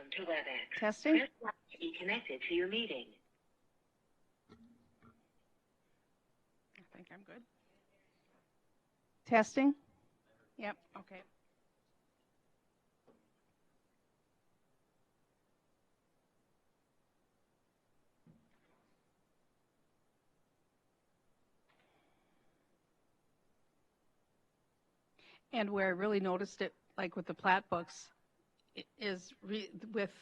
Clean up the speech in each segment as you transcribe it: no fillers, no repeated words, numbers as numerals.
Welcome to WebEx. Testing. Press 1 to be connected to your meeting. I think I'm good. Testing. Yep. Okay. And where I really noticed it, like with the plat books, is with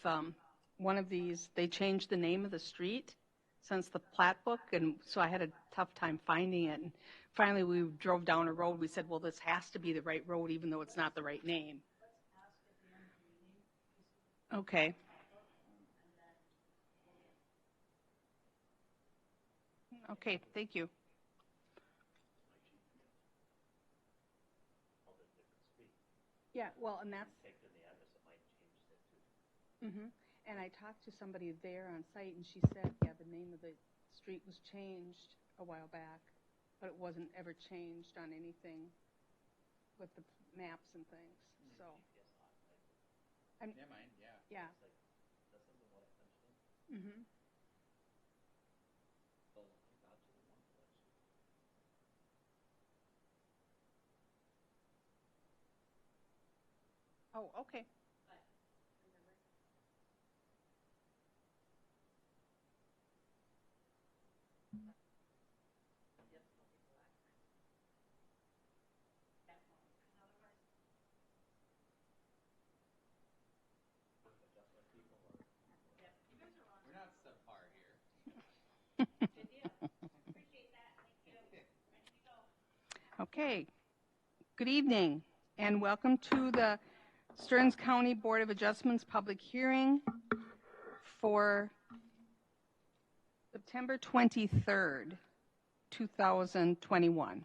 one of these, they changed the name of the street since the plat book, and so I had a tough time finding it. And finally, we drove down a road. We said, well, this has to be the right road, even though it's not the right name. Okay. Okay, thank you. Yeah, well, and that's. Mm-hmm. And I talked to somebody there on site, and she said, yeah, the name of the street was changed a while back, but it wasn't ever changed on anything with the maps and things. So. I'm, yeah, mine. Yeah. Yeah. It's like, this isn't what I punched in. Mm-hmm. So I got to the one collection. Oh, okay. We're not subpar here. Okay. Good evening, and welcome to the Stearns County Board of Adjustments public hearing for September 23rd, 2021.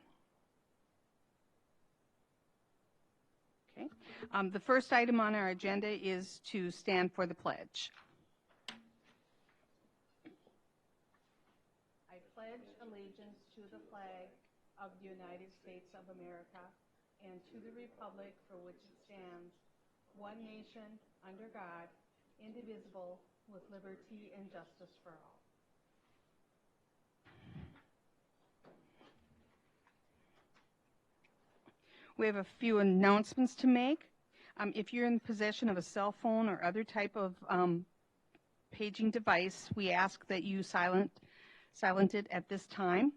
Okay. The first item on our agenda is to stand for the pledge. I pledge allegiance to the flag of the United States of America and to the republic for which it stands, one nation, under God, indivisible, with liberty and justice for all. We have a few announcements to make. If you're in possession of a cell phone or other type of paging device, we ask that you silent it at this time.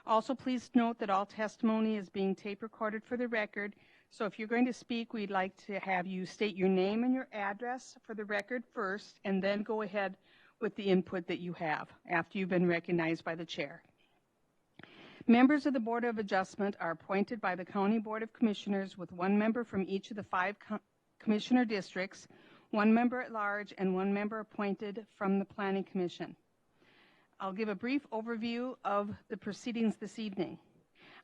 Also, please note that all testimony is being tape recorded for the record. So if you're going to speak, we'd like to have you state your name and your address for the record first, and then go ahead with the input that you have after you've been recognized by the chair. Members of the Board of Adjustment are appointed by the County Board of Commissioners with one member from each of the 5 commissioner districts, 1 member at large, and 1 member appointed from the Planning Commission. I'll give a brief overview of the proceedings this evening.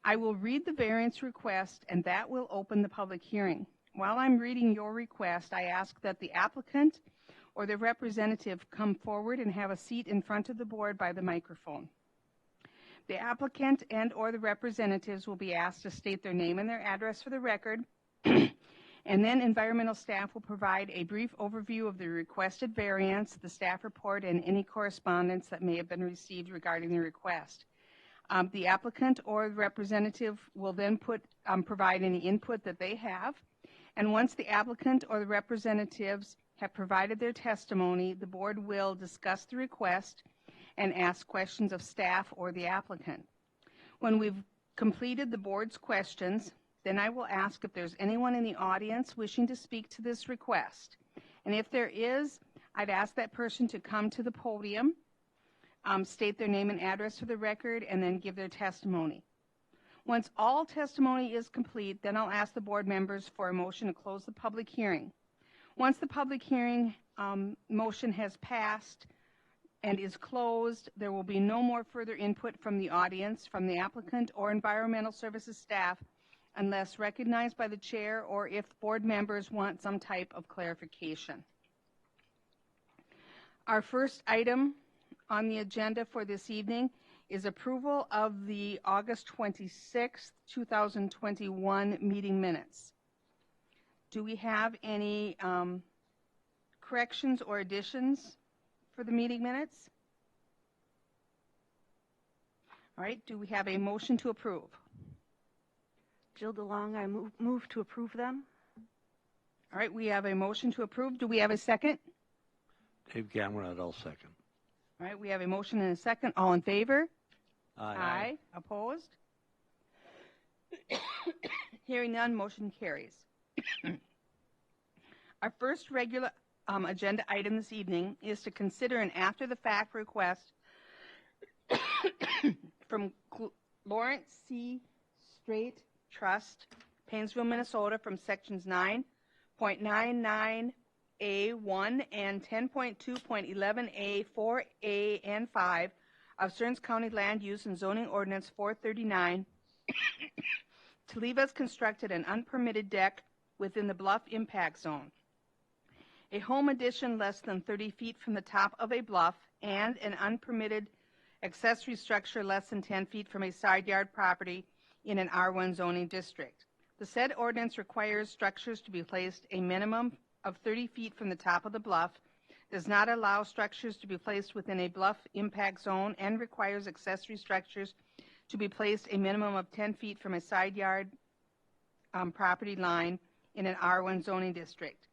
I will read the variance request, and that will open the public hearing. While I'm reading your request, I ask that the applicant or the representative come forward and have a seat in front of the board by the microphone. The applicant and or the representatives will be asked to state their name and their address for the record, and then environmental staff will provide a brief overview of the requested variance, the staff report, and any correspondence that may have been received regarding the request. The applicant or the representative will then provide any input that they have, and once the applicant or the representatives have provided their testimony, the board will discuss the request and ask questions of staff or the applicant. When we've completed the board's questions, then I will ask if there's anyone in the audience wishing to speak to this request. And if there is, I'd ask that person to come to the podium, state their name and address for the record, and then give their testimony. Once all testimony is complete, then I'll ask the board members for a motion to close the public hearing. Once the public hearing motion has passed and is closed, there will be no more further input from the audience, from the applicant, or environmental services staff unless recognized by the chair or if board members want some type of clarification. Our first item on the agenda for this evening is approval of the August 26th, 2021 meeting minutes. Do we have any corrections or additions for the meeting minutes? All right, do we have a motion to approve? Jill DeLong, I move to approve them. All right, we have a motion to approve. Do we have a second? Dave Gamrod, I'll second. All right, we have a motion and a second. All in favor? Aye. Opposed? Hearing none, motion carries. Our first regular agenda item this evening is to consider an after-the-fact request from Lawrence C. Strait Trust, Painesville, Minnesota, from sections 9.99A1 and 10.2.11A, 4A, and 5 of Stearns County Land Use and Zoning Ordinance 439 to leave as constructed an unpermitted deck within the bluff impact zone. A home addition less than 30 feet from the top of a bluff and an unpermitted accessory structure less than 10 feet from a side yard property in an R1 zoning district. The said ordinance requires structures to be placed a minimum of 30 feet from the top of the bluff, does not allow structures to be placed within a bluff impact zone, and requires accessory structures to be placed a minimum of 10 feet from a side yard property line in an R1 zoning district.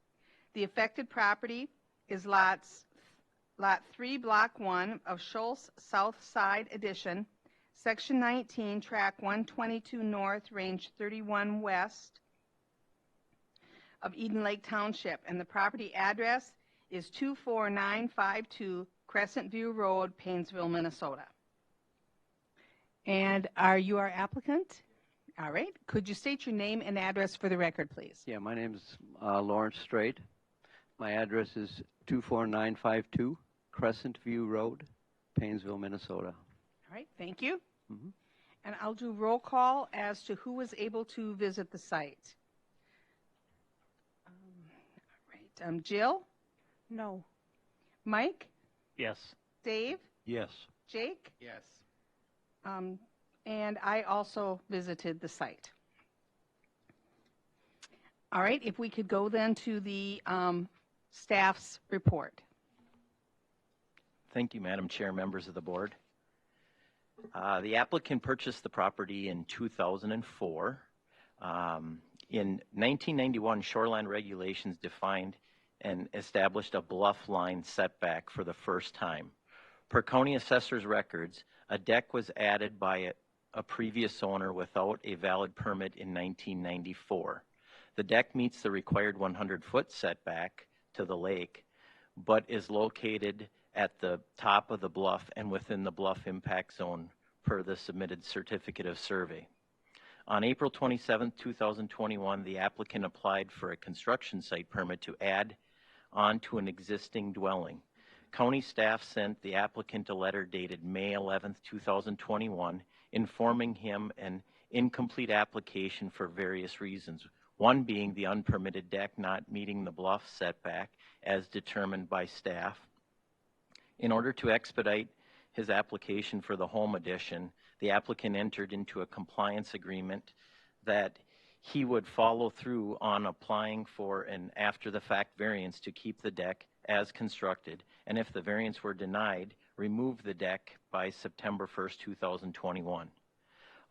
The affected property is Lot 3, Block 1 of Schultz South Side Addition, Section 19, Track 122 North, Range 31 West of Eden Lake Township, and the property address is 24952 Crescent View Road, Painesville, Minnesota. And are you our applicant? All right. Could you state your name and address for the record, please? Yeah, my name's Lawrence Strait. My address is 24952 Crescent View Road, Painesville, Minnesota. All right. Thank you. Mm-hmm. And I'll do roll call as to who was able to visit the site. All right. Jill? No. Mike? Yes. Dave? Yes. Jake? Yes. And I also visited the site. All right, if we could go then to the staff's report. Thank you, Madam Chair, members of the board. The applicant purchased the property in 2004. In 1991, shoreline regulations defined and established a bluff line setback for the first time. Per county assessor's records, a deck was added by a previous owner without a valid permit in 1994. The deck meets the required 100-foot setback to the lake, but is located at the top of the bluff and within the bluff impact zone per the submitted certificate of survey. On April 27, 2021, the applicant applied for a construction site permit to add on to an existing dwelling. County staff sent the applicant a letter dated May 11, 2021, informing him an incomplete application for various reasons, one being the unpermitted deck not meeting the bluff setback as determined by staff. In order to expedite his application for the home addition, the applicant entered into a compliance agreement that he would follow through on applying for an after-the-fact variance to keep the deck as constructed, and if the variance were denied, remove the deck by September 1st, 2021.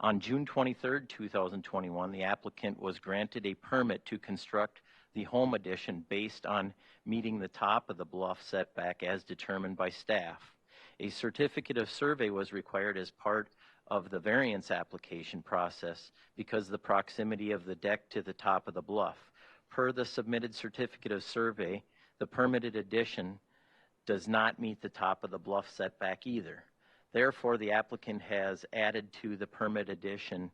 On June 23rd, 2021, the applicant was granted a permit to construct the home addition based on meeting the top of the bluff setback as determined by staff. A certificate of survey was required as part of the variance application process because of the proximity of the deck to the top of the bluff. Per the submitted certificate of survey, the permitted addition does not meet the top of the bluff setback either. Therefore, the applicant has added the permit addition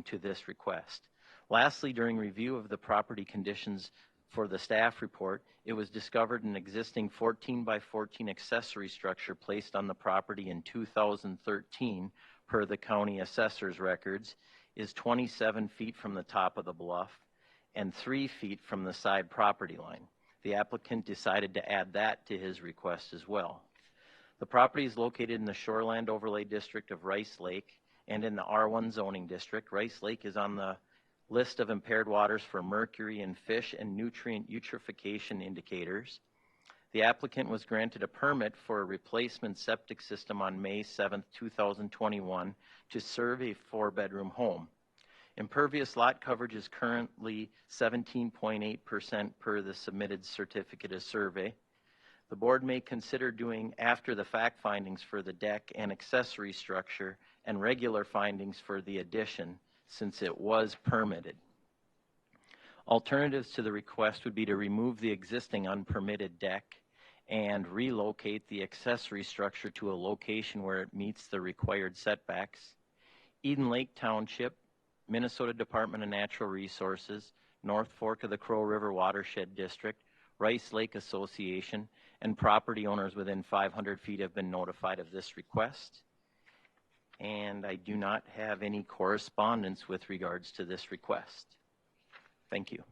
to this request. Lastly, during review of the property conditions for the staff report, it was discovered an existing 14 by 14 accessory structure placed on the property in 2013 per the county assessor's records is 27 feet from the top of the bluff and 3 feet from the side property line. The applicant decided to add that to his request as well. The property is located in the Shoreland Overlay District of Rice Lake and in the R1 zoning district. Rice Lake is on the list of impaired waters for mercury in fish and nutrient eutrophication indicators. The applicant was granted a permit for a replacement septic system on May 7, 2021 to serve a 4-bedroom home. Impervious lot coverage is currently 17.8% per the submitted certificate of survey. The board may consider doing after the fact findings for the deck and accessory structure and regular findings for the addition since it was permitted. Alternatives to the request would be to remove the existing unpermitted deck and relocate the accessory structure to a location where it meets the required setbacks. Eden Lake Township, Minnesota Department of Natural Resources, North Fork of the Crow River Watershed District, Rice Lake Association, and property owners within 500 feet have been notified of this request. And I do not have any correspondence with regards to this request. Thank you.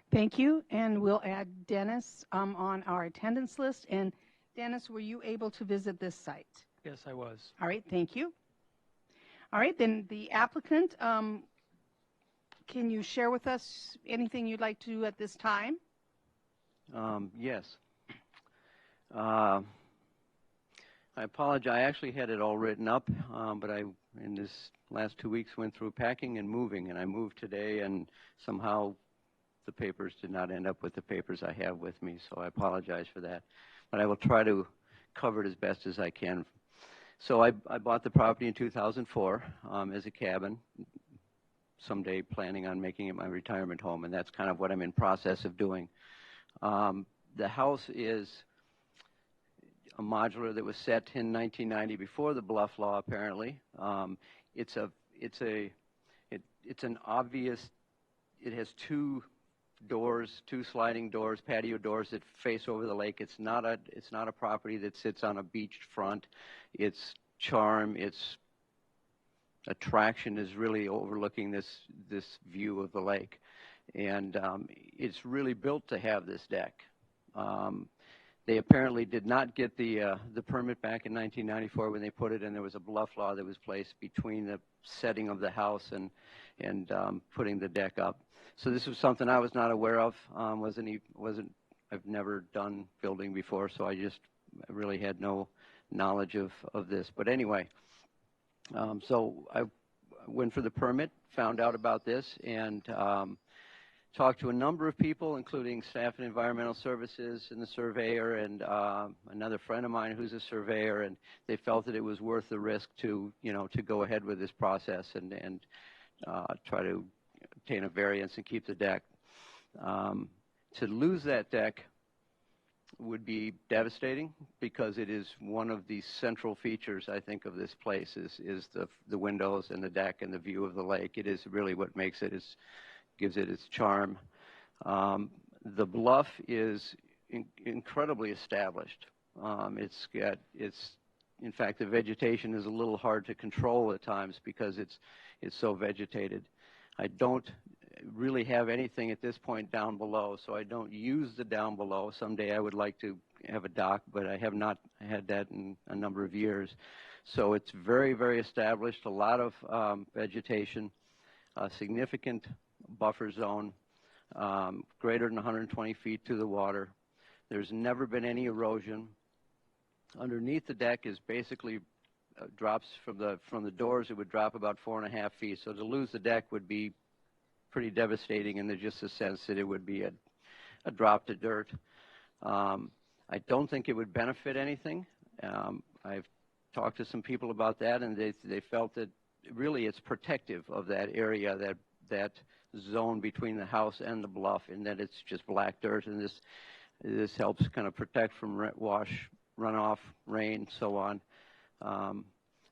Thank you, and we'll add Dennis on our attendance list. And Dennis, were you able to visit this site? Yes, I was. All right, thank you. All right, then the applicant, can you share with us anything you'd like to do at this time? Yes. I apologize. I actually had it all written up, but I, in this last 2 weeks, went through packing and moving, and I moved today, and somehow the papers did not end up with the papers I have with me, so I apologize for that. But I will try to cover it as best as I can. So I bought the property in 2004 as a cabin, someday planning on making it my retirement home, and that's kind of what I'm in process of doing. The house is a modular that was set in 1990 before the Bluff Law, apparently. It's an obvious, it has two doors, two sliding doors, patio doors that face over the lake. It's not a property that sits on a beached front. Its charm, its attraction is really overlooking this view of the lake. And it's really built to have this deck. They apparently did not get the permit back in 1994 when they put it in. There was a Bluff Law that was placed between the setting of the house and putting the deck up. So this was something I was not aware of. I've never done building before, so I really had no knowledge of this. But anyway, so I went for the permit, found out about this, and talked to a number of people, including staff and environmental services and the surveyor and another friend of mine who's a surveyor, and they felt that it was worth the risk to go ahead with this process and try to obtain a variance and keep the deck. To lose that deck would be devastating because it is one of the central features, I think, of this place is the windows and the deck and the view of the lake. It is really what makes it, gives it its charm. The bluff is incredibly established. In fact, the vegetation is a little hard to control at times because it's so vegetated. I don't really have anything at this point down below, so I don't use the down below. Someday I would like to have a dock, but I have not had that in a number of years. So it's very, very established, a lot of vegetation, a significant buffer zone, greater than 120 feet to the water. There's never been any erosion. Underneath the deck is basically drops from the doors. It would drop about 4.5 feet. So to lose the deck would be pretty devastating, and there's just a sense that it would be a drop to dirt. I don't think it would benefit anything. I've talked to some people about that, and they felt that really it's protective of that area, that zone between the house and the bluff, in that it's just black dirt, and this helps kind of protect from wash, runoff, rain, so on.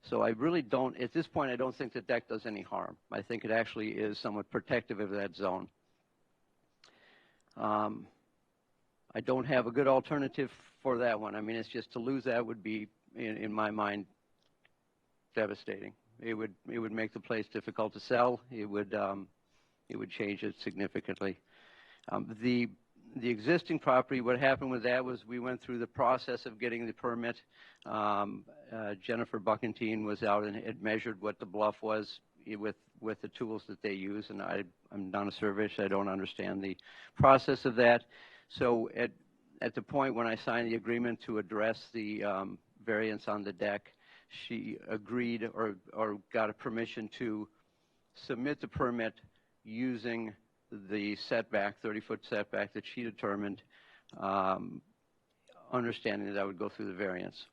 So I really don't, at this point, I don't think the deck does any harm. I think it actually is somewhat protective of that zone. I don't have a good alternative for that one. I mean, it's just to lose that would be, in my mind, devastating. It would make the place difficult to sell. It would change it significantly. The existing property, what happened with that was we went through the process of getting the permit. Jennifer Buckentine was out and had measured what the bluff was with the tools that they use, and I'm not a surveyor, so I don't understand the process of that. So at the point when I signed the agreement to address the variance on the deck, she agreed or got a permission to submit the permit using the setback, 30-foot setback that she determined, understanding that I would go through the variance.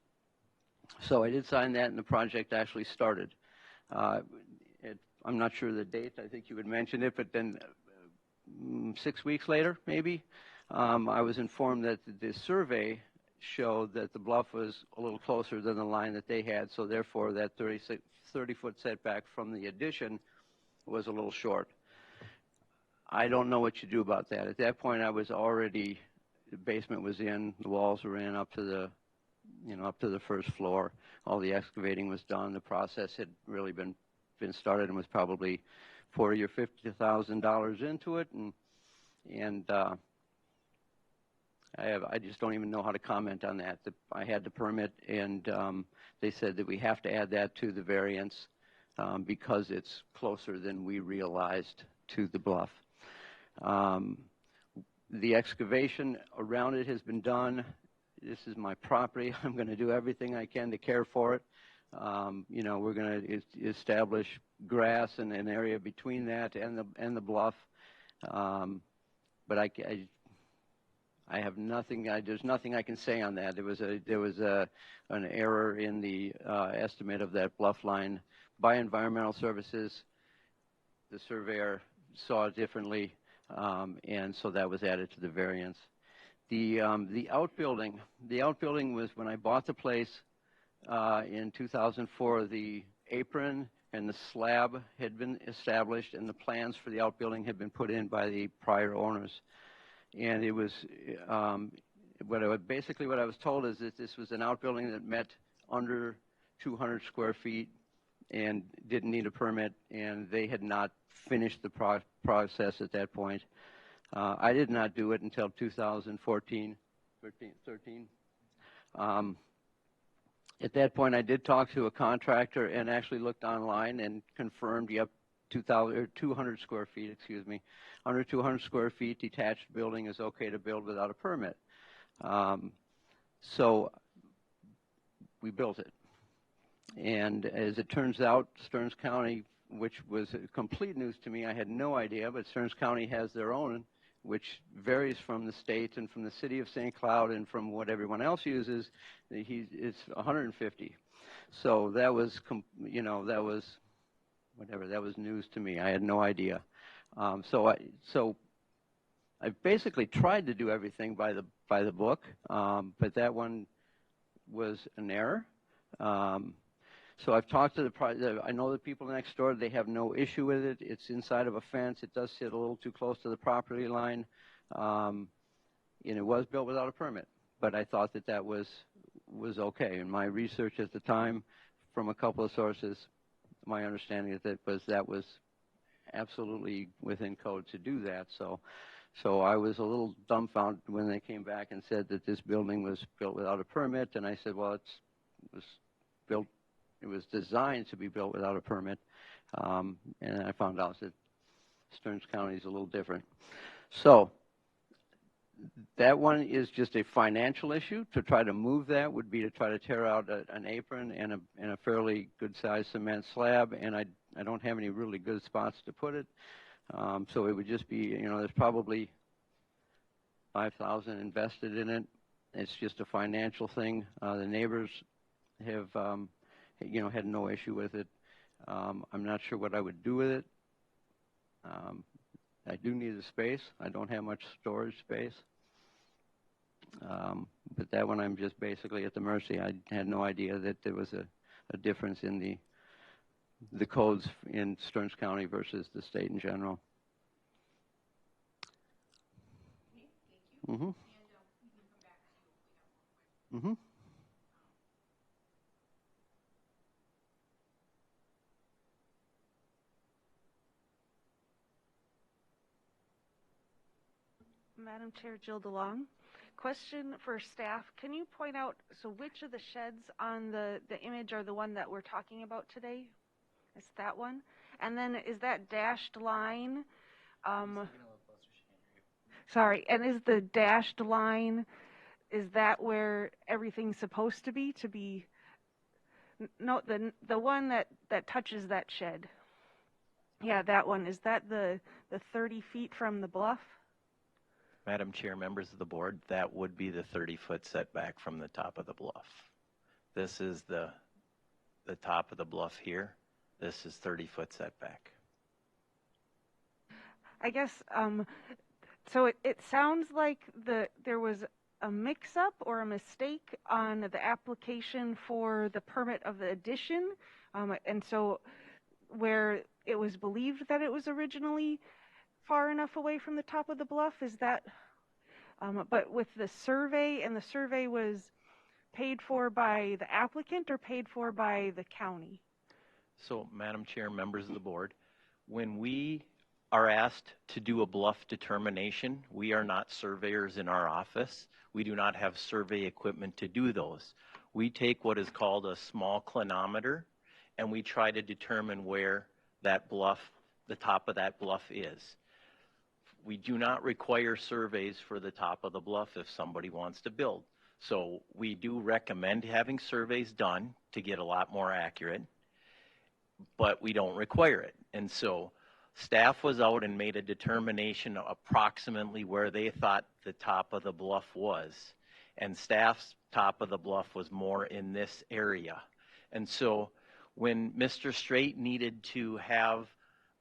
So I did sign that, and the project actually started. I'm not sure the date. I think you had mentioned it, but then 6 weeks later, maybe, I was informed that the survey showed that the bluff was a little closer than the line that they had, so therefore that 30-foot setback from the addition was a little short. I don't know what you do about that. At that point, I was already, the basement was in, the walls were in up to the, up to the first floor. All the excavating was done. The process had really been started and was probably $40,000 or $50,000 into it, and I just don't even know how to comment on that. I had the permit, and they said that we have to add that to the variance because it's closer than we realized to the bluff. The excavation around it has been done. This is my property. I'm going to do everything I can to care for it. We're going to establish grass and an area between that and the bluff. But I have nothing. There's nothing I can say on that. There was an error in the estimate of that bluff line by Environmental Services. The surveyor saw it differently, and so that was added to the variance. The outbuilding was when I bought the place in 2004. The apron and the slab had been established, and the plans for the outbuilding had been put in by the prior owners. And it was basically what I was told is that this was an outbuilding that met under 200 square feet and didn't need a permit, and they had not finished the process at that point. I did not do it until 2013. At that point, I did talk to a contractor and actually looked online and confirmed, yep, 200 square feet, excuse me. Under 200 square feet, detached building is okay to build without a permit. So we built it. And as it turns out, Stearns County, which was complete news to me, I had no idea, but Stearns County has their own, which varies from the state and from the city of St. Cloud and from what everyone else uses. It's 150. So that was, that was news to me. I had no idea. So I basically tried to do everything by the book, but that one was an error. So I've talked to I know the people next door. They have no issue with it. It's inside of a fence. It does sit a little too close to the property line, and it was built without a permit. But I thought that was okay. In my research at the time, from a couple of sources, my understanding is that was absolutely within code to do that. So I was a little dumbfounded when they came back and said that this building was built without a permit, and I said, well, it was designed to be built without a permit, and I found out that Stearns County is a little different. So that one is just a financial issue. To try to move that would be to try to tear out an apron and a fairly good-sized cement slab, and I don't have any really good spots to put it. So it would just be, there's probably $5,000 invested in it. It's just a financial thing. The neighbors have, had no issue with it. I'm not sure what I would do with it. I do need the space. I don't have much storage space. But that one I'm just basically at the mercy. I had no idea that there was a difference in the codes in Stearns County versus the state in general. Mm-hmm. Mm-hmm. Madam Chair, Jill DeLong. Question for staff. Can you point out, so which of the sheds on the image are the one that we're talking about today? It's that one? And then is that dashed line, sorry, and is the dashed line, is that where everything's supposed to be? No, the one that touches that shed. Yeah, that one. Is that the 30 feet from the bluff? Madam Chair, members of the board, that would be the 30-foot setback from the top of the bluff. This is the top of the bluff here. This is 30-foot setback. I guess, so it sounds like there was a mix-up or a mistake on the application for the permit of the addition, and so where it was believed that it was originally far enough away from the top of the bluff, is that, but with the survey, and the survey was paid for by the applicant or paid for by the county? So, Madam Chair, members of the board, when we are asked to do a bluff determination, we are not surveyors in our office. We do not have survey equipment to do those. We take what is called a small clinometer, and we try to determine where that bluff, the top of that bluff is. We do not require surveys for the top of the bluff if somebody wants to build. So we do recommend having surveys done to get a lot more accurate, but we don't require it. And so staff was out and made a determination approximately where they thought the top of the bluff was. And staff's top of the bluff was more in this area. And so when Mr. Straight needed to have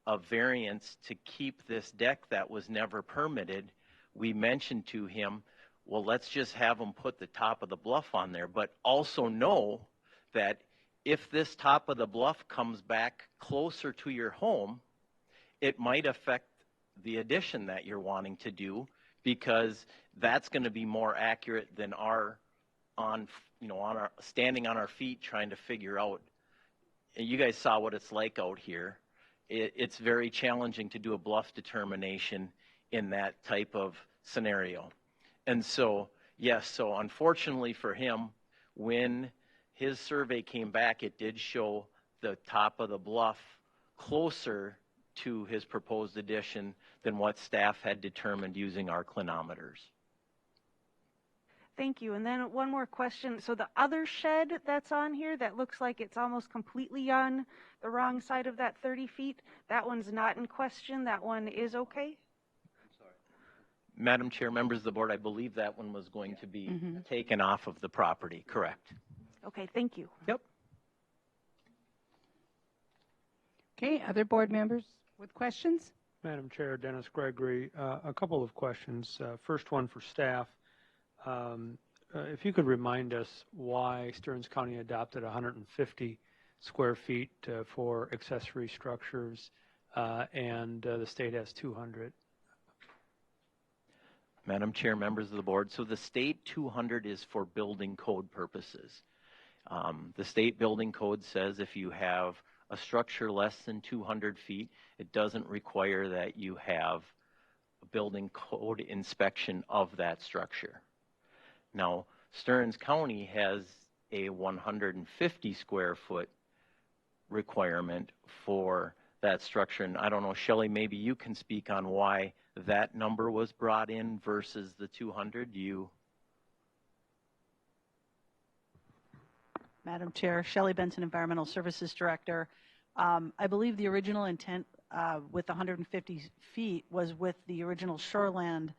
a variance to keep this deck that was never permitted, we mentioned to him, well, let's just have them put the top of the bluff on there, but also know that if this top of the bluff comes back closer to your home, it might affect the addition that you're wanting to do, because that's going to be more accurate than our standing on our feet trying to figure out. And you guys saw what it's like out here. It's very challenging to do a bluff determination in that type of scenario. And so, yes, so unfortunately for him, when his survey came back, it did show the top of the bluff closer to his proposed addition than what staff had determined using our clinometers. Thank you. And then one more question. So the other shed that's on here that looks like it's almost completely on the wrong side of that 30 feet, that one's not in question? That one is okay? Madam Chair, members of the board, I believe that one was going to be taken off of the property, correct? Okay, thank you. Yep. Okay, other board members with questions? Madam Chair, Dennis Gregory, a couple of questions. First one for staff. If you could remind us why Stearns County adopted 150 square feet for accessory structures and the state has 200. Madam Chair, members of the board, so the state 200 is for building code purposes. The state building code says if you have a structure less than 200 feet, it doesn't require that you have a building code inspection of that structure. Now, Stearns County has a 150 square foot requirement for that structure. And I don't know, Shelley, maybe you can speak on why that number was brought in versus the 200. Madam Chair, Shelley Benson, Environmental Services Director. I believe the original intent with 150 feet was with the original shoreland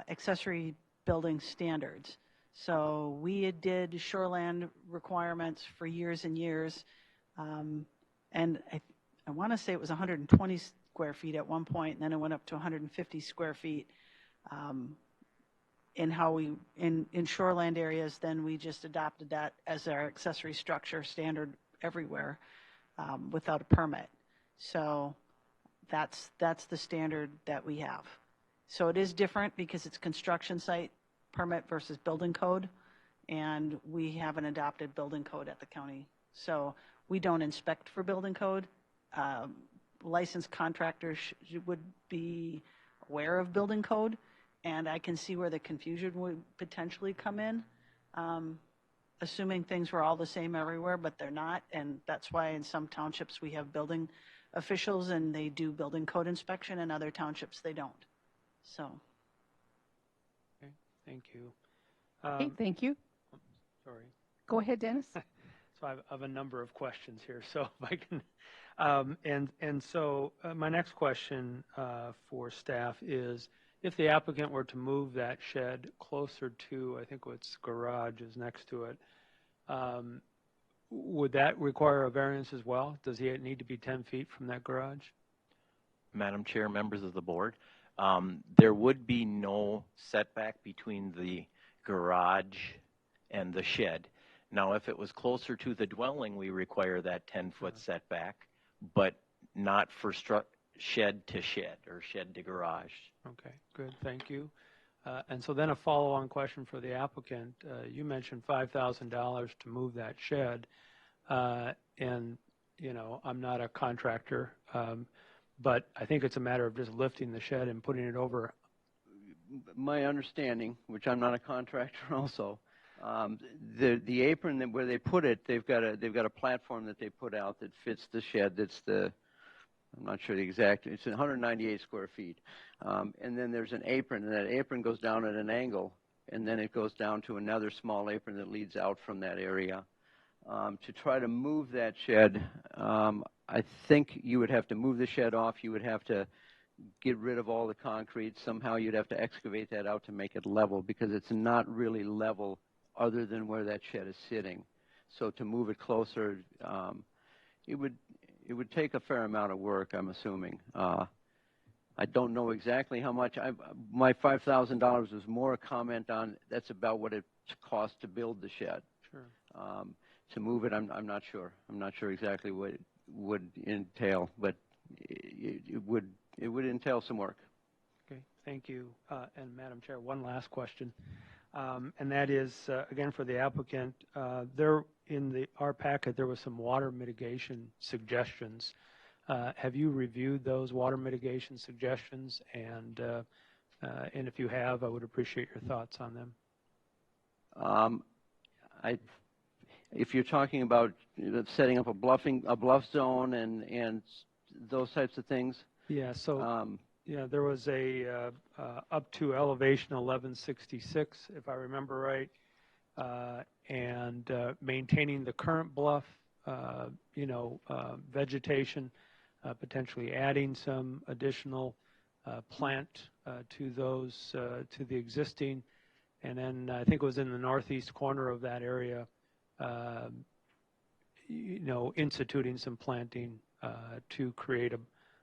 accessory building standards. So we did shoreland requirements for years and years. And I want to say it was 120 square feet at one point, and then it went up to 150 square feet. In shoreland areas, then we just adopted that as our accessory structure standard everywhere without a permit. So that's the standard that we have. So it is different because it's construction site permit versus building code, and we have an adopted building code at the county. So we don't inspect for building code. Licensed contractors would be aware of building code, and I can see where the confusion would potentially come in, assuming things were all the same everywhere, but they're not, and that's why in some townships we have building officials and they do building code inspection, and other townships they don't. So. Okay, thank you. Okay, thank you. Sorry. Go ahead, Dennis. So I have a number of questions here, so if I can, my next question for staff is, if the applicant were to move that shed closer to, I think what's garage is next to it, would that require a variance as well? Does he need to be 10 feet from that garage? Madam Chair, members of the board, there would be no setback between the garage and the shed. Now, if it was closer to the dwelling, we require that 10-foot setback, but not for shed to shed or shed to garage. Okay, good, thank you. And so then a follow-on question for the applicant. You mentioned $5,000 to move that shed, and you know, I'm not a contractor, but I think it's a matter of just lifting the shed and putting it over. My understanding, which I'm not a contractor also, the apron where they put it, they've got a platform that they put out that fits the shed. That's I'm not sure the exact, it's 198 square feet. And then there's an apron, and that apron goes down at an angle, and then it goes down to another small apron that leads out from that area. To try to move that shed, I think you would have to move the shed off. You would have to get rid of all the concrete. Somehow you'd have to excavate that out to make it level, because it's not really level other than where that shed is sitting. So to move it closer, it would take a fair amount of work, I'm assuming. I don't know exactly how much. My $5,000 was more a comment on that's about what it cost to build the shed. Sure. To move it, I'm not sure. I'm not sure exactly what it would entail, but it would entail some work. Okay, thank you. And Madam Chair, one last question, and that is, again, for the applicant. There in our packet, there was some water mitigation suggestions. Have you reviewed those water mitigation suggestions? And if you have, I would appreciate your thoughts on them. If you're talking about setting up a bluff zone and those types of things. Yeah. So yeah, there was a up to elevation 1166, if I remember right, and maintaining the current bluff, vegetation, potentially adding some additional plant to those to the existing, and then I think it was in the northeast corner of that area. Instituting some planting to create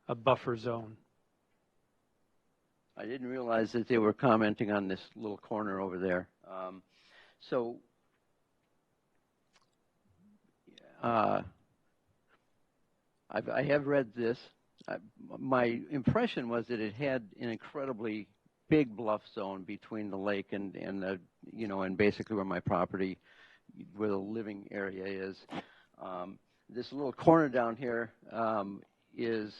a buffer zone. I didn't realize that they were commenting on this little corner over there. I have read this. My impression was that it had an incredibly big bluff zone between the lake and basically where my property, where the living area is. This little corner down here is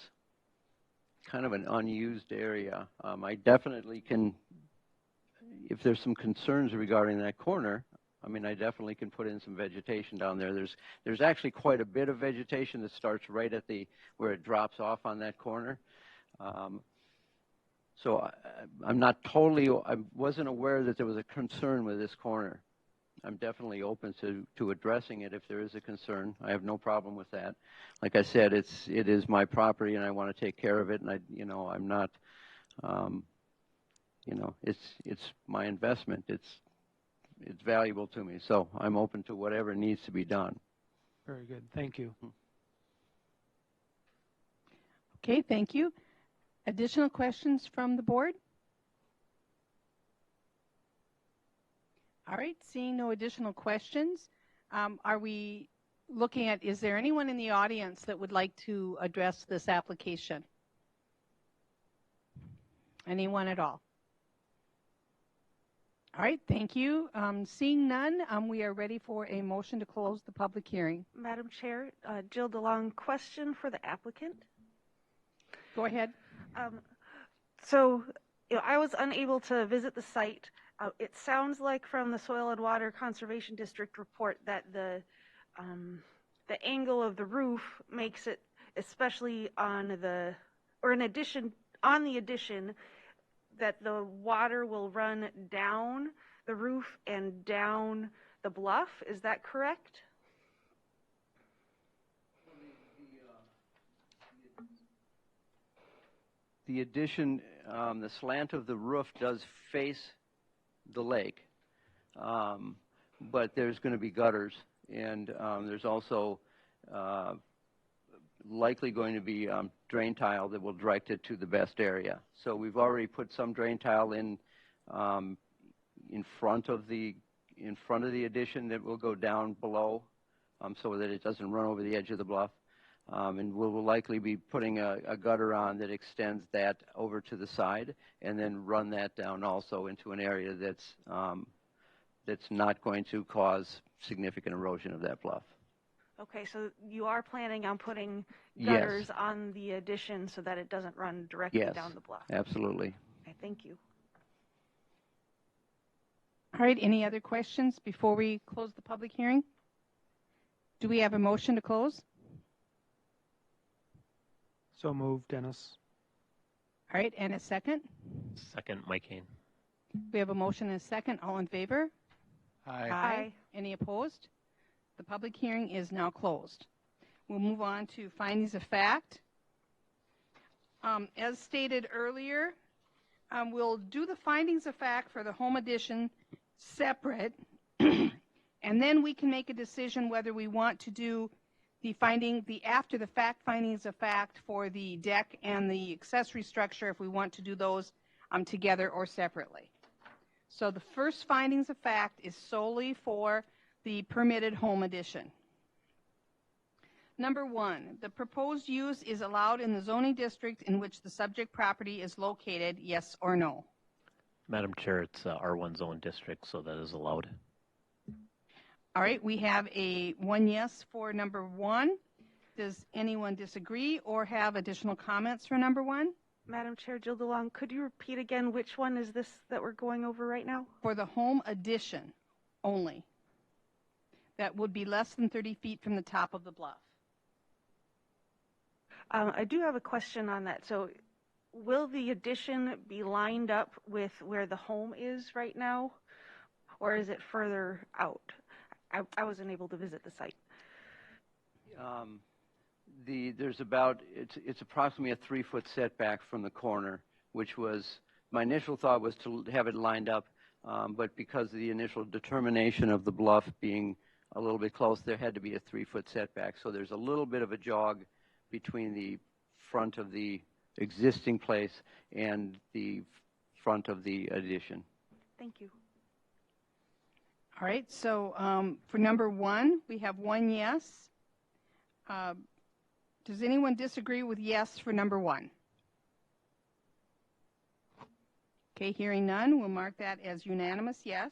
kind of an unused area. I definitely can, if there's some concerns regarding that corner, I definitely can put in some vegetation down there. There's actually quite a bit of vegetation that starts right at where it drops off on that corner. So I wasn't aware that there was a concern with this corner. I'm definitely open to addressing it if there is a concern. I have no problem with that. Like I said, it is my property and I want to take care of it, and I'm not, it's my investment. It's valuable to me, so I'm open to whatever needs to be done. Very good. Thank you. Okay, thank you. Additional questions from the board? All right, seeing no additional questions, are we looking at, is there anyone in the audience that would like to address this application? Anyone at all? All right, thank you. Seeing none, we are ready for a motion to close the public hearing. Madam Chair, Jill DeLong, question for the applicant. Go ahead. So I was unable to visit the site. It sounds like from the Soil and Water Conservation District report that the angle of the roof makes it, especially on the, or in addition, on the addition, that the water will run down the roof and down the bluff. Is that correct? The addition, the slant of the roof does face the lake, but there's going to be gutters, and there's also likely going to be drain tile that will direct it to the best area. So we've already put some drain tile in front of the addition that will go down below, so that it doesn't run over the edge of the bluff. And we'll likely be putting a gutter on that extends that over to the side, and then run that down also into an area that's not going to cause significant erosion of that bluff. Okay, so you are planning on putting gutters on the addition so that it doesn't run directly down the bluff? Absolutely. Okay, thank you. All right, any other questions before we close the public hearing? Do we have a motion to close? So moved, Dennis. All right, and a second? Second, Mike Kane. We have a motion and a second. All in favor? Aye. Any opposed? The public hearing is now closed. We'll move on to findings of fact. As stated earlier, we'll do the findings of fact for the home addition separate, and then we can make a decision whether we want to do the after the fact findings of fact for the deck and the accessory structure, if we want to do those together or separately. So the first findings of fact is solely for the permitted home addition. Number one, the proposed use is allowed in the zoning district in which the subject property is located, yes or no? Madam Chair, it's R1 zone district, so that is allowed. All right, we have a 1 yes for number one. Does anyone disagree or have additional comments for number one? Madam Chair, Jill DeLong, could you repeat again which one is this that we're going over right now? For the home addition only. That would be less than 30 feet from the top of the bluff. I do have a question on that. So will the addition be lined up with where the home is right now, or is it further out? I wasn't able to visit the site. It's approximately a 3-foot setback from the corner, which was, my initial thought was to have it lined up, but because of the initial determination of the bluff being a little bit close, there had to be a 3-foot setback. So there's a little bit of a jog between the front of the existing place and the front of the addition. Thank you. All right, so for number one, we have 1 yes. Does anyone disagree with yes for number one? Okay, hearing none, we'll mark that as unanimous yes.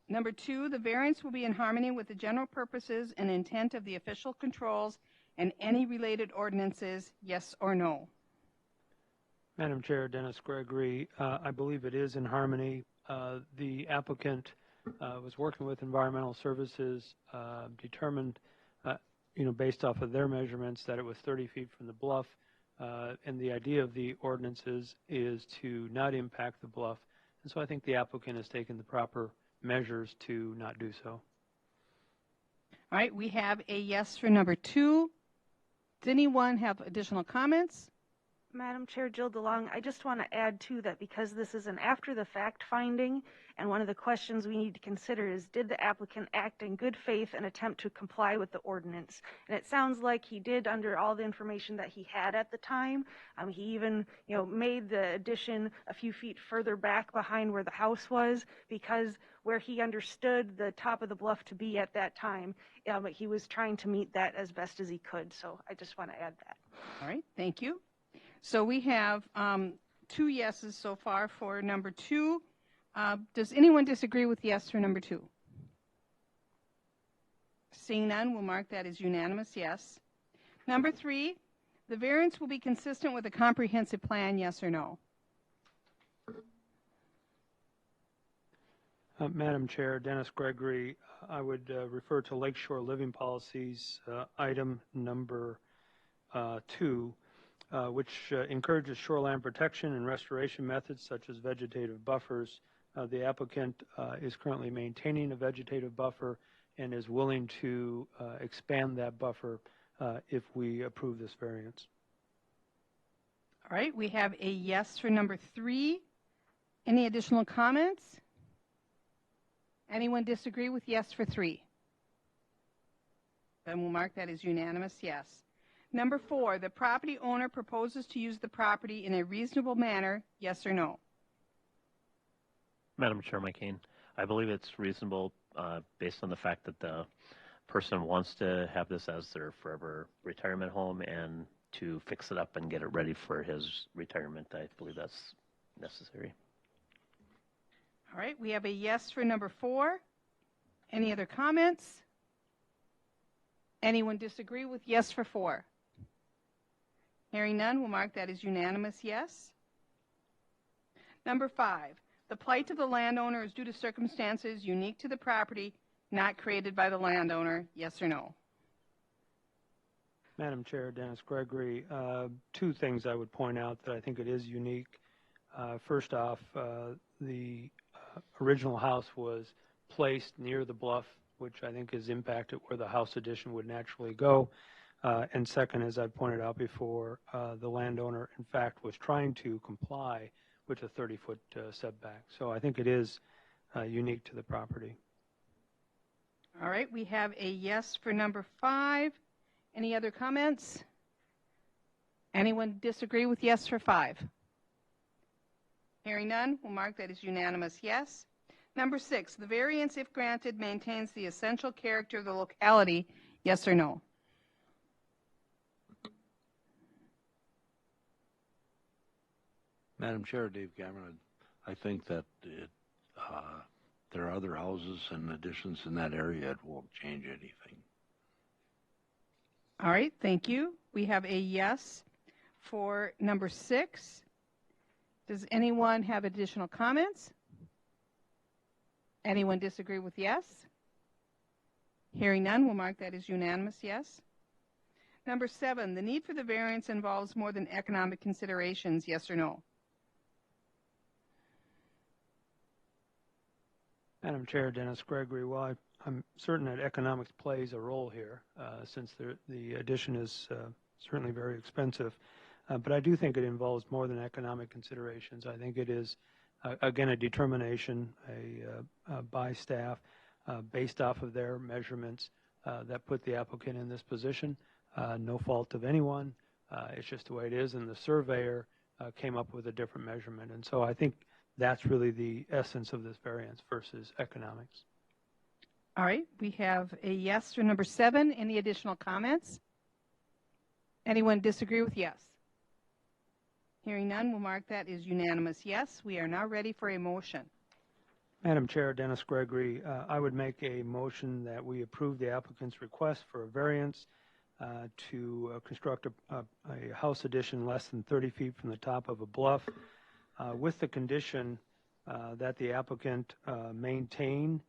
Number two, the variance will be in harmony with the general purposes and intent of the official controls and any related ordinances, yes or no? Madam Chair, Dennis Gregory, I believe it is in harmony. The applicant was working with environmental services, determined, based off of their measurements that it was 30 feet from the bluff, and the idea of the ordinances is to not impact the bluff. And so I think the applicant has taken the proper measures to not do so. All right, we have a yes for number two. Does anyone have additional comments? Madam Chair, Jill DeLong, I just want to add too that because this is an after-the-fact finding, and one of the questions we need to consider is, did the applicant act in good faith and attempt to comply with the ordinance? And it sounds like he did under all the information that he had at the time. He even, made the addition a few feet further back behind where the house was, because where he understood the top of the bluff to be at that time, he was trying to meet that as best as he could. So I just want to add that. All right, thank you. So we have 2 yeses so far for number two. Does anyone disagree with yes for number two? Seeing none, we'll mark that as unanimous yes. Number three, the variance will be consistent with a comprehensive plan, yes or no? Madam Chair, Dennis Gregory, I would refer to Lakeshore Living Policies, item number 2, which encourages shoreline protection and restoration methods such as vegetative buffers. The applicant is currently maintaining a vegetative buffer and is willing to expand that buffer if we approve this variance. All right, we have a yes for number 3. Any additional comments? Anyone disagree with yes for 3? Then we'll mark that as unanimous yes. Number 4, the property owner proposes to use the property in a reasonable manner, yes or no? Madam Chair McCain, I believe it's reasonable based on the fact that the person wants to have this as their forever retirement home and to fix it up and get it ready for his retirement. I believe that's necessary. All right, we have a yes for number 4. Any other comments? Anyone disagree with yes for 4? Hearing none, we'll mark that as unanimous yes. Number 5, the plight of the landowner is due to circumstances unique to the property, not created by the landowner, yes or no? Madam Chair, Dennis Gregory, 2 things I would point out that I think it is unique. First off, the original house was placed near the bluff, which I think has impacted where the house addition would naturally go. And second, as I pointed out before, the landowner, in fact, was trying to comply with a 30-foot setback. So I think it is unique to the property. All right, we have a yes for number 5. Any other comments? Anyone disagree with yes for 5? Hearing none, we'll mark that as unanimous yes. Number 6, the variance, if granted, maintains the essential character of the locality, yes or no? Madam Chair, Dave Cameron, I think that there are other houses and additions in that area. It won't change anything. All right, thank you. We have a yes for number 6. Does anyone have additional comments? Anyone disagree with yes? Hearing none, we'll mark that as unanimous yes. Number 7, the need for the variance involves more than economic considerations, yes or no? Madam Chair, Dennis Gregory, well, I'm certain that economics plays a role here since the addition is certainly very expensive. But I do think it involves more than economic considerations. I think it is, again, a determination by staff based off of their measurements that put the applicant in this position. No fault of anyone. It's just the way it is, and the surveyor came up with a different measurement. And so I think that's really the essence of this variance versus economics. All right, we have a yes for number 7. Any additional comments? Anyone disagree with yes? Hearing none, we'll mark that as unanimous yes. We are now ready for a motion. Madam Chair, Dennis Gregory, I would make a motion that we approve the applicant's request for a variance to construct a house addition less than 30 feet from the top of a bluff with the condition that the applicant maintain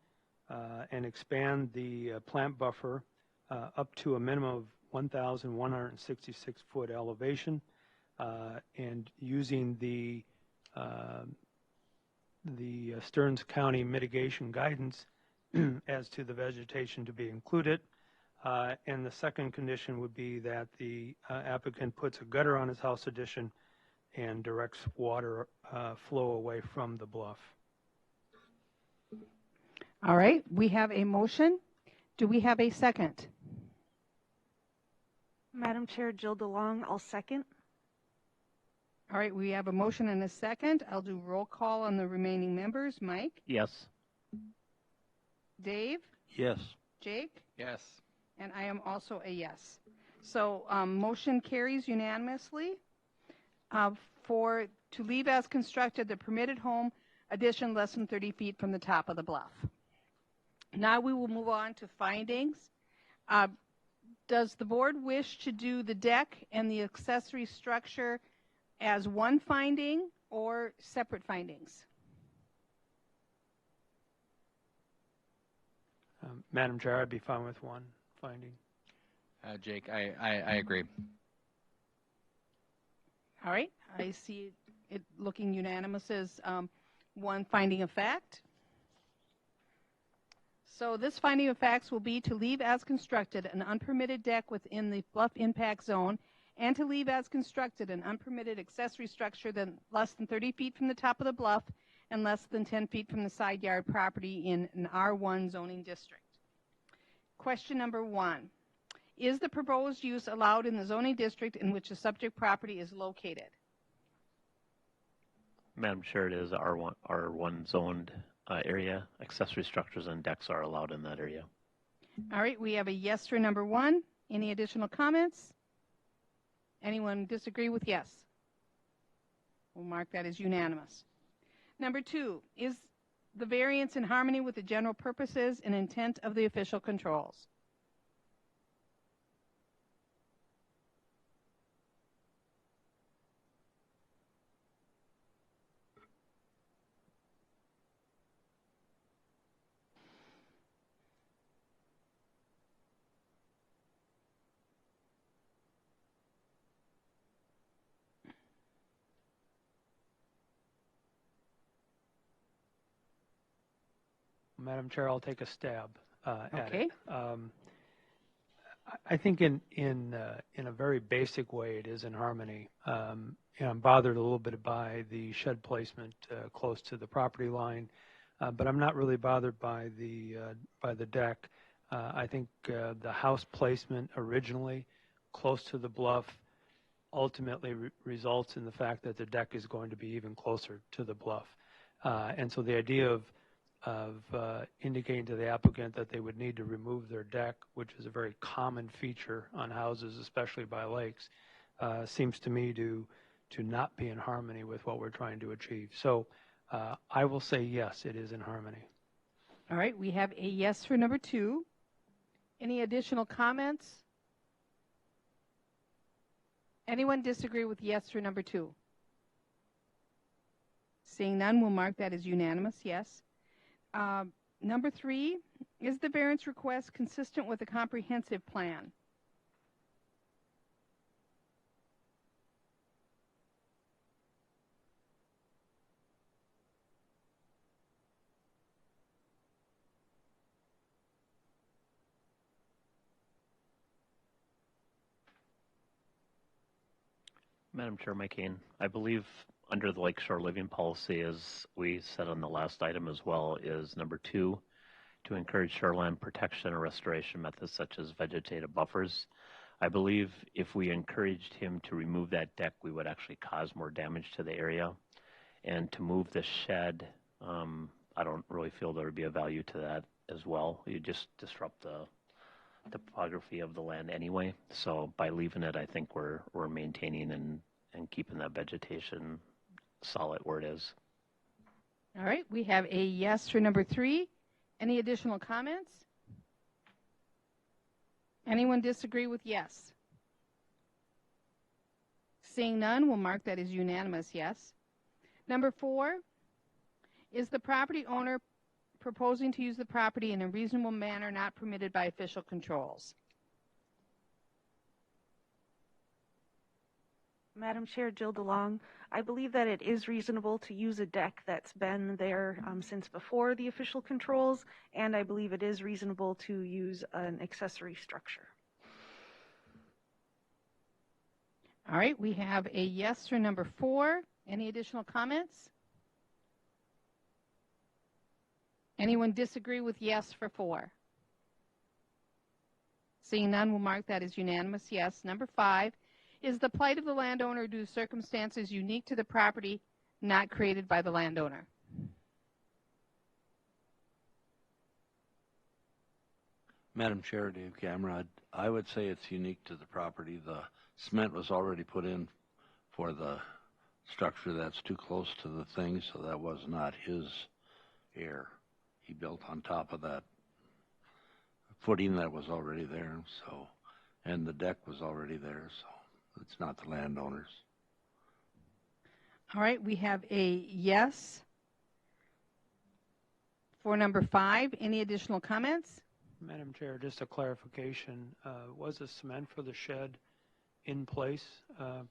and expand the plant buffer up to a minimum of 1,166 foot elevation and using the Stearns County mitigation guidance as to the vegetation to be included. And the second condition would be that the applicant puts a gutter on his house addition and directs water flow away from the bluff. All right, we have a motion. Do we have a second? Madam Chair, Jill DeLong, I'll second. All right, we have a motion and a second. I'll do roll call on the remaining members. Mike? Yes. Dave? Yes. Jake? Yes. And I am also a yes. So motion carries unanimously to leave as constructed the permitted home addition less than 30 feet from the top of the bluff. Now we will move on to findings. Does the board wish to do the deck and the accessory structure as one finding or separate findings? Madam Chair, I'd be fine with one finding. Jake, I agree. All right, I see it looking unanimous as one finding of fact. So this finding of facts will be to leave as constructed an unpermitted deck within the bluff impact zone and to leave as constructed an unpermitted accessory structure less than 30 feet from the top of the bluff and less than 10 feet from the side yard property in an R1 zoning district. Question number 1. Is the proposed use allowed in the zoning district in which the subject property is located? Madam Chair, it is R1 zoned area. Accessory structures and decks are allowed in that area. All right, we have a yes for number 1. Any additional comments? Anyone disagree with yes? We'll mark that as unanimous. Number 2, is the variance in harmony with the general purposes and intent of the official controls? Madam Chair, I'll take a stab at Okay. it. I think in a very basic way, it is in harmony. I'm bothered a little bit by the shed placement close to the property line, but I'm not really bothered by the deck. I think the house placement originally close to the bluff ultimately results in the fact that the deck is going to be even closer to the bluff. And so the idea of indicating to the applicant that they would need to remove their deck, which is a very common feature on houses, especially by lakes, seems to me to not be in harmony with what we're trying to achieve. So I will say yes, it is in harmony. All right, we have a yes for number 2. Any additional comments? Anyone disagree with yes for number 2? Seeing none, we'll mark that as unanimous, yes. Number 3, is the variance request consistent with a comprehensive plan? Madam Chair McCain, I believe under the Lakeshore Living Policy, as we said on the last item as well, is number 2, to encourage shoreline protection and restoration methods such as vegetative buffers. I believe if we encouraged him to remove that deck, we would actually cause more damage to the area. And to move the shed, I don't really feel there would be a value to that as well. You just disrupt the topography of the land anyway. So by leaving it, I think we're maintaining and keeping that vegetation solid where it is. All right, we have a yes for number 3. Any additional comments? Anyone disagree with yes? Seeing none, we'll mark that as unanimous yes. Number 4, is the property owner proposing to use the property in a reasonable manner not permitted by official controls? Madam Chair, Jill DeLong, I believe that it is reasonable to use a deck that's been there since before the official controls, and I believe it is reasonable to use an accessory structure. All right, we have a yes for number 4. Any additional comments? Anyone disagree with yes for 4? Seeing none, we'll mark that as unanimous yes. Number 5, is the plight of the landowner due to circumstances unique to the property not created by the landowner? Madam Chair, Dave Cameron, I would say it's unique to the property. The cement was already put in for the structure that's too close to the thing, so that was not his error. He built on top of that footing that was already there, so, and the deck was already there, so it's not the landowner's. All right, we have a yes for number 5. Any additional comments? Madam Chair, just a clarification. Was the cement for the shed in place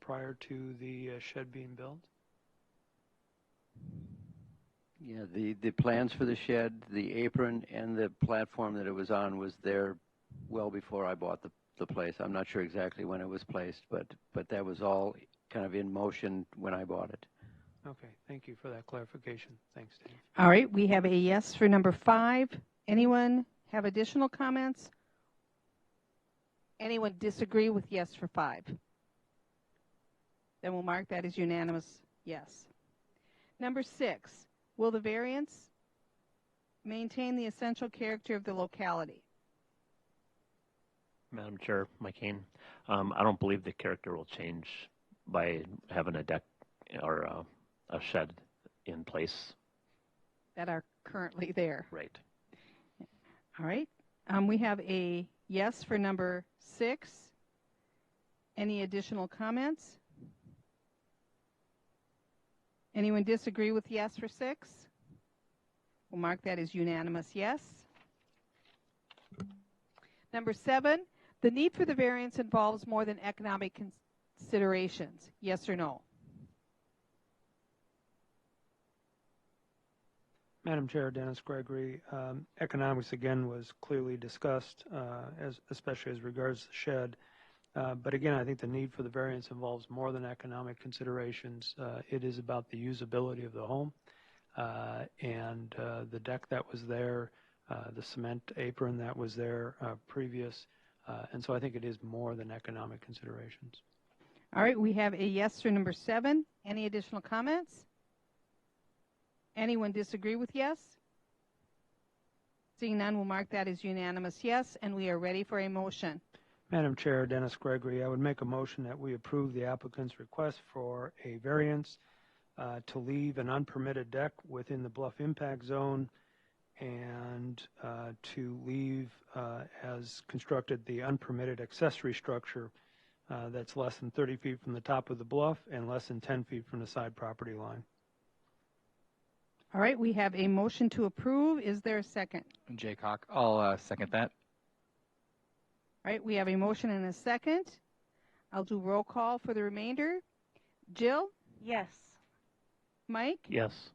prior to the shed being built? Yeah, the plans for the shed, the apron, and the platform that it was on was there well before I bought the place. I'm not sure exactly when it was placed, but that was all kind of in motion when I bought it. Okay, thank you for that clarification. Thanks, Dave. All right, we have a yes for number 5. Anyone have additional comments? Anyone disagree with yes for 5? Then we'll mark that as unanimous yes. Number 6, will the variance maintain the essential character of the locality? Madam Chair, Mike Kane, I don't believe the character will change by having a deck or a shed in place. That are currently there. Right. All right. We have a yes for number 6. Any additional comments? Anyone disagree with yes for 6? We'll mark that as unanimous yes. Number 7, the need for the variance involves more than economic considerations. Yes or no? Madam Chair, Dennis Gregory, economics again was clearly discussed, especially as regards the shed. But again, I think the need for the variance involves more than economic considerations. It is about the usability of the home and the deck that was there, the cement apron that was there previous. And so I think it is more than economic considerations. All right, we have a yes for number 7. Any additional comments? Anyone disagree with yes? Seeing none, we'll mark that as unanimous yes, and we are ready for a motion. Madam Chair, Dennis Gregory, I would make a motion that we approve the applicant's request for a variance to leave an unpermitted deck within the bluff impact zone and to leave as constructed the unpermitted accessory structure that's less than 30 feet from the top of the bluff and less than 10 feet from the side property line. All right, we have a motion to approve. Is there a second? Jake Hawk, I'll second that. All right, we have a motion and a second. I'll do roll call for the remainder. Jill? Yes. Mike? Yes.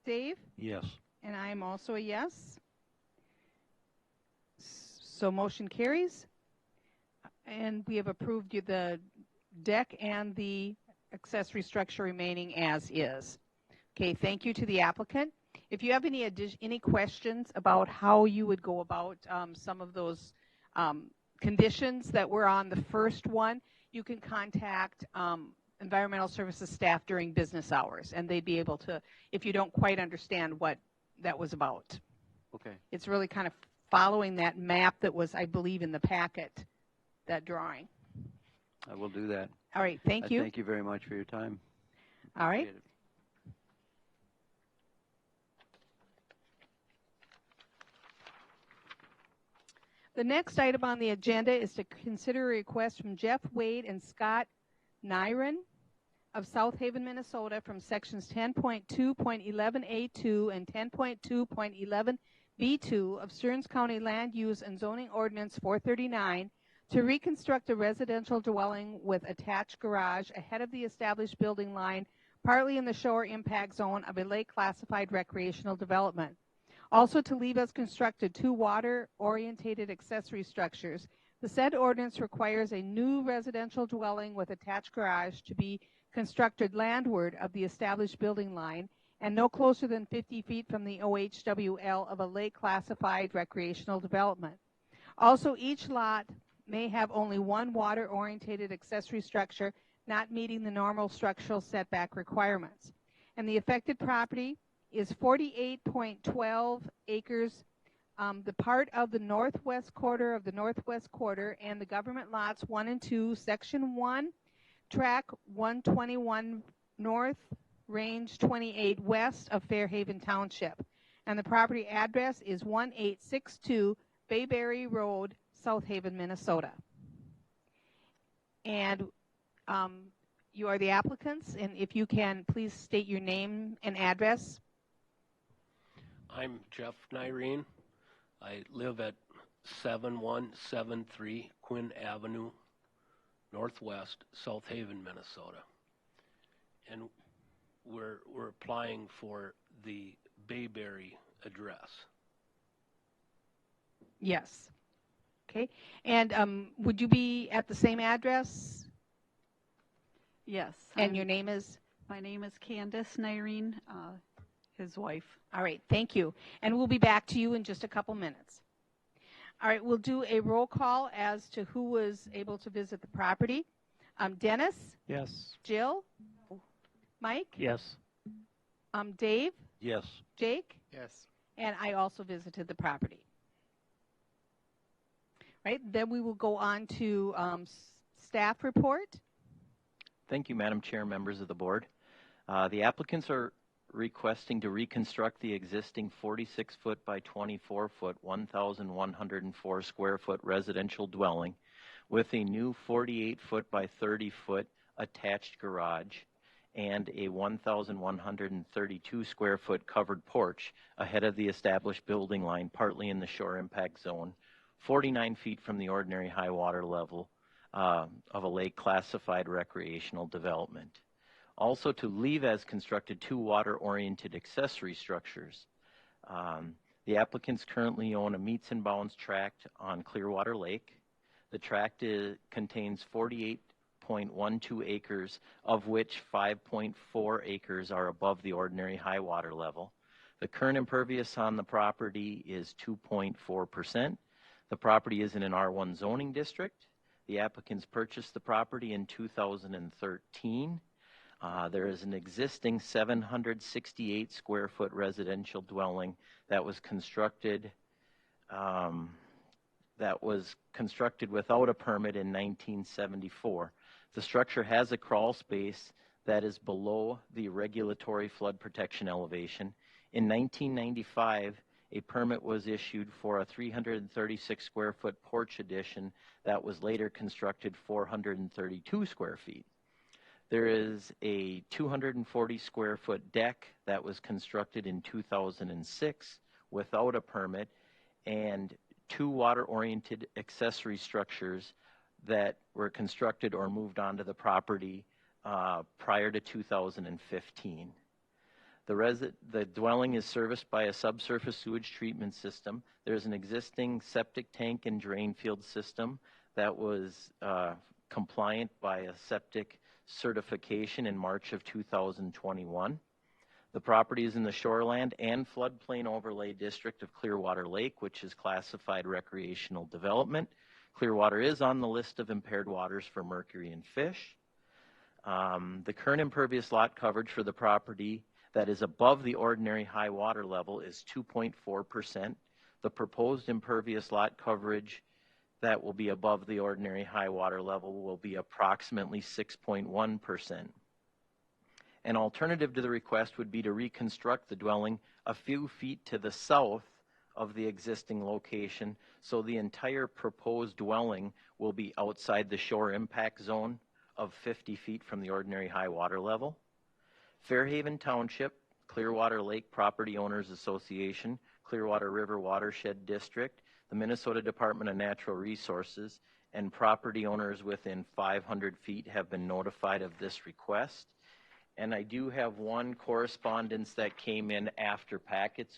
Dave? Yes. And I am also a yes. So motion carries. And we have approved the deck and the accessory structure remaining as is. Okay, thank you to the applicant. If you have any questions about how you would go about some of those conditions that were on the first one, you can contact environmental services staff during business hours, and they'd be able to, if you don't quite understand what that was about. Okay. It's really kind of following that map that was, I believe, in the packet, that drawing. I will do that. All right, thank you. Thank you very much for your time. All right. Appreciate it. The next item on the agenda is to consider a request from Jeff Wade and Scott Nyren of South Haven, Minnesota, from sections 10.2.11A2 and 10.2.11B2 of Stearns County Land Use and Zoning Ordinance 439 to reconstruct a residential dwelling with attached garage ahead of the established building line, partly in the shore impact zone of a lake-classified recreational development. Also to leave as constructed 2 water-orientated accessory structures. The said ordinance requires a new residential dwelling with attached garage to be constructed landward of the established building line and no closer than 50 feet from the OHWL of a lake-classified recreational development. Also, each lot may have only 1 water-orientated accessory structure not meeting the normal structural setback requirements. And the affected property is 48.12 acres, the part of the northwest quarter of the northwest quarter, and the government lots 1 and 2, section 1, track 121 north, range 28 west of Fairhaven Township. And the property address is 1862 Bayberry Road, South Haven, Minnesota. And you are the applicants, and if you can please state your name and address. I'm Jeff Nyreen. I live at 7173 Quinn Avenue, Northwest, South Haven, Minnesota. And we're applying for the Bayberry address. Yes. Okay. And would you be at the same address? Yes. And your name is? My name is Candace Nyreen, his wife. All right. Thank you. And we'll be back to you in just a couple minutes. All right. We'll do a roll call as to who was able to visit the property. Dennis? Yes. Jill? Mike? Yes. Dave? Yes. Jake? Yes. And I also visited the property. Right, then we will go on to staff report. Thank you, Madam Chair, members of the board. The applicants are requesting to reconstruct the existing 46-foot by 24-foot, 1,104 square foot residential dwelling with a new 48-foot by 30-foot attached garage and a 1,132 square foot covered porch ahead of the established building line, partly in the shore impact zone, 49 feet from the ordinary high water level of a lake classified recreational development. Also to leave as constructed 2 water-oriented accessory structures. The applicants currently own a meets and bounds tract on Clearwater Lake. The tract contains 48.12 acres, of which 5.4 acres are above the ordinary high water level. The current impervious on the property is 2.4%. The property is in an R1 zoning district. The applicants purchased the property in 2013. There is an existing 768 square foot residential dwelling that was constructed without a permit in 1974. The structure has a crawl space that is below the regulatory flood protection elevation. In 1995, a permit was issued for a 336 square foot porch addition that was later constructed 432 square feet. There is a 240 square foot deck that was constructed in 2006 without a permit, and 2 water-oriented accessory structures that were constructed or moved onto the property prior to 2015. The dwelling is serviced by a subsurface sewage treatment system. There's an existing septic tank and drain field system that was compliant by a septic certification in March of 2021. The property is in the shoreland and floodplain overlay district of Clearwater Lake, which is classified recreational development. Clearwater is on the list of impaired waters for mercury and fish. The current impervious lot coverage for the property that is above the ordinary high water level is 2.4%. The proposed impervious lot coverage that will be above the ordinary high water level will be approximately 6.1%. An alternative to the request would be to reconstruct the dwelling a few feet to the south of the existing location, so the entire proposed dwelling will be outside the shore impact zone of 50 feet from the ordinary high water level. Fairhaven Township, Clearwater Lake Property Owners Association, Clearwater River Watershed District, the Minnesota Department of Natural Resources, and property owners within 500 feet have been notified of this request. And I do have one correspondence that came in after packets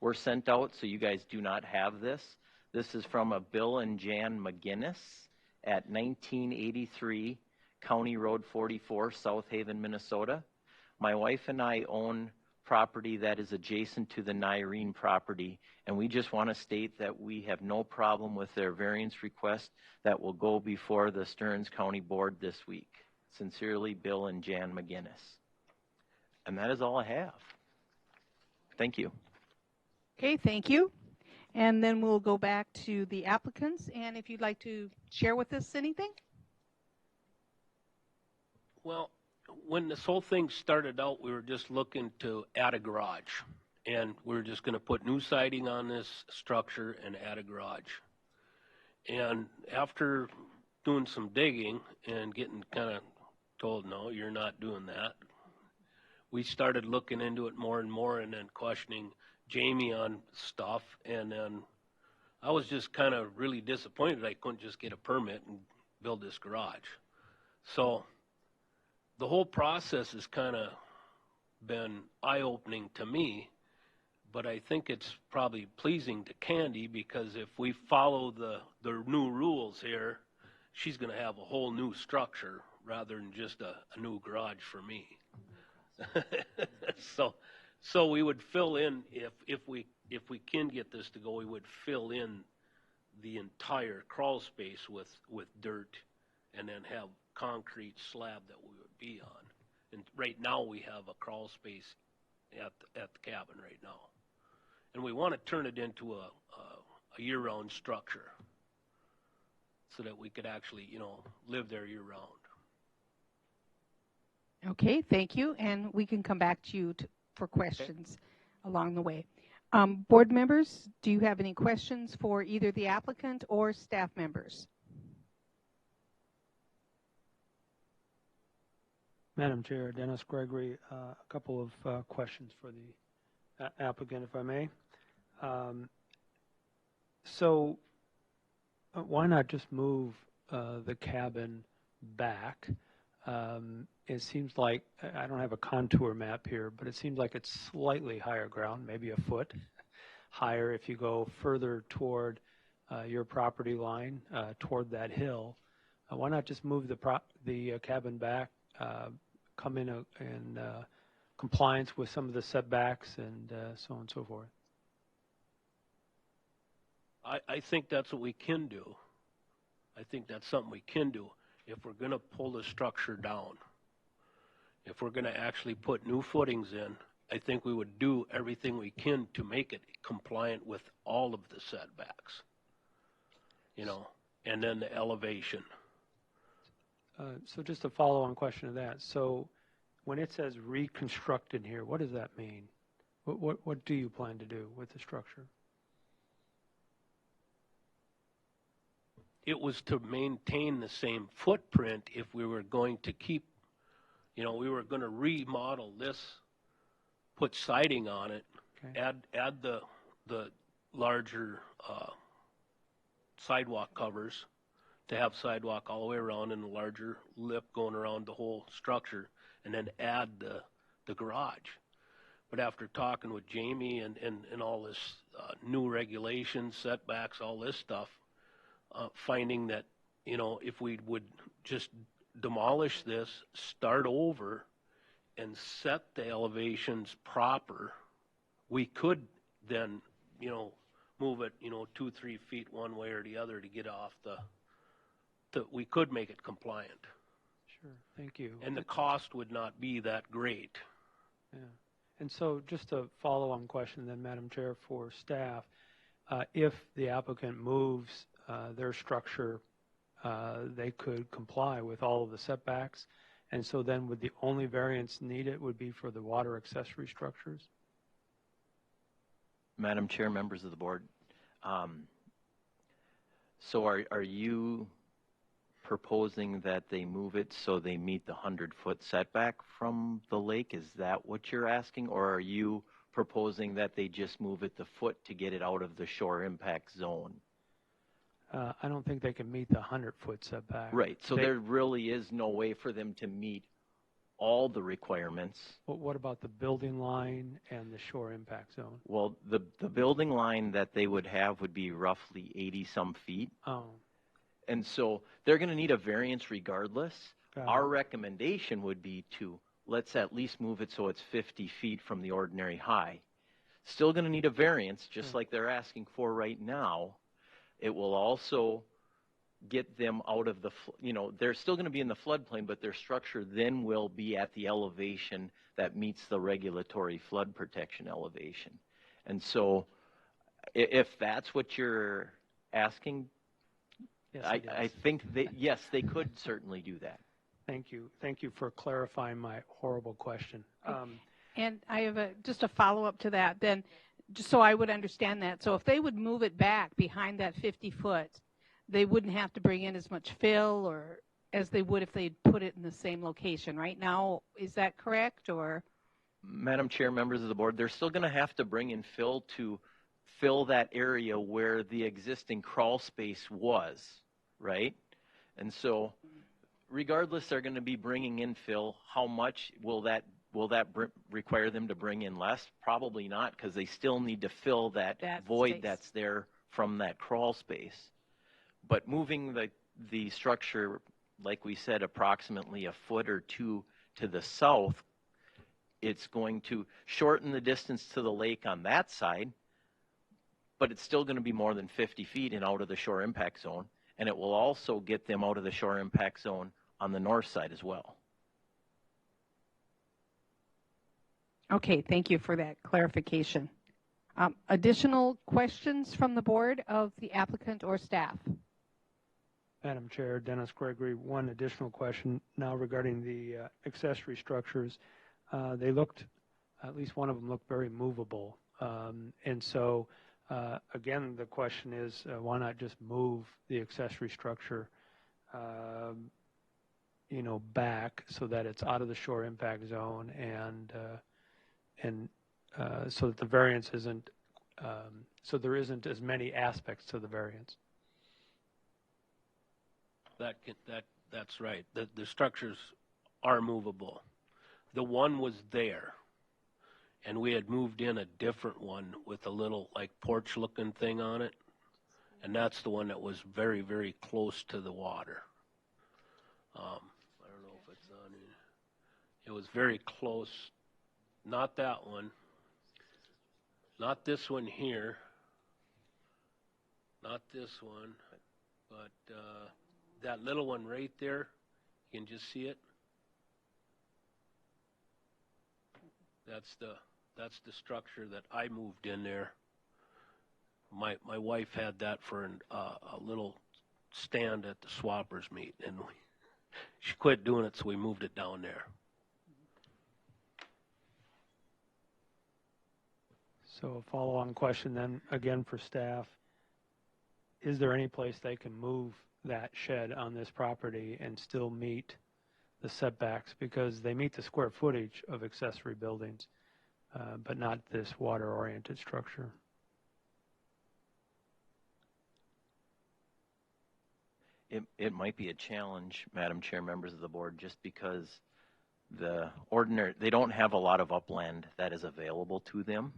were sent out, so you guys do not have this. This is from a Bill and Jan McGinnis at 1983 County Road 44, South Haven, Minnesota. My wife and I own property that is adjacent to the Nyreen property, and we just want to state that we have no problem with their variance request that will go before the Stearns County Board this week. Sincerely, Bill and Jan McGinnis. And that is all I have. Thank you. Okay, thank you. And then we'll go back to the applicants, and if you'd like to share with us anything. Well, when this whole thing started out, we were just looking to add a garage. And we were just going to put new siding on this structure and add a garage. And after doing some digging and getting kind of told, no, you're not doing that, we started looking into it more and more and then questioning, Jamie on stuff, and then I was just kind of really disappointed I couldn't just get a permit and build this garage. So the whole process has kind of been eye-opening to me, but I think it's probably pleasing to Candy, because if we follow the new rules here, she's going to have a whole new structure rather than just a new garage for me. So we would fill in, if we can get this to go, we would fill in the entire crawl space with dirt, and then have concrete slab that we would be on. And right now we have a crawl space at the cabin right now, and we want to turn it into a year-round structure so that we could actually, live there year-round. Okay, thank you, and we can come back to you for questions along the way. Board members, do you have any questions for either the applicant or staff members? Madam Chair, Dennis Gregory, a couple of questions for the applicant, if I may. So why not just move the cabin back? It seems like, I don't have a contour map here, but it seems like it's slightly higher ground, maybe a foot higher if you go further toward your property line, toward that hill. Why not just move the cabin back, come in compliance with some of the setbacks and so on and so forth? I think that's what we can do. I think that's something we can do. If we're going to pull the structure down, if we're going to actually put new footings in, I think we would do everything we can to make it compliant with all of the setbacks, and then the elevation. So just a follow-on question to that. So when it says reconstruct in here, what does that mean? What do you plan to do with the structure? It was to maintain the same footprint if we were going to keep, we were going to remodel this, put siding on it, okay, add the larger sidewalk covers to have sidewalk all the way around and a larger lip going around the whole structure, and then add the garage. But after talking with Jamie and all this new regulations, setbacks, all this stuff, finding that, if we would just demolish this, start over, and set the elevations proper, we could then, move it, 2-3 feet one way or the other to get off we could make it compliant. Sure, thank you. And the cost would not be that great. Yeah. And so just a follow-on question then, Madam Chair, for staff. If the applicant moves their structure, they could comply with all of the setbacks, and so then would the only variance needed would be for the water accessory structures? Madam Chair, members of the board, so are you proposing that they move it so they meet the 100-foot setback from the lake? Is that what you're asking, or are you proposing that they just move it the foot to get it out of the shore impact zone? I don't think they can meet the 100-foot setback. Right, so there really is no way for them to meet all the requirements. What about the building line and the shore impact zone? Well, the building line that they would have would be roughly 80-some feet. Oh. And so they're going to need a variance regardless. Our recommendation would be to let's at least move it so it's 50 feet from the ordinary high. Still going to need a variance, just like they're asking for right now. It will also get them out of the, they're still going to be in the floodplain, but their structure then will be at the elevation that meets the regulatory flood protection elevation. And so if that's what you're asking, yes, I think yes, they could certainly do that. Thank you. Thank you for clarifying my horrible question. And I have just a follow-up to that then, just so I would understand that. So if they would move it back behind that 50 foot, they wouldn't have to bring in as much fill or as they would if they'd put it in the same location. Right now, is that correct? Or Madam Chair, members of the board, they're still going to have to bring in fill to fill that area where the existing crawl space was, right? And so regardless, they're going to be bringing in fill. How much will that require them to bring in less? Probably not, because they still need to fill that void space that's there from that crawl space. But moving the structure, like we said, approximately a foot or two to the south, it's going to shorten the distance to the lake on that side, but it's still going to be more than 50 feet and out of the shore impact zone. And it will also get them out of the shore impact zone on the north side as well. Okay, thank you for that clarification. Additional questions from the board of the applicant or staff? Madam Chair, Dennis Gregory, one additional question now regarding the accessory structures. They looked, at least one of them looked very movable. And so, again, the question is, why not just move the accessory structure, back so that it's out of the shore impact zone and so that the variance isn't, so there isn't as many aspects to the variance. That's right. The structures are movable. The one was there, and we had moved in a different one with a little like porch-looking thing on it, and that's the one that was very, very close to the water. I don't know if it's on here. It was very close. Not that one. Not this one here. Not this one. But that little one right there, you can just see it. That's the structure that I moved in there. My wife had that for a little stand at the swappers meet, and she quit doing it, so we moved it down there. So a follow-on question then, again for staff. Is there any place they can move that shed on this property and still meet the setbacks? Because they meet the square footage of accessory buildings, but not this water-oriented structure. It might be a challenge, Madam Chair, members of the board, just because they don't have a lot of upland that is available to them.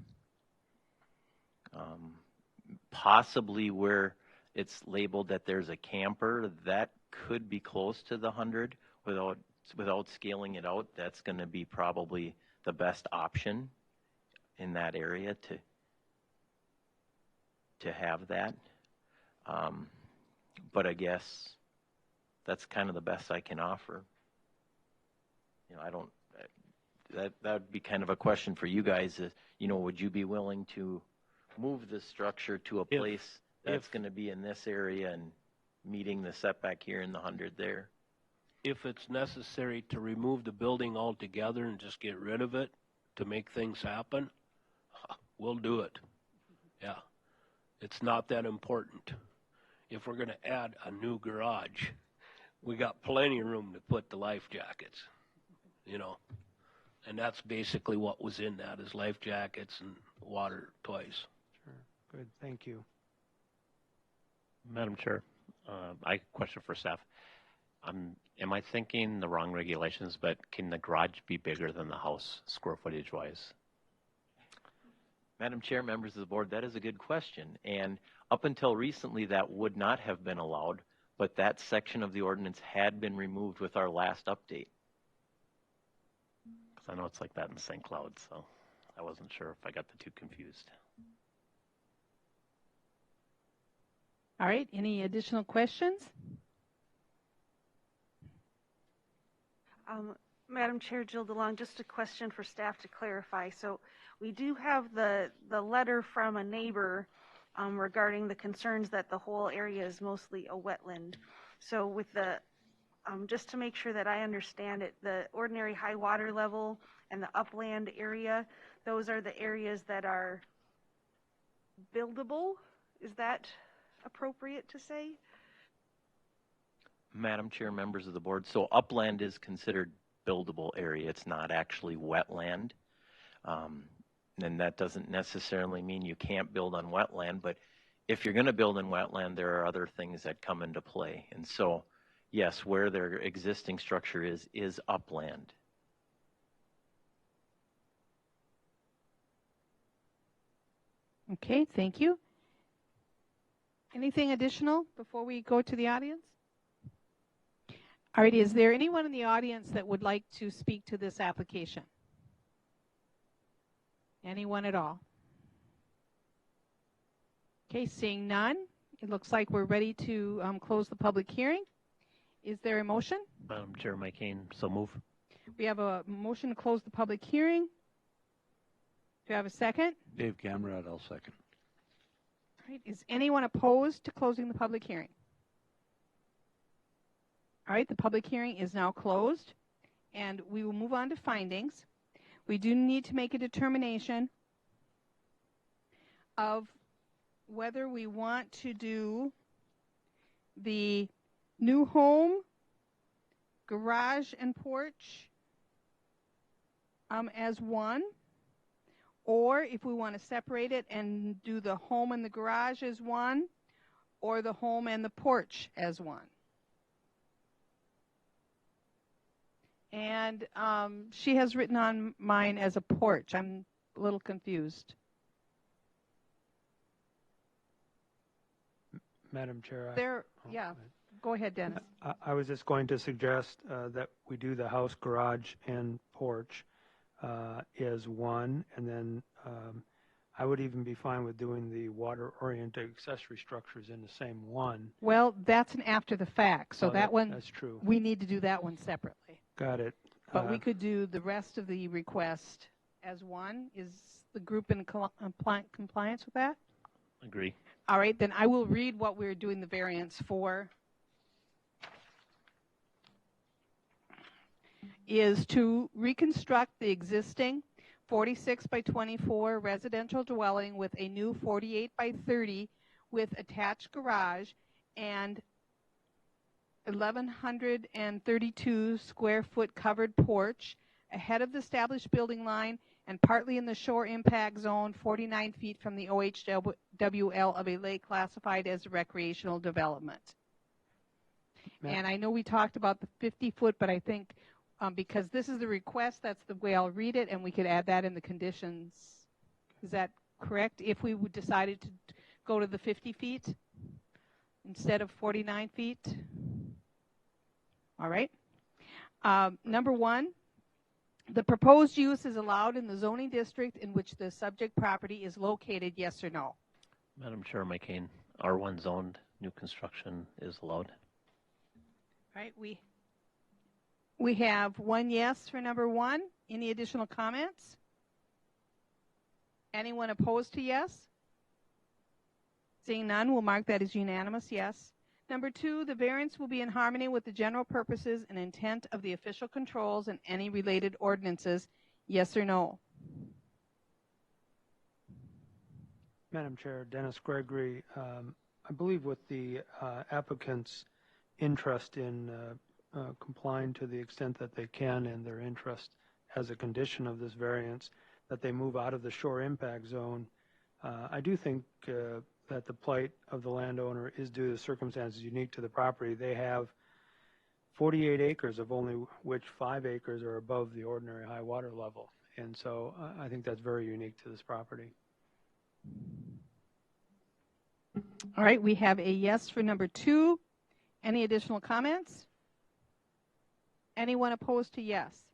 Possibly where it's labeled that there's a camper, that could be close to the 100 without scaling it out. That's going to be probably the best option in that area to have that. But I guess that's kind of the best I can offer. That would be kind of a question for you guys. Would you be willing to move the structure to a place that's going to be in this area and meeting the setback here in the 100 there? If it's necessary to remove the building altogether and just get rid of it to make things happen, we'll do it. Yeah, it's not that important. If we're going to add a new garage, we got plenty of room to put the life jackets, and that's basically what was in that, is life jackets and water toys. Sure. Good. Thank you. Madam Chair, I have a question for staff. Am I thinking the wrong regulations, but can the garage be bigger than the house square footage wise? Madam Chair, members of the board, that is a good question. And up until recently, that would not have been allowed, but that section of the ordinance had been removed with our last update. Because I know it's like that in St. Cloud, so I wasn't sure if I got the two confused. All right, any additional questions? Madam Chair, Jill DeLong, just a question for staff to clarify. So we do have the letter from a neighbor regarding the concerns that the whole area is mostly a wetland. So with just to make sure that I understand it, the ordinary high water level and the upland area, those are the areas that are buildable? Is that appropriate to say? Madam Chair, members of the board, so upland is considered buildable area. It's not actually wetland. And that doesn't necessarily mean you can't build on wetland, but if you're going to build in wetland, there are other things that come into play. And so, yes, where their existing structure is upland. Okay, thank you. Anything additional before we go to the audience? All right, is there anyone in the audience that would like to speak to this application? Anyone at all? Okay, seeing none, it looks like we're ready to close the public hearing. Is there a motion? Madam Chair, Mike Kane, so move. We have a motion to close the public hearing. Do you have a second? Dave Gamrad, I'll second. All right, is anyone opposed to closing the public hearing? All right, the public hearing is now closed, and we will move on to findings. We do need to make a determination of whether we want to do the new home, garage, and porch as one, or if we want to separate it and do the home and the garage as one, or the home and the porch as one. And she has written on mine as a porch. I'm a little confused. Madam Chair. Yeah, go ahead, Dennis. I was just going to suggest that we do the house, garage, and porch as one, and then I would even be fine with doing the water-oriented accessory structures in the same one. Well, that's an after the fact, so that one, that's true. We need to do that one separately. Got it. But we could do the rest of the request as one. Is the group in compliance with that? Agree. All right, then I will read what we're doing the variance for. Is to reconstruct the existing 46 by 24 residential dwelling with a new 48 by 30 with attached garage and 1,132 square foot covered porch ahead of the established building line and partly in the shore impact zone 49 feet from the OHWL of a lake classified as a recreational development. And I know we talked about the 50 foot, but I think because this is the request, that's the way I'll read it, and we could add that in the conditions. Is that correct? If we decided to go to the 50 feet instead of 49 feet? All right. Number one, the proposed use is allowed in the zoning district in which the subject property is located, yes or no? Madam Chair, Mike Kane, R1 zoned, new construction is allowed. All right, we have one yes for number one. Any additional comments? Anyone opposed to yes? Seeing none, we'll mark that as unanimous, yes. Number two, the variance will be in harmony with the general purposes and intent of the official controls and any related ordinances, yes or no? Madam Chair, Dennis Gregory, I believe with the applicant's interest in complying to the extent that they can and their interest as a condition of this variance, that they move out of the shore impact zone. I do think that the plight of the landowner is due to circumstances unique to the property. They have 48 acres, of only which 5 acres are above the ordinary high water level. And so I think that's very unique to this property. All right, we have a yes for number two. Any additional comments? Anyone opposed to yes?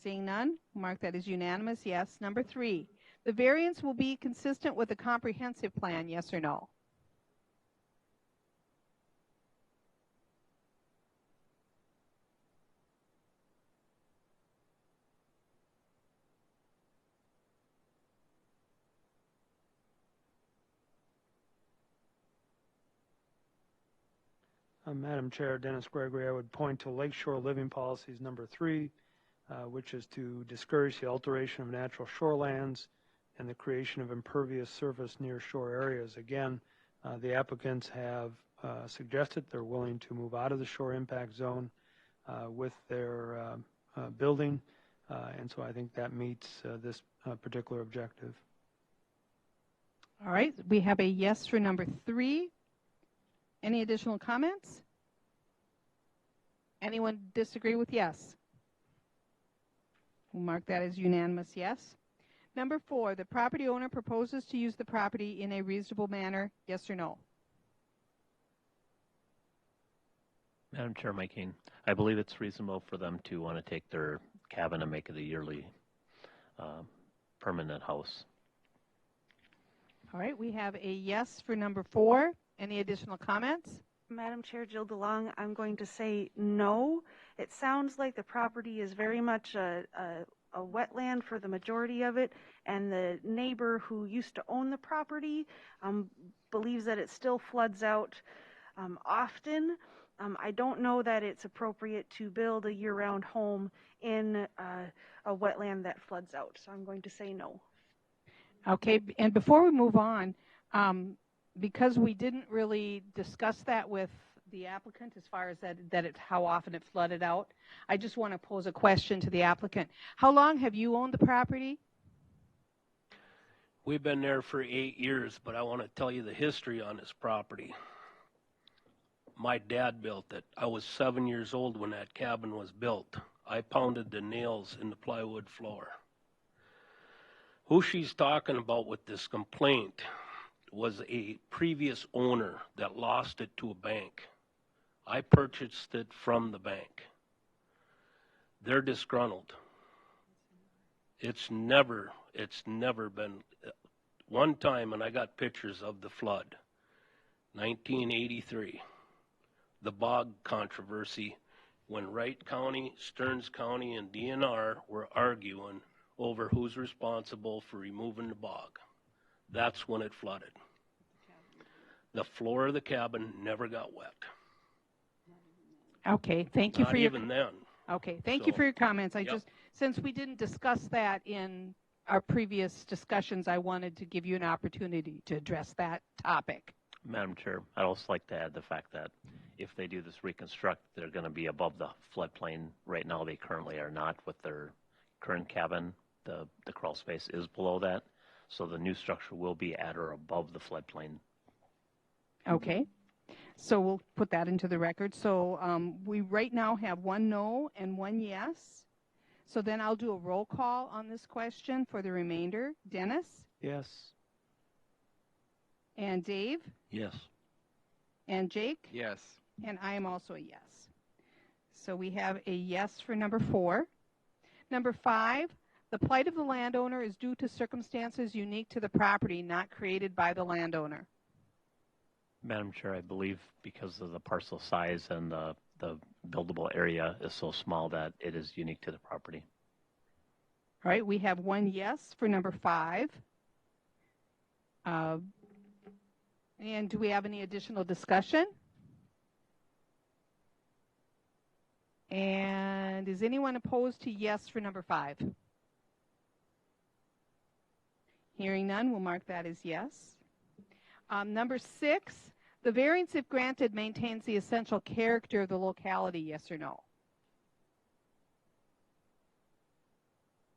Seeing none, mark that as unanimous, yes. Number three, the variance will be consistent with the comprehensive plan, yes or no? Madam Chair, Dennis Gregory, I would point to Lakeshore Living Policies number 3, which is to discourage the alteration of natural shorelands and the creation of impervious surface near shore areas. Again, the applicants have suggested they're willing to move out of the shore impact zone with their building. And so I think that meets this particular objective. All right, we have a yes for number 3. Any additional comments? Anyone disagree with yes? We'll mark that as unanimous yes. Number 4, the property owner proposes to use the property in a reasonable manner, yes or no? Madam Chair, Mike Kane, I believe it's reasonable for them to want to take their cabin and make it a yearly permanent house. All right, we have a yes for number 4. Any additional comments? Madam Chair, Jill DeLong, I'm going to say no. It sounds like the property is very much a wetland for the majority of it, and the neighbor who used to own the property believes that it still floods out often. I don't know that it's appropriate to build a year-round home in a wetland that floods out, so I'm going to say no. Okay, and before we move on, because we didn't really discuss that with the applicant as far as that it's how often it flooded out, I just want to pose a question to the applicant. How long have you owned the property? We've been there for 8 years, but I want to tell you the history on this property. My dad built it. I was 7 years old when that cabin was built. I pounded the nails in the plywood floor. Who she's talking about with this complaint was a previous owner that lost it to a bank. I purchased it from the bank. They're disgruntled. It's never been, one time, and I got pictures of the flood, 1983, the bog controversy, when Wright County, Stearns County, and DNR were arguing over who's responsible for removing the bog. That's when it flooded. The floor of the cabin never got wet. Okay, thank you Not for your even then. Okay, thank you for your comments. Since we didn't discuss that in our previous discussions, I wanted to give you an opportunity to address that topic. Madam Chair, I'd also like to add the fact that if they do this reconstruct, they're going to be above the floodplain. Right now, they currently are not with their current cabin. The crawl space is below that, so the new structure will be at or above the floodplain. Okay, so we'll put that into the record. So we right now have 1 no and 1 yes. So then I'll do a roll call on this question for the remainder. Dennis? Yes. And Dave? Yes. And Jake? Yes. And I am also a yes. So we have a yes for number 4. Number 5, the plight of the landowner is due to circumstances unique to the property, not created by the landowner. Madam Chair, I believe because of the parcel size and the buildable area is so small that it is unique to the property. All right, we have 1 yes for number 5. And do we have any additional discussion? And is anyone opposed to yes for number 5? Hearing none, we'll mark that as yes. Number 6, the variance, if granted, maintains the essential character of the locality, yes or no?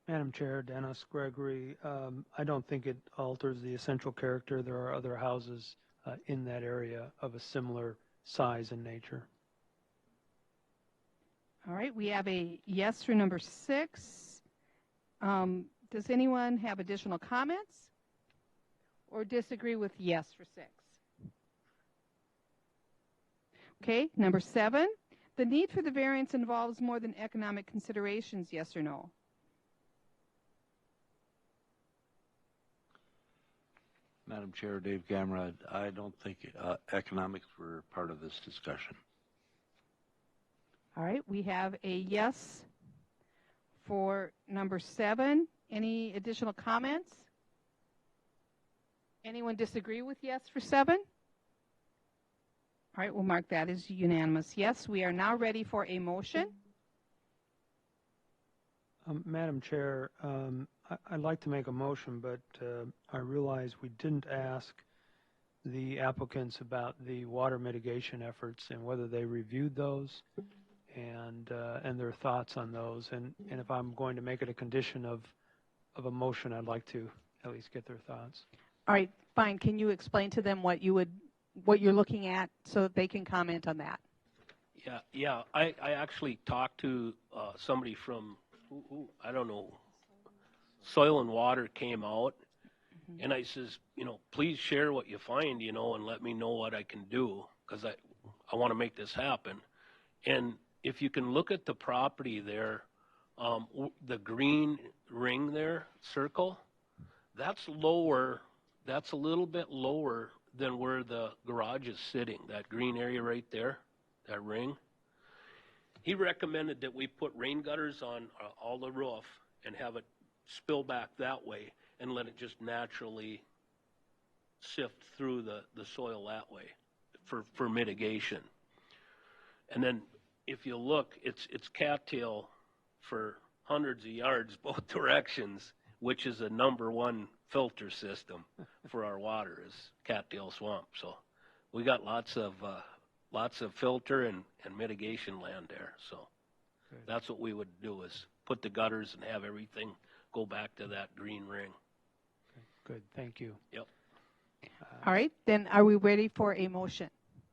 Madam Chair, Dennis Gregory, I don't think it alters the essential character. There are other houses in that area of a similar size and nature. All right, we have a yes for number 6. Does anyone have additional comments or disagree with yes for 6? Okay, number 7, the need for the variance involves more than economic considerations, yes or no? Madam Chair, Dave Gamrad, I don't think economics were part of this discussion. All right, we have a yes for number 7. Any additional comments? Anyone disagree with yes for 7? All right, we'll mark that as unanimous. Yes, we are now ready for a motion. Madam Chair, I'd like to make a motion, but I realize we didn't ask the applicants about the water mitigation efforts and whether they reviewed those. and their thoughts on those. And if I'm going to make it a condition of a motion, I'd like to at least get their thoughts. All right, fine. Can you explain to them what you're looking at so that they can comment on that? Yeah. I actually talked to somebody from, I don't know, Soil and Water came out, and I says, please share what you find, and let me know what I can do, because I want to make this happen. And if you can look at the property there, the green ring there, circle, that's lower, that's a little bit lower than where the garage is sitting, that green area right there, that ring. He recommended that we put rain gutters on all the roof and have it spill back that way and let it just naturally sift through the soil that way for mitigation. And then if you look, it's cattail for hundreds of yards both directions, which is a #1 filter system for our water is cattail swamp. So we got lots of filter and mitigation land there. So Good. That's what we would do is put the gutters and have everything go back to that green ring. Good, thank you. Yep. All right, then are we ready for a motion?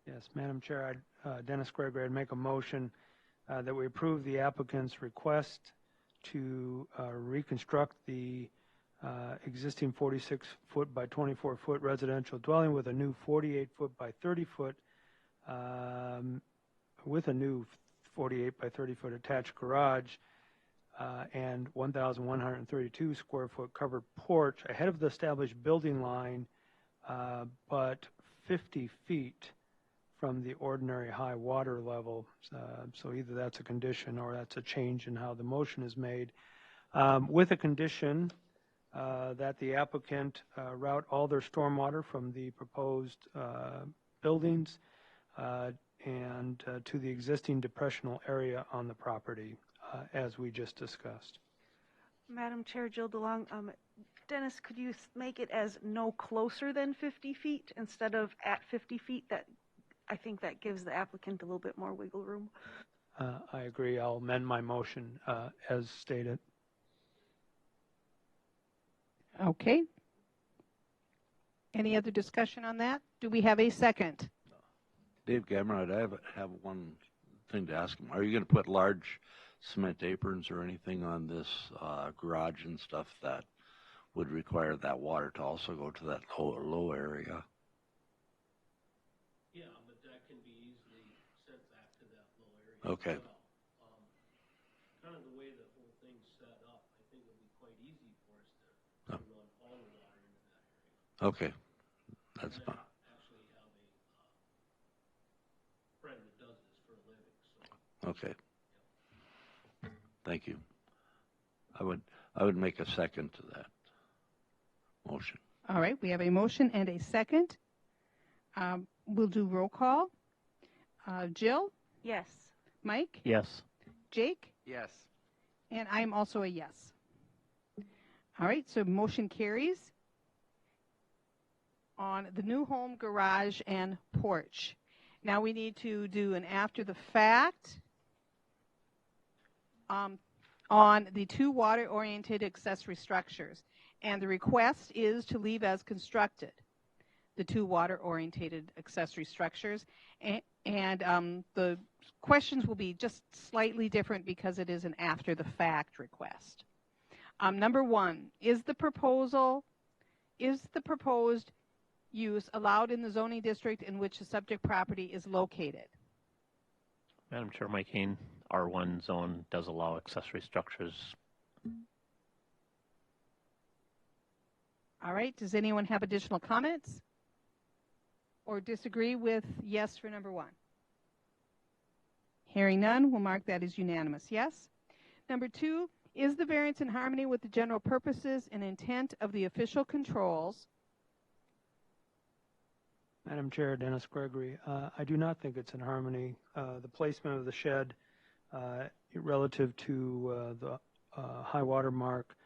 Yes, Madam Chair, Dennis Gregory, I'd make a motion that we approve the applicant's request to reconstruct the existing 46-foot by 24-foot residential dwelling with a new 48-foot by 30-foot with a new 48 by 30-foot attached garage and 1,132 square foot covered porch ahead of the established building line, but 50 feet from the ordinary high water level. So either that's a condition or that's a change in how the motion is made. With a condition that the applicant route all their stormwater from the proposed buildings and to the existing depressional area on the property, as we just discussed. Madam Chair, Jill DeLong, Dennis, could you make it as no closer than 50 feet instead of at 50 feet? I think that gives the applicant a little bit more wiggle room. I agree. I'll amend my motion as stated. Okay. Any other discussion on that? Do we have a second? Dave Gamrod, I have one thing to ask him. Are you going to put large cement aprons or anything on this garage and stuff that would require that water to also go to that low area? Yeah, but that can be easily sent back to that low area. Okay. As well. Kind of the way the whole thing's set up, I think it'll be quite easy for us to run all the water into that area. Okay. That's fine. Actually have a friend that does this for a living. So. Okay. Thank you. I would make a second to that motion. All right, we have a motion and a second. We'll do roll call. Jill? Yes. Mike? Yes. Jake? Yes. And I'm also a yes. All right, so motion carries on the new home garage and porch. Now we need to do an after the fact on the 2 water-oriented accessory structures. And the request is to leave as constructed the 2 water-oriented accessory structures. And the questions will be just slightly different because it is an after-the-fact request. Number 1, is the proposed use allowed in the zoning district in which the subject property is located? Madam Chair, Mike Hain, R1 zone does allow accessory structures. All right, does anyone have additional comments or disagree with yes for number 1? Hearing none, we'll mark that as unanimous. Yes. Number 2, is the variance in harmony with the general purposes and intent of the official controls? Madam Chair, Dennis Gregory, I do not think it's in harmony. The placement of the shed relative to the high water mark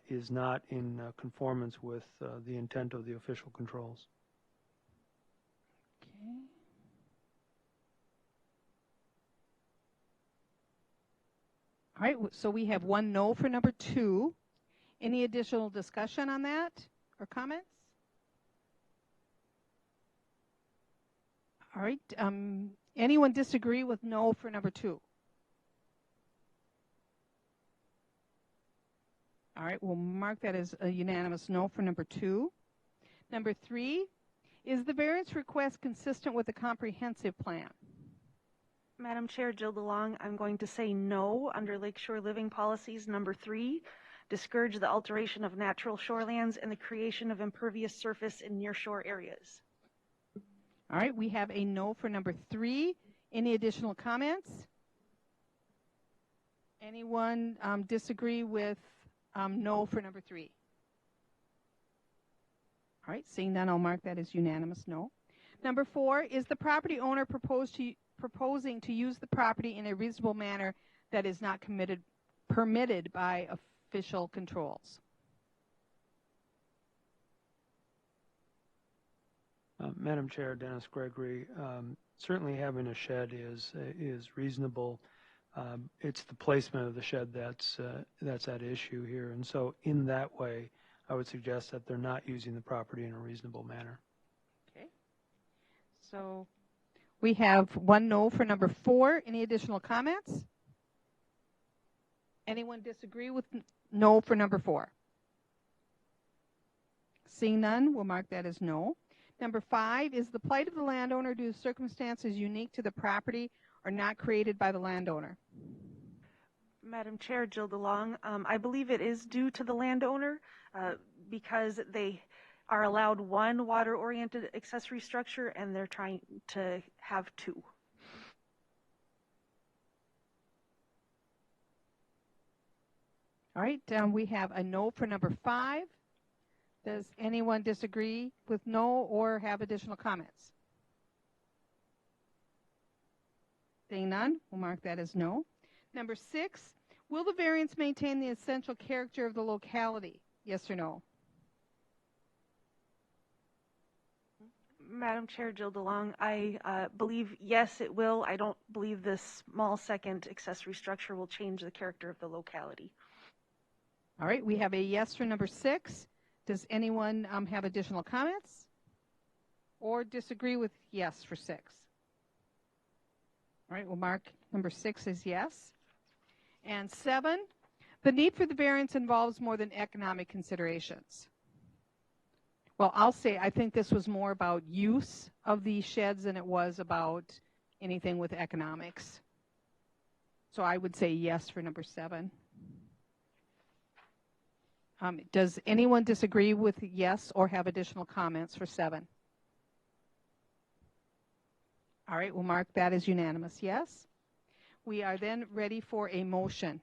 is not in conformance with the intent of the official controls. Okay. All right, so we have one no for number 2. Any additional discussion on that or comments? All right, anyone disagree with no for number 2? All right, we'll mark that as a unanimous no for number 2. Number 3, is the variance request consistent with the comprehensive plan? Madam Chair, Jill DeLong, I'm going to say no under Lakeshore Living Policies number 3. Discourage the alteration of natural shorelands and the creation of impervious surface in nearshore areas. All right, we have a no for number 3. Any additional comments? Anyone disagree with no for number 3? All right, seeing none, I'll mark that as unanimous no. Number 4, is the property owner proposing to use the property in a reasonable manner that is not permitted by official controls? Madam Chair, Dennis Gregory, certainly having a shed is reasonable. It's the placement of the shed that's at issue here, and so in that way, I would suggest that they're not using the property in a reasonable manner. Okay. So we have one no for number 4. Any additional comments? Anyone disagree with no for number 4? Seeing none, we'll mark that as no. Number 5, is the plight of the landowner due to circumstances unique to the property or not created by the landowner? Madam Chair, Jill DeLong, I believe it is due to the landowner because they are allowed one water-oriented accessory structure and they're trying to have 2. All right, we have a no for number 5. Does anyone disagree with no or have additional comments? Seeing none, we'll mark that as no. Number 6, will the variance maintain the essential character of the locality? Yes or no? Madam Chair, Jill DeLong, I believe yes, it will. I don't believe this small second accessory structure will change the character of the locality. All right, we have a yes for number 6. Does anyone have additional comments or disagree with yes for 6? All right, we'll mark number 6 as yes. And 7, the need for the variance involves more than economic considerations. Well, I'll say I think this was more about use of these sheds than it was about anything with economics. So I would say yes for number 7. Does anyone disagree with yes or have additional comments for 7? All right, we'll mark that as unanimous yes. We are then ready for a motion.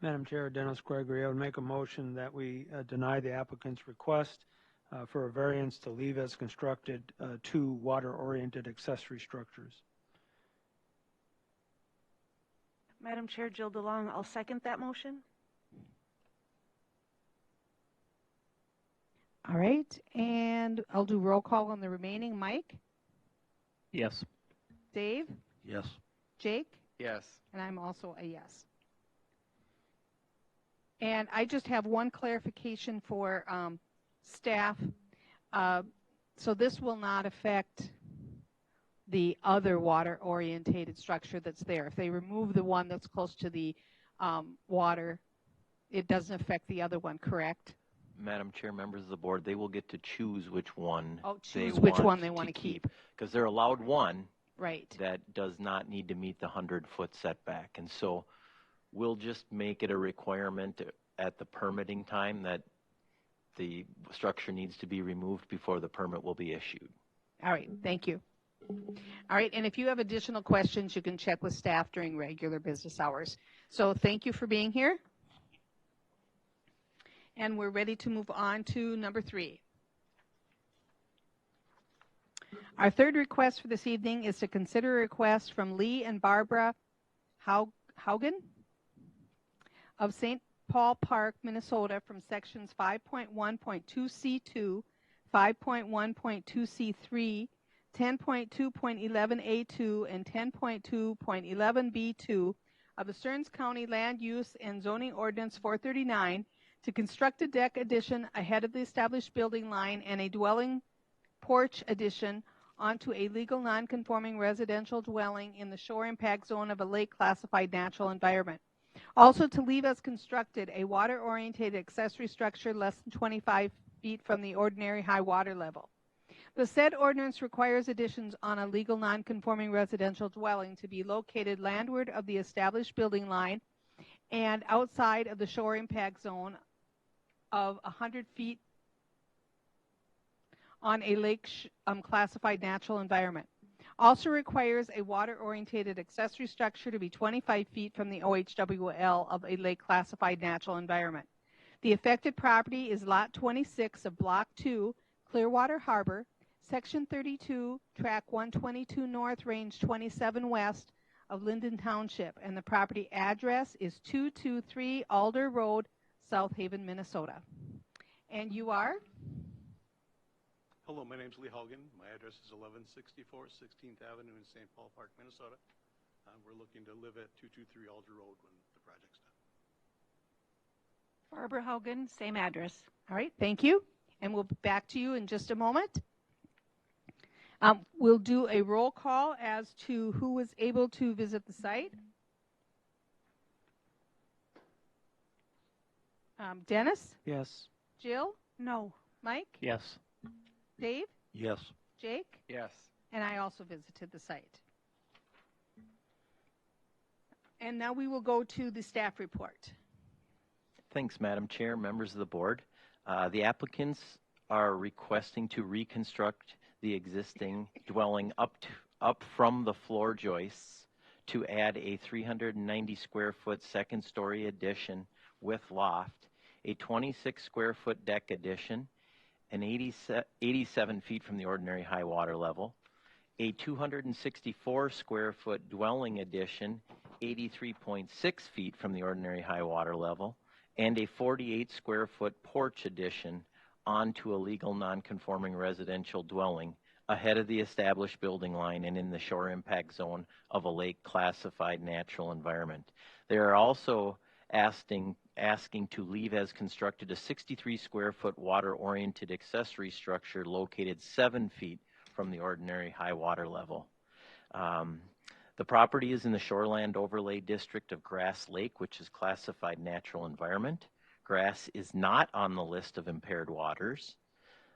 Madam Chair, Dennis Gregory, I would make a motion that we deny the applicant's request for a variance to leave as constructed 2 water-oriented accessory structures. Madam Chair, Jill DeLong, I'll second that motion. All right, and I'll do roll call on the remaining. Mike? Yes. Dave? Yes. Jake? Yes. And I'm also a yes. And I just have one clarification for staff. So this will not affect the other water-orientated structure that's there. If they remove the one that's close to the water, it doesn't affect the other one, correct? Madam Chair, members of the board, they will get to choose which one choose which one they want to keep. Because they're allowed one right. that does not need to meet the 100-foot setback. And so we'll just make it a requirement at the permitting time that the structure needs to be removed before the permit will be issued. All right, thank you. All right, and if you have additional questions, you can check with staff during regular business hours. So thank you for being here. And we're ready to move on to number 3. Our third request for this evening is to consider a request from Lee and Barbara Haugen of St. Paul Park, Minnesota, from sections 5.1.2C2, 5.1.2C3, 10.2.11A2, and 10.2.11B2 of the Stearns County Land Use and Zoning Ordinance 439 to construct a deck addition ahead of the established building line and a dwelling porch addition onto a legal non-conforming residential dwelling in the shore impact zone of a lake classified natural environment. Also to leave as constructed a water-oriented accessory structure less than 25 feet from the ordinary high water level. The said ordinance requires additions on a legal non-conforming residential dwelling to be located landward of the established building line and outside of the shore impact zone of 100 feet on a lake classified natural environment. Also requires a water-oriented accessory structure to be 25 feet from the OHWL of a lake classified natural environment. The affected property is Lot 26 of Block 2, Clearwater Harbor, Section 32, Track 122 North, Range 27 West of Linden Township, and the property address is 223 Alder Road, South Haven, Minnesota. And you are? Hello, my name's Lee Haugen. My address is 1164 16th Avenue in St. Paul Park, Minnesota. We're looking to live at 223 Alder Road when the project's done. Barbara Haugen, same address. All right, thank you. And we'll be back to you in just a moment. We'll do a roll call as to who was able to visit the site. Dennis? Yes. Jill? No. Mike? Yes. Dave? Yes. Jake? Yes. And I also visited the site. And now we will go to the staff report. Thanks, Madam Chair, members of the board. The applicants are requesting to reconstruct the existing dwelling up from the floor joists to add a 390 square foot second story addition with loft, a 26 square foot deck addition, an 87 feet from the ordinary high water level, a 264 square foot dwelling addition, 83.6 feet from the ordinary high water level, and a 48 square foot porch addition onto a legal non-conforming residential dwelling ahead of the established building line and in the shore impact zone of a lake classified natural environment. They are also asking to leave as constructed a 63 square foot water oriented accessory structure located 7 feet from the ordinary high water level. The property is in the shoreland overlay district of Grass Lake, which is classified natural environment. Grass is not on the list of impaired waters.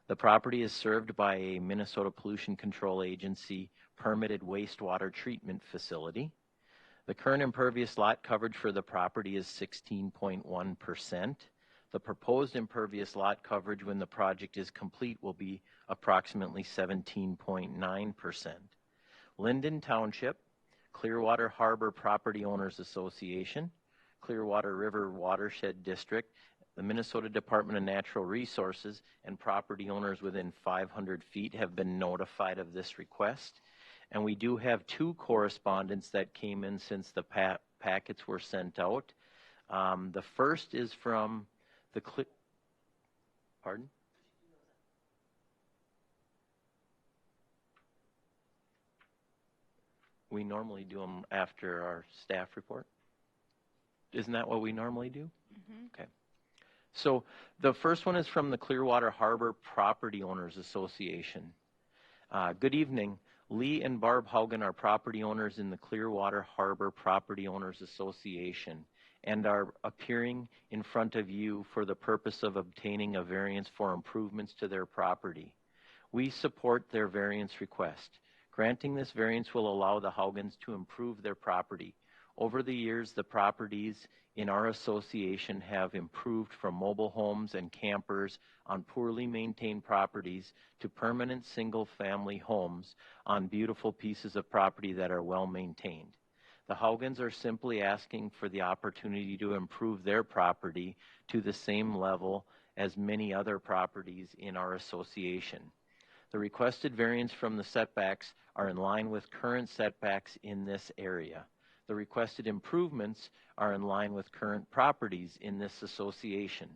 The property is served by a Minnesota Pollution Control Agency permitted wastewater treatment facility. The current impervious lot coverage for the property is 16.1%. The proposed impervious lot coverage when the project is complete will be approximately 17.9%. Linden Township, Clearwater Harbor Property Owners Association, Clearwater River Watershed District, the Minnesota Department of Natural Resources, and property owners within 500 feet have been notified of this request. And we do have 2 correspondents that came in since the packets were sent out. The first is from the pardon? We normally do them after our staff report. Isn't that what we normally do? Mm-hmm. Okay. So the first one is from the Clearwater Harbor Property Owners Association. Good evening. Lee and Barb Haugen are property owners in the Clearwater Harbor Property Owners Association and are appearing in front of you for the purpose of obtaining a variance for improvements to their property. We support their variance request. Granting this variance will allow the Haugens to improve their property. Over the years, the properties in our association have improved from mobile homes and campers on poorly maintained properties to permanent single-family homes on beautiful pieces of property that are well maintained. The Haugens are simply asking for the opportunity to improve their property to the same level as many other properties in our association. The requested variance from the setbacks are in line with current setbacks in this area. The requested improvements are in line with current properties in this association.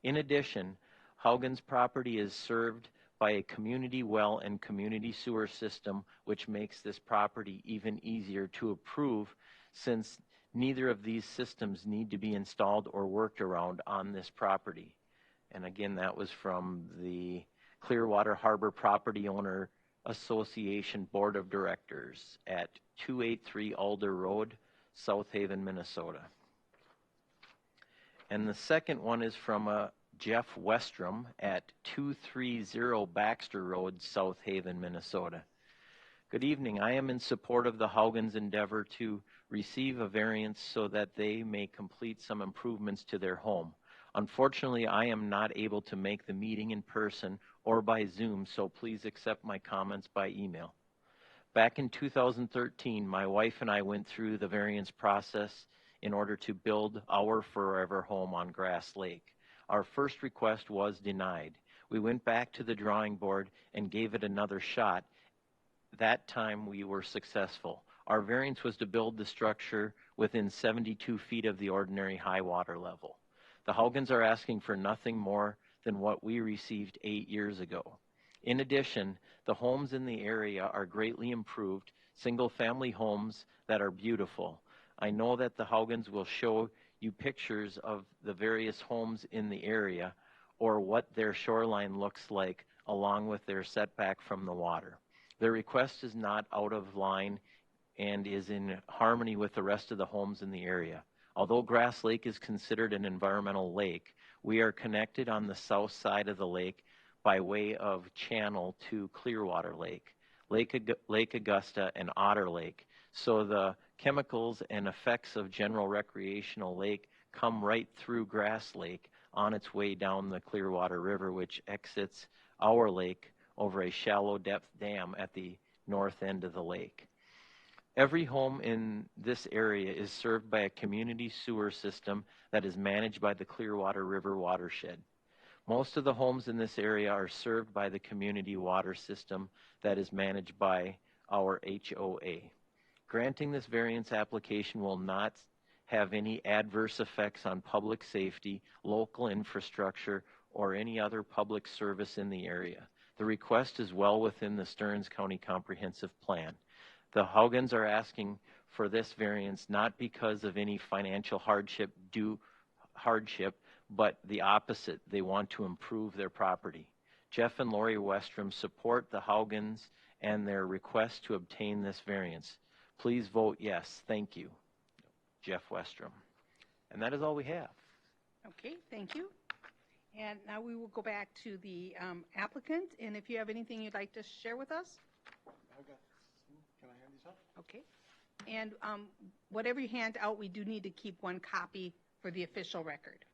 In addition, Haugen's property is served by a community well and community sewer system, which makes this property even easier to approve since Neither of these systems need to be installed or worked around on this property. And again, that was from the Clearwater Harbor Property Owner Association Board of Directors at 283 Alder Road, South Haven, Minnesota. And the second one is from Jeff Westrom at 230 Baxter Road, South Haven, Minnesota. Good evening. I am in support of the Haugens' endeavor to receive a variance so that they may complete some improvements to their home. Unfortunately, I am not able to make the meeting in person or by Zoom, so please accept my comments by email. Back in 2013, my wife and I went through the variance process in order to build our forever home on Grass Lake. Our first request was denied. We went back to the drawing board and gave it another shot. That time we were successful. Our variance was to build the structure within 72 feet of the ordinary high water level. The Haugens are asking for nothing more than what we received 8 years ago. In addition, the homes in the area are greatly improved, single-family homes that are beautiful. I know that the Haugens will show you pictures of the various homes in the area or what their shoreline looks like along with their setback from the water. Their request is not out of line and is in harmony with the rest of the homes in the area. Although Grass Lake is considered an environmental lake, we are connected on the south side of the lake by way of channel to Clearwater Lake, Lake Augusta, and Otter Lake. So the chemicals and effects of general recreational lake come right through Grass Lake on its way down the Clearwater River, which exits our lake over a shallow depth dam at the north end of the lake. Every home in this area is served by a community sewer system that is managed by the Clearwater River watershed. Most of the homes in this area are served by the community water system that is managed by our HOA. Granting this variance application will not have any adverse effects on public safety, local infrastructure, or any other public service in the area. The request is well within the Stearns County Comprehensive Plan. The Haugens are asking for this variance not because of any financial hardship, but the opposite. They want to improve their property. Jeff and Lori Westrom support the Haugens and their request to obtain this variance. Please vote yes. Thank you. Jeff Westrom. And that is all we have. Okay, thank you. And now we will go back to the applicant, and if you have anything you'd like to share with us. Can I hand these up? Okay. And whatever you hand out, we do need to keep one copy for the official record.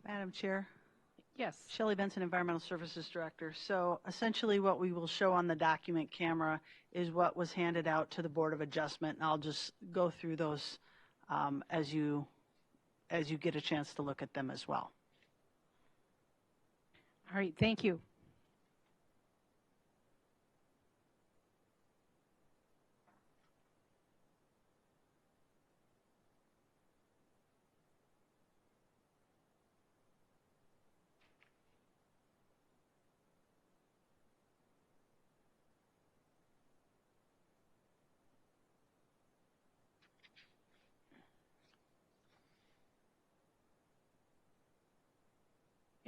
Madam Chair. Yes. Shelley Benson, Environmental Services Director. So essentially what we will show on the document camera is what was handed out to the Board of Adjustment, and I'll just go through those as you get a chance to look at them as well. All right, thank you.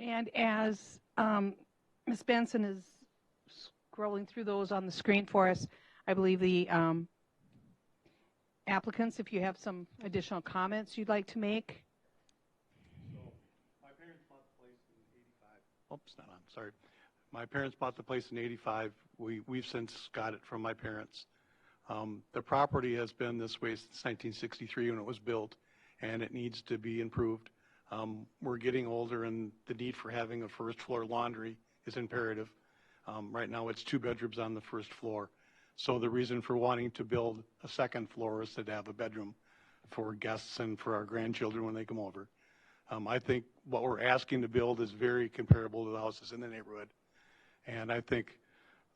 And as Ms. Benson is scrolling through those on the screen for us, I believe the applicants, if you have some additional comments you'd like to make. So my parents bought the place in 85. Oops, not on, sorry. My parents bought the place in 85. We've since got it from my parents. The property has been this way since 1963 when it was built, and it needs to be improved. We're getting older, and the need for having a first floor laundry is imperative. Right now it's 2 bedrooms on the first floor. So the reason for wanting to build a second floor is to have a bedroom for guests and for our grandchildren when they come over. I think what we're asking to build is very comparable to the houses in the neighborhood. And I think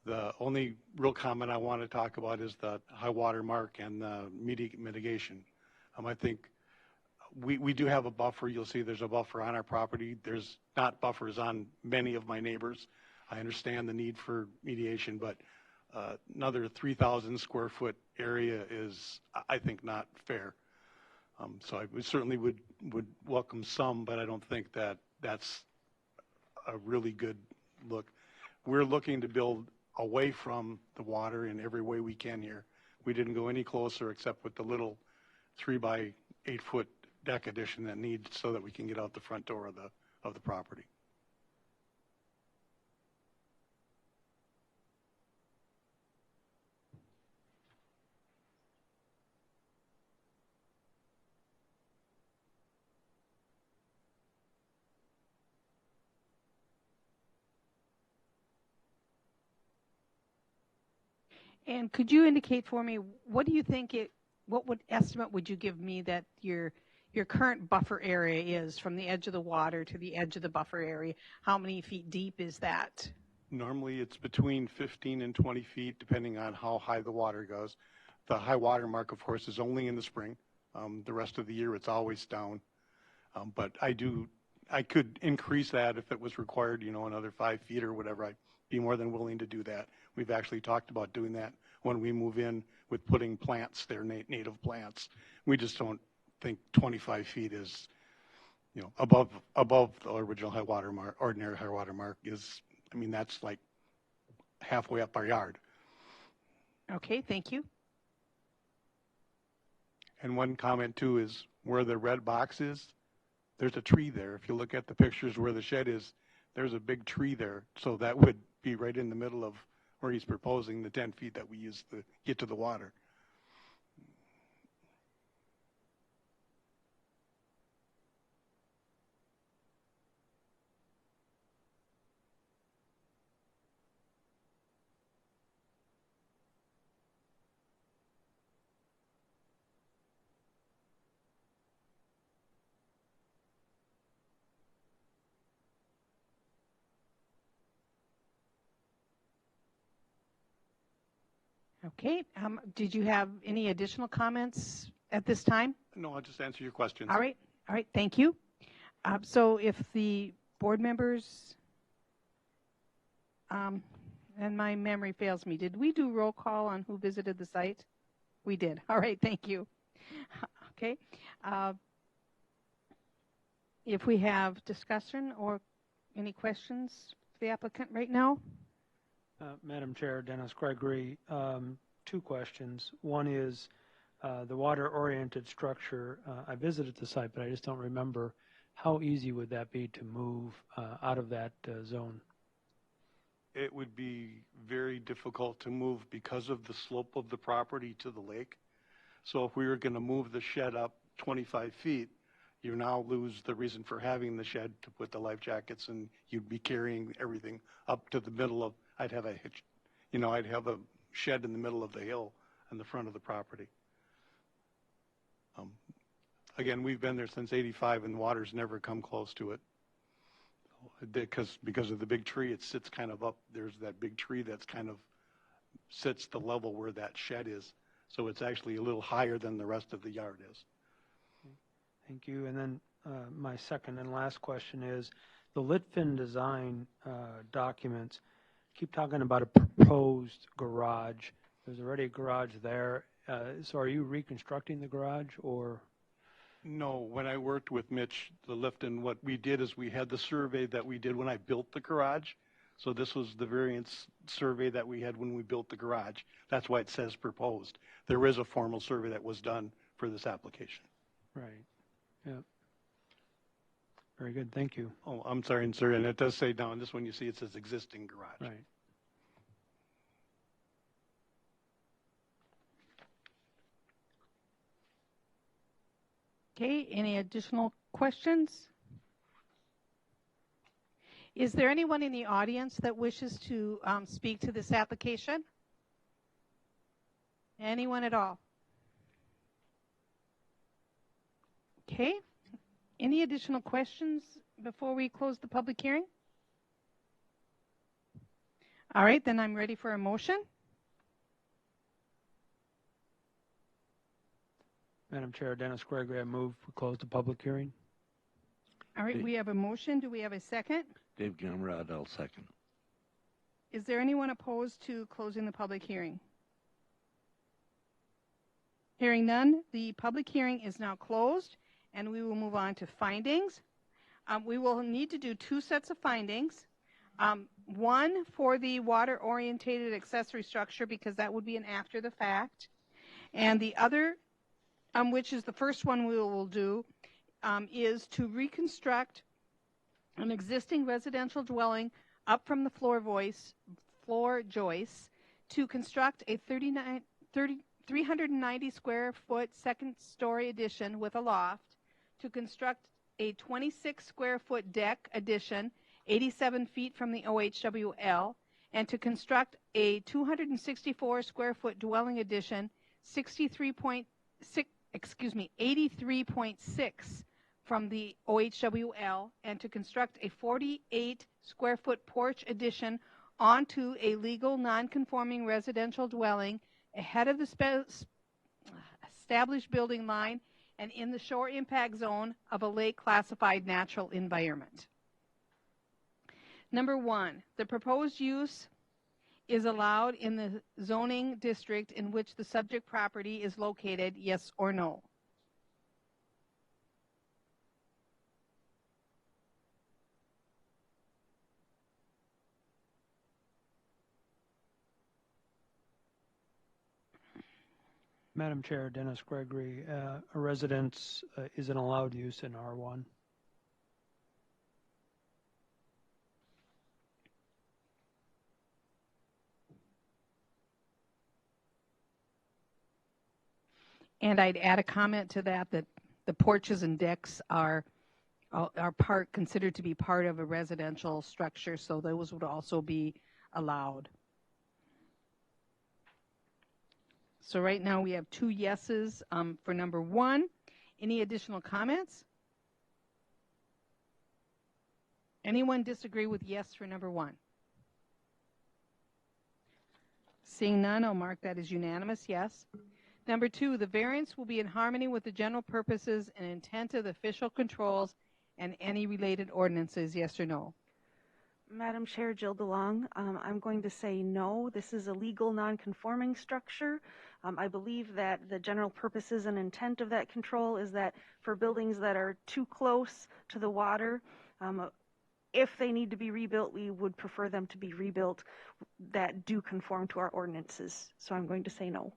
the only real comment I want to talk about is the high water mark and the mitigation. I think we do have a buffer. You'll see there's a buffer on our property. There's not buffers on many of my neighbors. I understand the need for mediation, but another 3,000 square foot area is, I think, not fair. So I certainly would welcome some, but I don't think that that's a really good look. We're looking to build away from the water in every way we can here. We didn't go any closer except with the little 3 by 8 foot deck addition that needs so that we can get out the front door of the property. And could you indicate for me, what do you think what estimate would you give me that your current buffer area is from the edge of the water to the edge of the buffer area? How many feet deep is that? Normally it's between 15 and 20 feet, depending on how high the water goes. The high water mark, of course, is only in the spring. The rest of the year it's always down. But I could increase that if it was required, another 5 feet or whatever. I'd be more than willing to do that. We've actually talked about doing that when we move in with putting plants there, native plants. We just don't think 25 feet is, above the original high water mark, ordinary high water mark is, that's like halfway up our yard. Okay, thank you. And one comment too is where the red box is, there's a tree there. If you look at the pictures where the shed is, there's a big tree there. So that would be right in the middle of where he's proposing the 10 feet that we use to get to the water. Okay, did you have any additional comments at this time? No, I'll just answer your questions. All right, thank you. So if the board members, and my memory fails me, did we do roll call on who visited the site? We did. All right, thank you. Okay. If we have discussion or any questions for the applicant right now? Madam Chair, Dennis Gregory, 2 questions. One is the water-oriented structure. I visited the site, but I just don't remember. How easy would that be to move out of that zone? It would be very difficult to move because of the slope of the property to the lake. So if we were going to move the shed up 25 feet, you now lose the reason for having the shed to put the life jackets, and you'd be carrying everything up to the middle of, I'd have a shed in the middle of the hill in the front of the property. Again, we've been there since '85, and the water's never come close to it. Because of the big tree, it sits kind of up. There's that big tree that's kind of sits the level where that shed is. So it's actually a little higher than the rest of the yard is. Thank you. And then my second and last question is, the Litfin design documents keep talking about a proposed garage. There's already a garage there. So are you reconstructing the garage, or? No, when I worked with Mitch, the Lifton, what we did is we had the survey that we did when I built the garage. So this was the variance survey that we had when we built the garage. That's why it says proposed. There is a formal survey that was done for this application. Right. Yeah. Very good. Thank you. Oh, I'm sorry, sir. And it does say down this one, you see it says existing garage. Right. Okay, any additional questions? Is there anyone in the audience that wishes to speak to this application? Anyone at all? Okay, any additional questions before we close the public hearing? All right, then I'm ready for a motion. Madam Chair, Dennis Gregory, I move we close the public hearing. All right, we have a motion. Do we have a second? Dave Gamrad, I'll second. Is there anyone opposed to closing the public hearing? Hearing none, the public hearing is now closed, and we will move on to findings. We will need to do two sets of findings. One for the water-orientated accessory structure, because that would be an after the fact. And the other, which is the first one we will do, is to reconstruct an existing residential dwelling up from the floor joists to construct a 390 square foot second story addition with a loft, to construct a 26 square foot deck addition 87 feet from the OHWL, and to construct a 264 square foot dwelling addition 83.6 from the OHWL, and to construct a 48 square foot porch addition onto a legal non-conforming residential dwelling ahead of the established building line and in the shore impact zone of a lake classified natural environment. Number one, the proposed use is allowed in the zoning district in which the subject property is located, yes or no? Madam Chair, Dennis Gregory, a residence is an allowed use in R1. And I'd add a comment to that, that the porches and decks are considered to be part of a residential structure, so those would also be allowed. So right now we have 2 yeses for number 1. Any additional comments? Anyone disagree with yes for number 1? Seeing none, I'll mark that as unanimous, yes. Number 2, the variance will be in harmony with the general purposes and intent of the official controls and any related ordinances, yes or no? Madam Chair, Jill DeLong, I'm going to say no. This is a legal non-conforming structure. I believe that the general purposes and intent of that control is that for buildings that are too close to the water, if they need to be rebuilt, we would prefer them to be rebuilt that do conform to our ordinances. So I'm going to say no.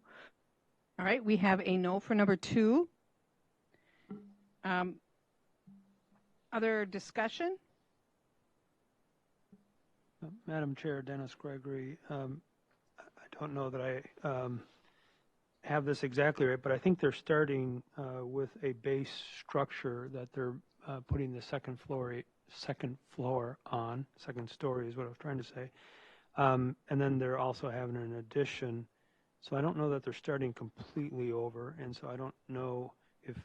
All right, we have a no for number 2. Other discussion? Madam Chair, Dennis Gregory, I don't know that I have this exactly right, but I think they're starting with a base structure that they're putting the second story on. Second story is what I was trying to say. And then they're also having an addition. So I don't know that they're starting completely over, and so I don't know if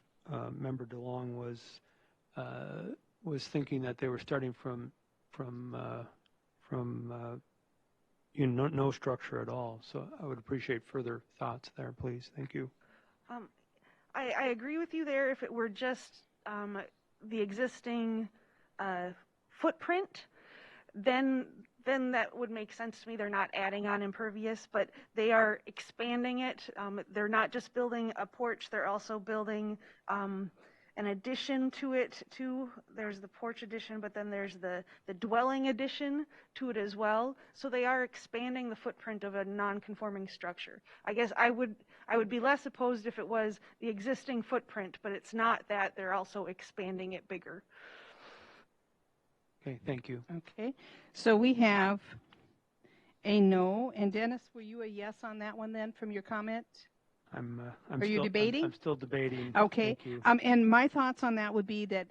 Member DeLong was thinking that they were starting from no structure at all. So I would appreciate further thoughts there, please. Thank you. I agree with you there. If it were just the existing footprint, then that would make sense to me. They're not adding on impervious, but they are expanding it. They're not just building a porch, they're also building an addition to it too. There's the porch addition, but then there's the dwelling addition to it as well. So they are expanding the footprint of a non-conforming structure. I guess I would be less opposed if it was the existing footprint, but it's not that. They're also expanding it bigger. Okay, thank you. Okay, so we have a no. And Dennis, were you a yes on that one then from your comment? Are you debating? I'm still debating. Okay. Thank you. And my thoughts on that would be that,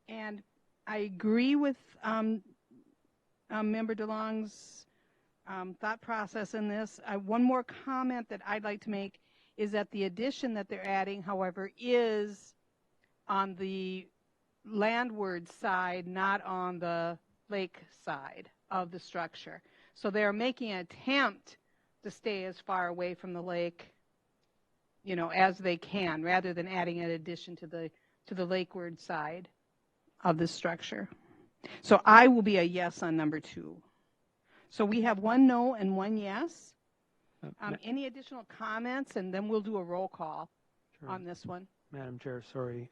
and I agree with Member DeLong's thought process in this. One more comment that I'd like to make is that the addition that they're adding, however, is on the landward side, not on the lake side of the structure. So they're making an attempt to stay as far away from the lake, as they can, rather than adding an addition to the lakeward side of the structure. So I will be a yes on number 2. So we have 1 no and 1 yes. Any additional comments, and then we'll do a roll call on this one. Madam Chair, sorry.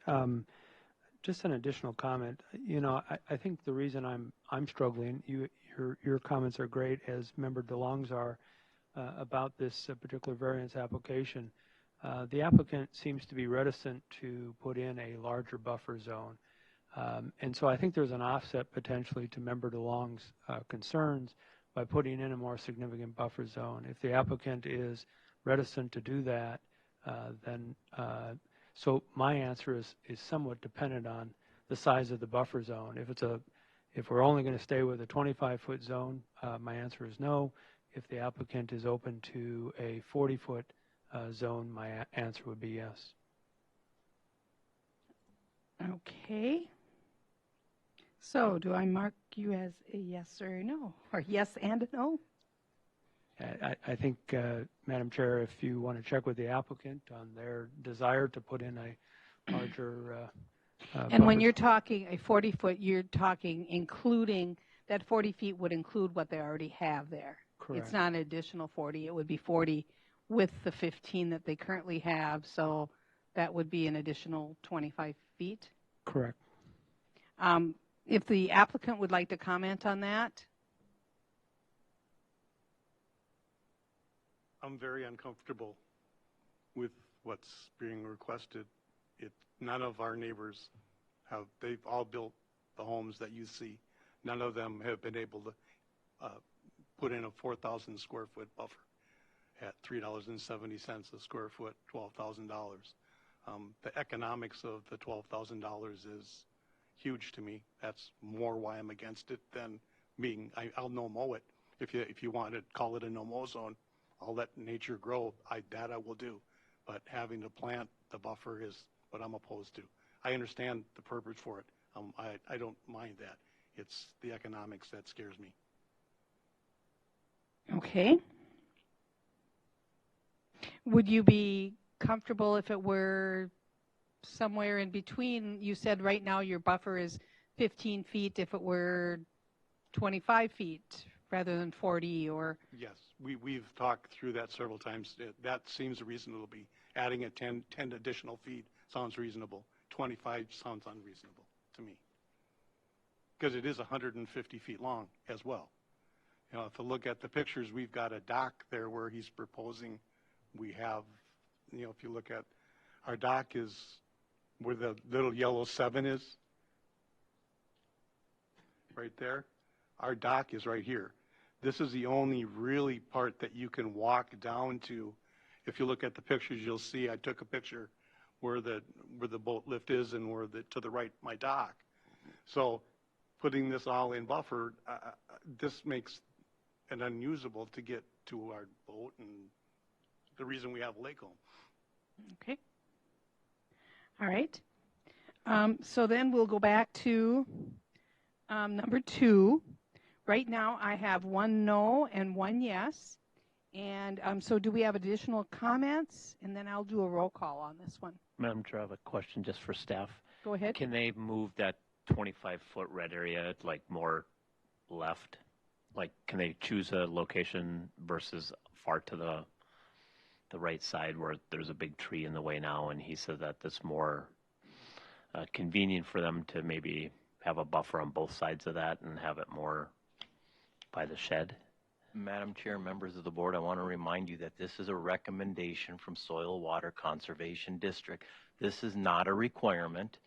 Just an additional comment. I think the reason I'm struggling, your comments are great, as Member DeLong's are, about this particular variance application. The applicant seems to be reticent to put in a larger buffer zone. And so I think there's an offset potentially to Member DeLong's concerns by putting in a more significant buffer zone. If the applicant is reticent to do that, so my answer is somewhat dependent on the size of the buffer zone. If we're only going to stay with a 25-foot zone, my answer is no. If the applicant is open to a 40-foot zone, my answer would be yes. Okay. So do I mark you as a yes or a no, or yes and a no? I think, Madam Chair, if you want to check with the applicant on their desire to put in a larger and when you're talking a 40-foot, you're talking including, that 40 feet would include what they already have there. Correct. It's not an additional 40. It would be 40 with the 15 that they currently have. So that would be an additional 25 feet. Correct. If the applicant would like to comment on that. I'm very uncomfortable with what's being requested. None of our neighbors they've all built the homes that you see. None of them have been able to put in a 4,000 square foot buffer at $3.70 a square foot, $12,000. The economics of the $12,000 is huge to me. That's more why I'm against it than being, I'll no-mow it. If you want to call it a no-mow zone, I'll let nature grow. That I will do. But having to plant the buffer is what I'm opposed to. I understand the purpose for it. I don't mind that. It's the economics that scares me. Okay. Would you be comfortable if it were somewhere in between? You said right now your buffer is 15 feet. If it were 25 feet rather than 40, or? Yes, we've talked through that several times. That seems reasonable to be. Adding a 10 additional feet sounds reasonable. 25 sounds unreasonable to me. Because it is 150 feet long as well. If you look at the pictures, we've got a dock there where he's proposing. We have, if you look at our dock is where the little yellow 7 is. Right there. Our dock is right here. This is the only really part that you can walk down to If you look at the pictures, you'll see I took a picture where the boat lift is and where to the right, my dock. So putting this all in buffer, this makes it unusable to get to our boat and the reason we have a lake home. Okay. All right. So then we'll go back to number 2. Right now I have 1 no and 1 yes. And so do we have additional comments? And then I'll do a roll call on this one. Madam Chair, I have a question just for staff. Go ahead. Can they move that 25-foot red area like more left? Like, can they choose a location versus far to the right side where there's a big tree in the way now? And he said that that's more convenient for them to maybe have a buffer on both sides of that and have it more by the shed. Madam Chair, members of the board, I want to remind you that this is a recommendation from Soil Water Conservation District. This is not a requirement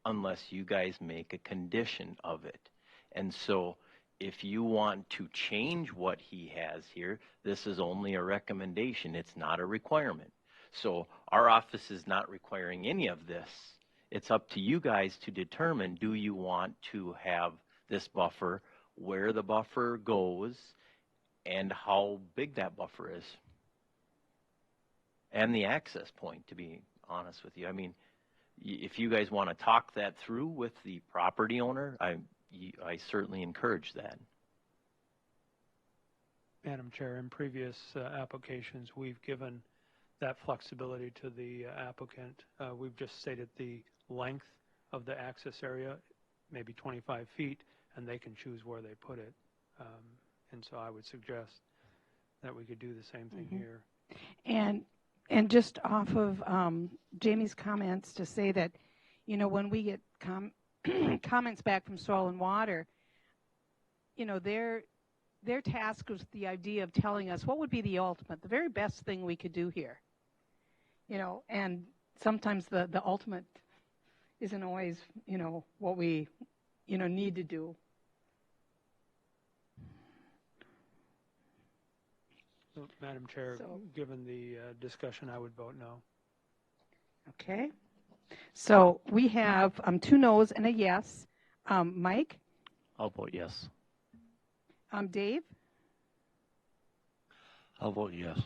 unless you guys make a condition of it. And so if you want to change what he has here, this is only a recommendation. It's not a requirement. So our office is not requiring any of this. It's up to you guys to determine, do you want to have this buffer, where the buffer goes, and how big that buffer is. And the access point, to be honest with you. I mean, if you guys want to talk that through with the property owner, I certainly encourage that. Madam Chair, in previous applications, we've given that flexibility to the applicant. We've just stated the length of the access area, maybe 25 feet, and they can choose where they put it. And so I would suggest that we could do the same thing here. And just off of Jamie's comments to say that, you know, when we get comments back from Soil and Water, you know, their task was the idea of telling us what would be the ultimate, the very best thing we could do here. You know, and sometimes the ultimate isn't always, you know, what we, you know, need to do. So, Madam Chair, given the discussion, I would vote no. Okay. So we have 2 no's and a yes. Mike? I'll vote yes. Dave? I'll vote yes.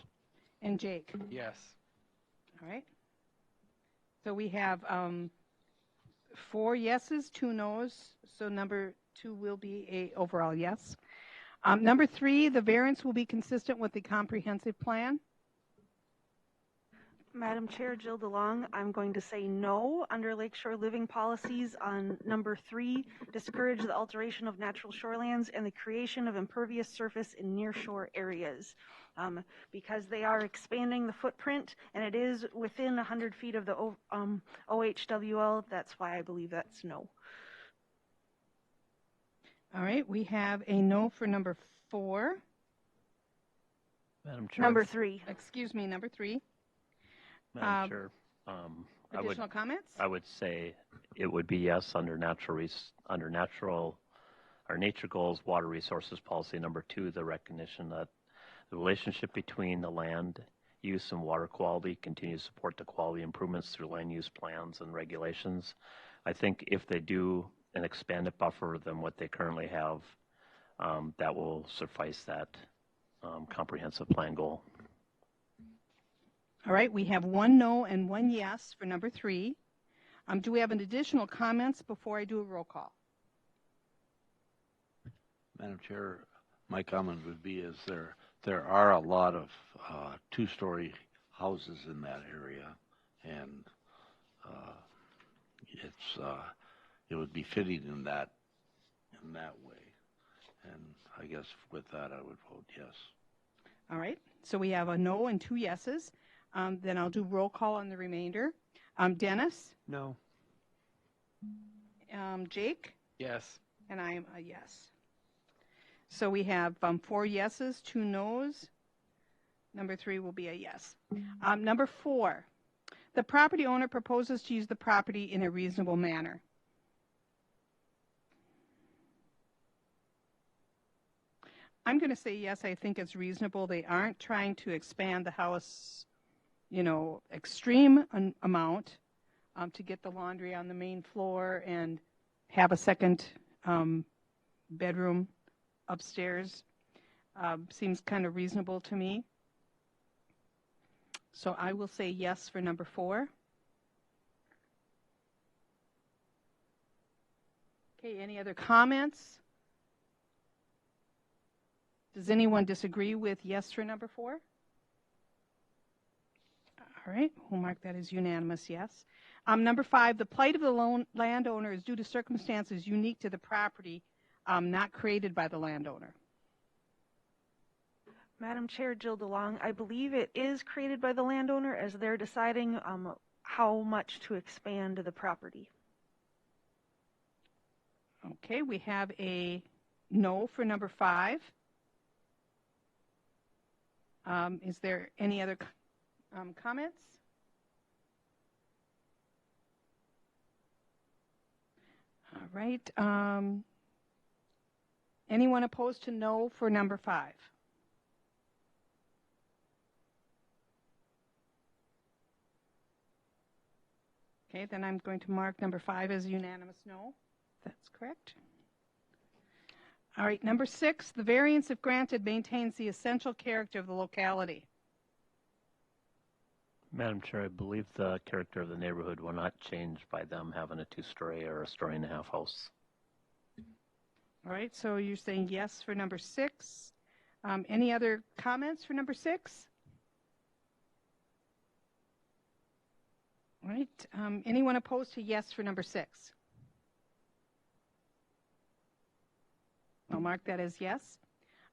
And Jake? Yes. All right. So we have 4 yeses, 2 no's. So number 2 will be a overall yes. Number 3, the variance will be consistent with the comprehensive plan. Madam Chair, Jill DeLong, I'm going to say no under Lakeshore Living Policies on number 3, discourage the alteration of natural shorelands and the creation of impervious surface in nearshore areas. Because they are expanding the footprint and it is within 100 feet of the OHWL, that's why I believe that's no. All right, we have a no for number 4. Madam Chair. Number 3. Excuse me, number 3. Madam Chair. Additional comments? I would say it would be yes under our nature goals, water resources policy. Number 2, the recognition that the relationship between the land use and water quality continues to support the quality improvements through land use plans and regulations. I think if they do an expanded buffer than what they currently have, that will suffice that comprehensive plan goal. All right, we have 1 no and 1 yes for number 3. Do we have an additional comments before I do a roll call? Madam Chair, my comment would be is there are a lot of 2-story houses in that area, and it would be fitting in that way. And I guess with that, I would vote yes. All right, so we have a no and 2 yeses. Then I'll do roll call on the remainder. Dennis? No. Jake? Yes. And I am a yes. So we have 4 yeses, 2 no's. Number 3 will be a yes. Number 4, the property owner proposes to use the property in a reasonable manner. I'm going to say yes, I think it's reasonable. They aren't trying to expand the house extreme amount to get the laundry on the main floor and have a second bedroom upstairs. Seems kind of reasonable to me. So I will say yes for number 4. Okay, any other comments? Does anyone disagree with yes for number 4? All right, we'll mark that as unanimous yes. Number 5, the plight of the landowner is due to circumstances unique to the property, not created by the landowner. Madam Chair, Jill DeLong, I believe it is created by the landowner as they're deciding how much to expand the property. Okay, we have a no for number 5. Is there any other comments? All right. Anyone opposed to no for number 5? Okay, then I'm going to mark number 5 as a unanimous no. That's correct. All right, number 6, the variance, if granted, maintains the essential character of the locality. Madam Chair, I believe the character of the neighborhood will not change by them having a 2-story or a 1.5-story house. All right, so you're saying yes for number 6. Any other comments for number 6? All right, anyone opposed to yes for number 6? I'll mark that as yes.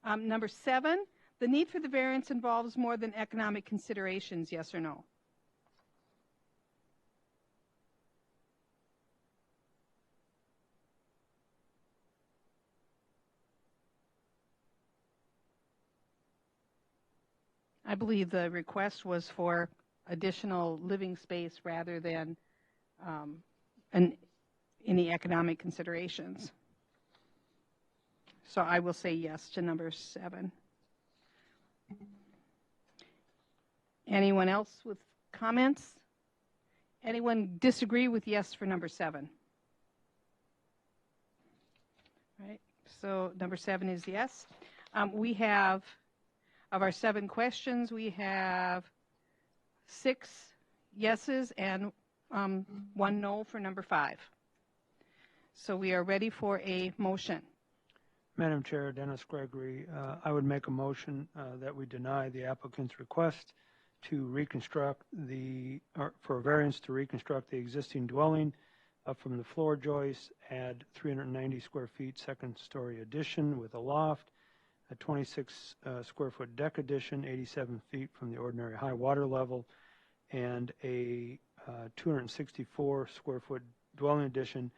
Number 7, the need for the variance involves more than economic considerations, yes or no? I believe the request was for additional living space rather than any economic considerations. So I will say yes to number 7. Anyone else with comments? Anyone disagree with yes for number 7? All right, so number 7 is yes. We have, of our 7 questions, we have 6 yeses and 1 no for number 5. So we are ready for a motion. Madam Chair, Dennis Gregory, I would make a motion that we deny the applicant's request to reconstruct for a variance to reconstruct the existing dwelling from the floor joists, add 390 square feet second-story addition with a loft, a 26 square foot deck addition, 87 feet from the ordinary high water level, and a 264 square foot dwelling addition,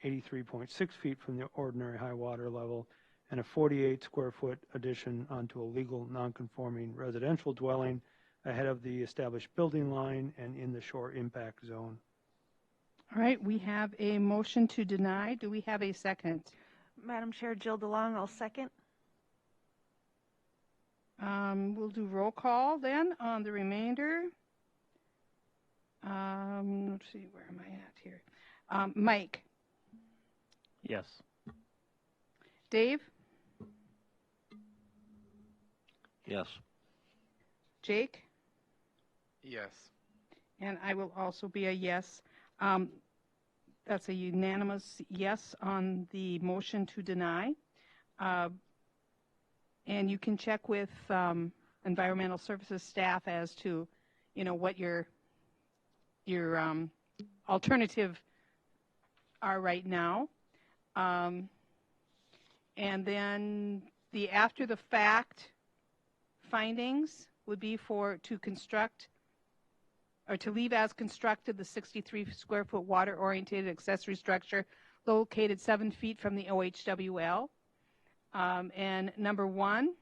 83.6 feet from the ordinary high water level, and a 48 square foot addition onto a legal non-conforming residential dwelling ahead of the established building line and in the shore impact zone. All right, we have a motion to deny. Do we have a second? Madam Chair, Jill DeLong, I'll second. We'll do roll call then on the remainder. Let's see, where am I at here? Mike? Yes. Dave? Yes. Jake? Yes. And I will also be a yes. That's a unanimous yes on the motion to deny. And you can check with environmental services staff as to, what your alternative are right now. And then the after the fact findings would be to construct or to leave as constructed the 63 square foot water oriented accessory structure located 7 feet from the OHWL. And number 1,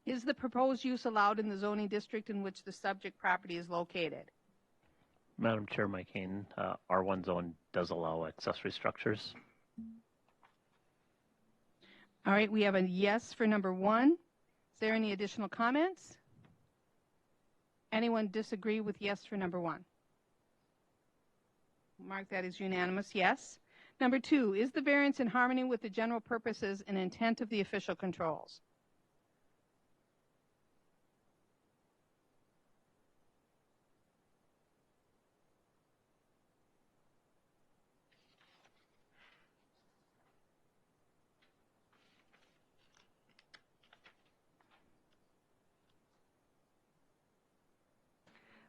is the proposed use allowed in the zoning district in which the subject property is located? Madam Chair, Mike Hayden, R1 zone does allow accessory structures. All right, we have a yes for number 1. Is there any additional comments? Anyone disagree with yes for number 1? Mark that as unanimous, yes. Number 2, is the variance in harmony with the general purposes and intent of the official controls?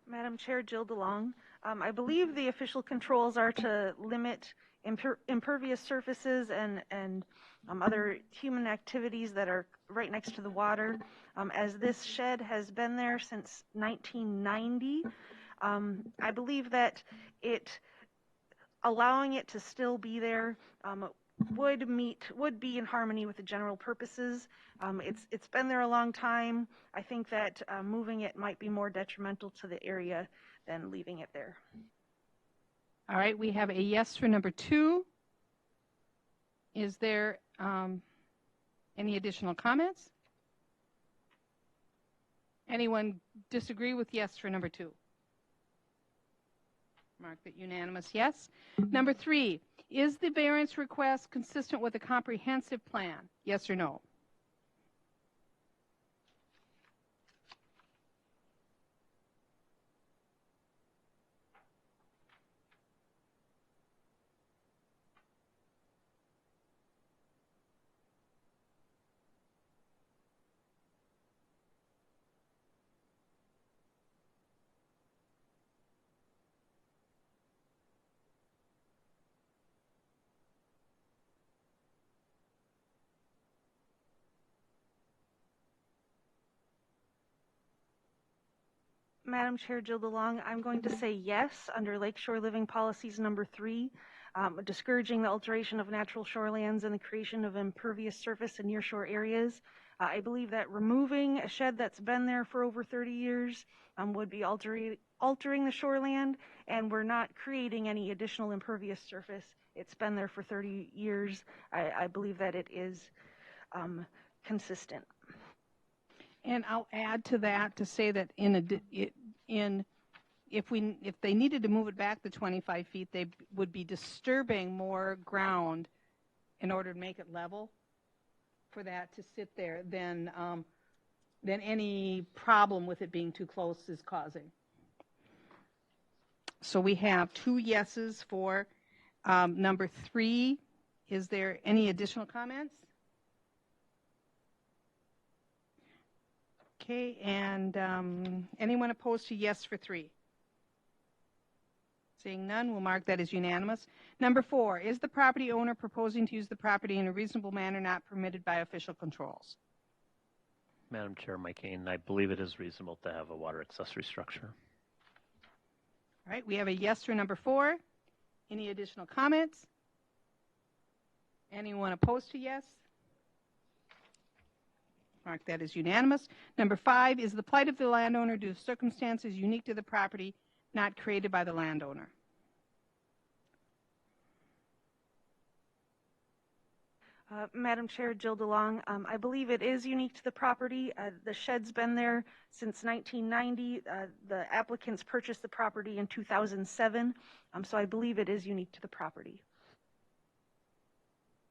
Madam Chair, Jill DeLong. I believe the official controls are to limit impervious surfaces and other human activities that are right next to the water. As this shed has been there since 1990, I believe that allowing it to still be there would be in harmony with the general purposes. It's been there a long time. I think that moving it might be more detrimental to the area than leaving it there. All right, we have a yes for number 2. Is there any additional comments? Anyone disagree with yes for number 2? Mark that unanimous yes. Number 3, is the variance request consistent with a comprehensive plan? Yes or no? Madam Chair, Jill DeLong, I'm going to say yes under Lakeshore Living Policies number 3, discouraging the alteration of natural shorelands and the creation of impervious surface in nearshore areas. I believe that removing a shed that's been there for over 30 years would be altering the shoreland, and we're not creating any additional impervious surface. It's been there for 30 years. I believe that it is consistent. And I'll add to that to say that if they needed to move it back the 25 feet, they would be disturbing more ground in order to make it level for that to sit there than any problem with it being too close is causing. So we have 2 yeses for number 3. Is there any additional comments? Okay, and anyone opposed to yes for 3? Seeing none, we'll mark that as unanimous. Number 4, is the property owner proposing to use the property in a reasonable manner not permitted by official controls? Madam Chair, Mike Kane, I believe it is reasonable to have a water accessory structure. All right, we have a yes for number 4. Any additional comments? Anyone opposed to yes? Mark that as unanimous. Number 5, is the plight of the landowner due to circumstances unique to the property not created by the landowner? Madam Chair, Jill DeLong, I believe it is unique to the property. The shed's been there since 1990. The applicants purchased the property in 2007, so I believe it is unique to the property.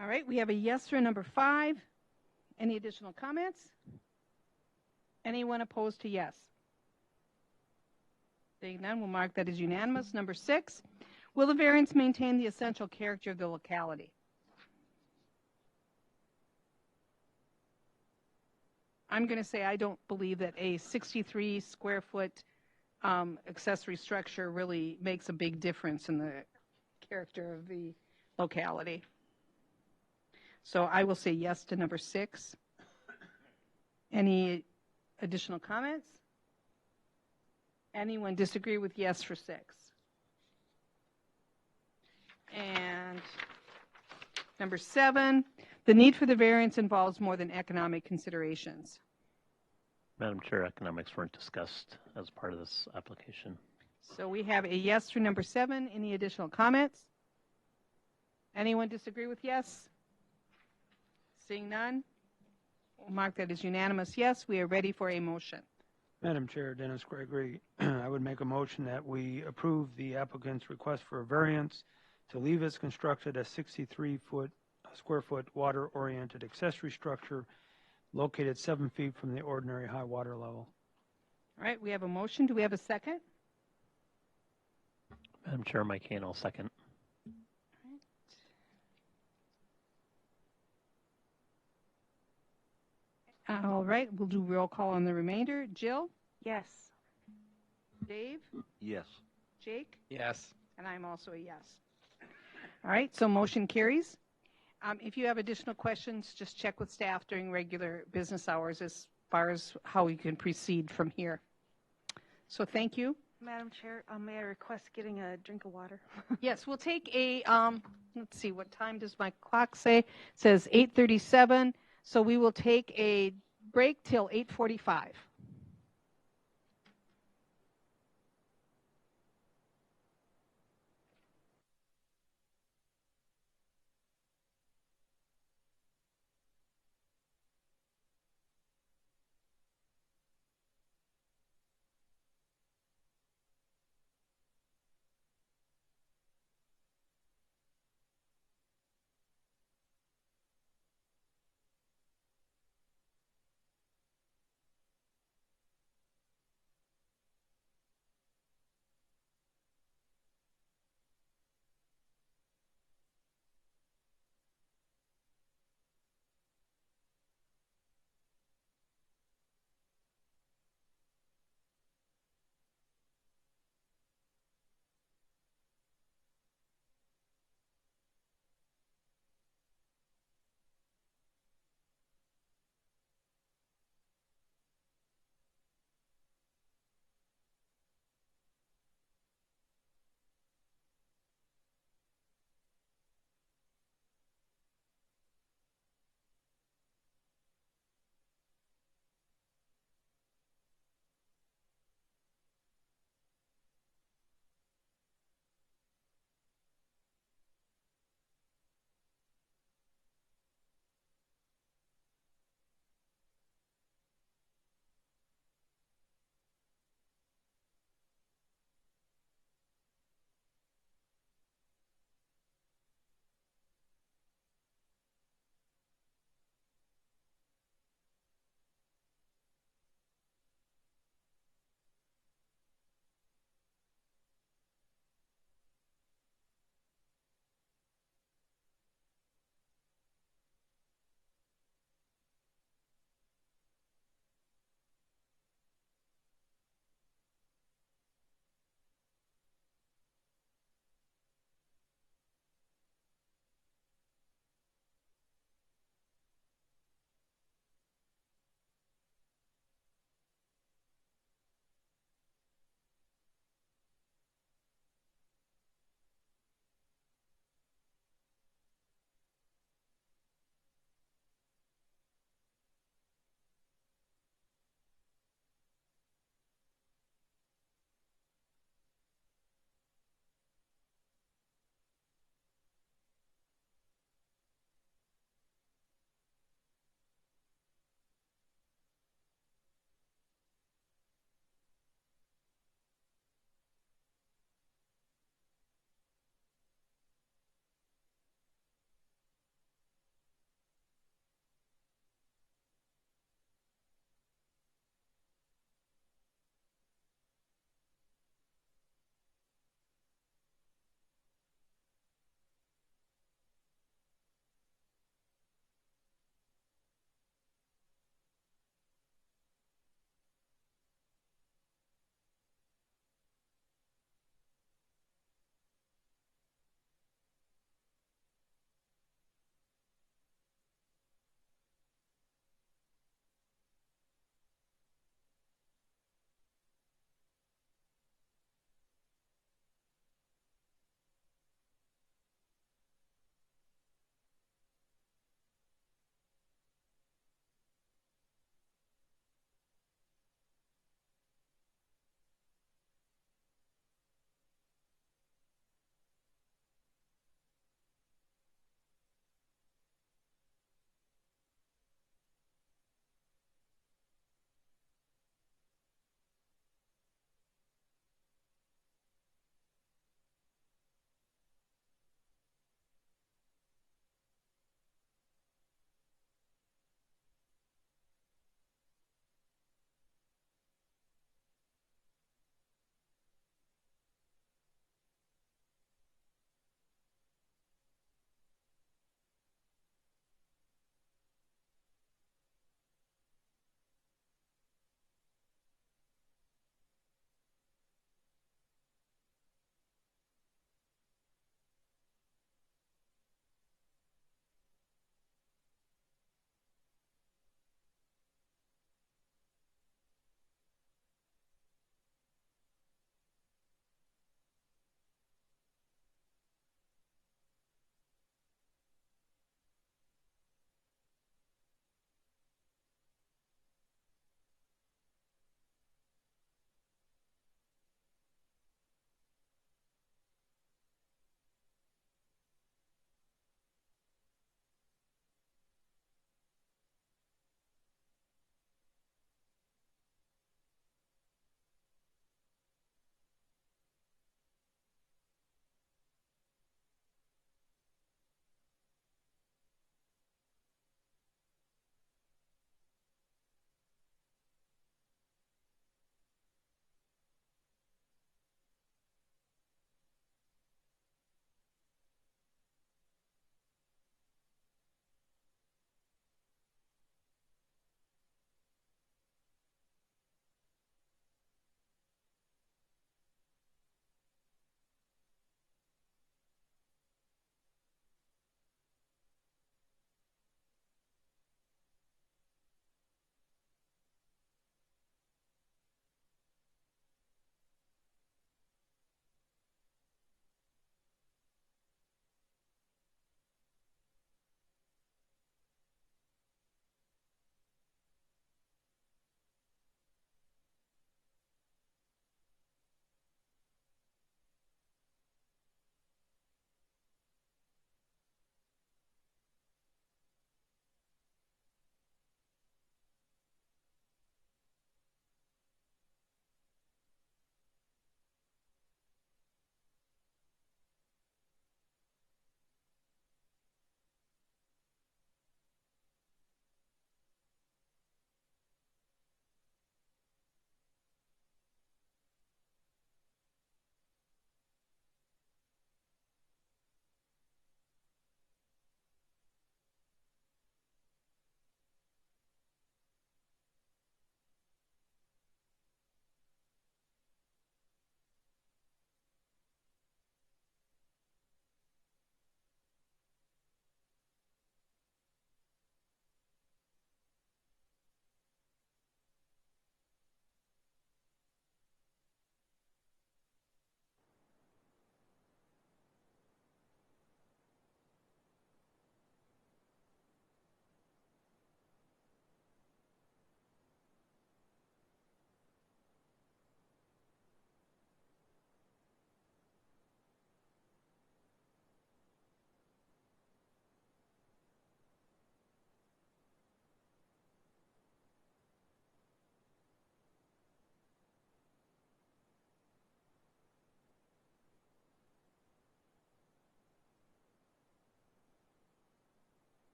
All right, we have a yes for number 5. Any additional comments? Anyone opposed to yes? Seeing none, we'll mark that as unanimous. Number 6, will the variance maintain the essential character of the locality? I'm going to say I don't believe that a 63 square foot accessory structure really makes a big difference in the character of the locality. So I will say yes to number 6. Any additional comments? Anyone disagree with yes for 6? And number 7, the need for the variance involves more than economic considerations. Madam Chair, economics weren't discussed as part of this application. So we have a yes for number 7. Any additional comments? Anyone disagree with yes? Seeing none, we'll mark that as unanimous yes. We are ready for a motion. Madam Chair, Dennis Gregory, I would make a motion that we approve the applicant's request for a variance to leave as constructed a 63 square foot water-oriented accessory structure located 7 feet from the ordinary high water level. All right, we have a motion. Do we have a second? Madam Chair, Mike Kane, I'll second. All right, we'll do roll call on the remainder. Jill? Yes. Dave? Yes. Jake? Yes. And I'm also a yes. All right, so motion carries. If you have additional questions, just check with staff during regular business hours as far as how we can proceed from here. So thank you. Madam Chair, may I request getting a drink of water? Yes, we'll take a, let's see, what time does my clock say? It says 8:37, so we will take a break till 8:45.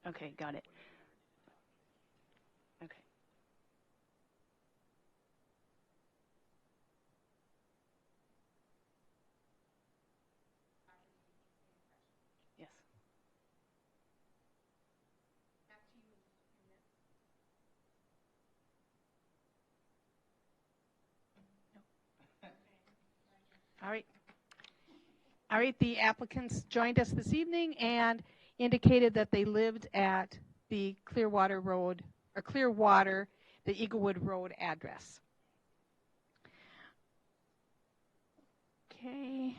Okay, got it. Okay. Yes. All right. All right, the applicants joined us this evening and indicated that they lived at the Clearwater Road, or Clearwater, the Eaglewood Road address. Okay,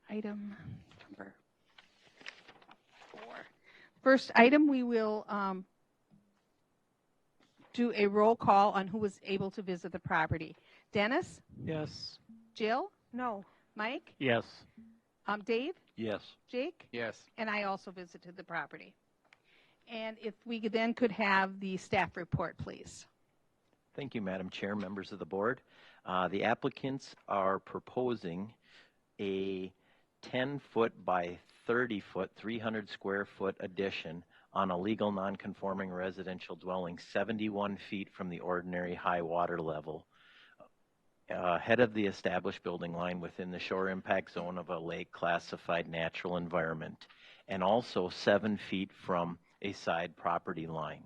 item number 4. First item, we will do a roll call on who was able to visit the property. Dennis? Yes. Jill? No. Mike? Yes. Dave? Yes. Jake? Yes. And I also visited the property. And if we then could have the staff report, please. Thank you, Madam Chair, members of the board. The applicants are proposing a 10-foot by 30-foot, 300 square foot addition on a legal non-conforming residential dwelling 71 feet from the ordinary high water level, ahead of the established building line within the shore impact zone of a lake classified natural environment, and also 7 feet from a side property line.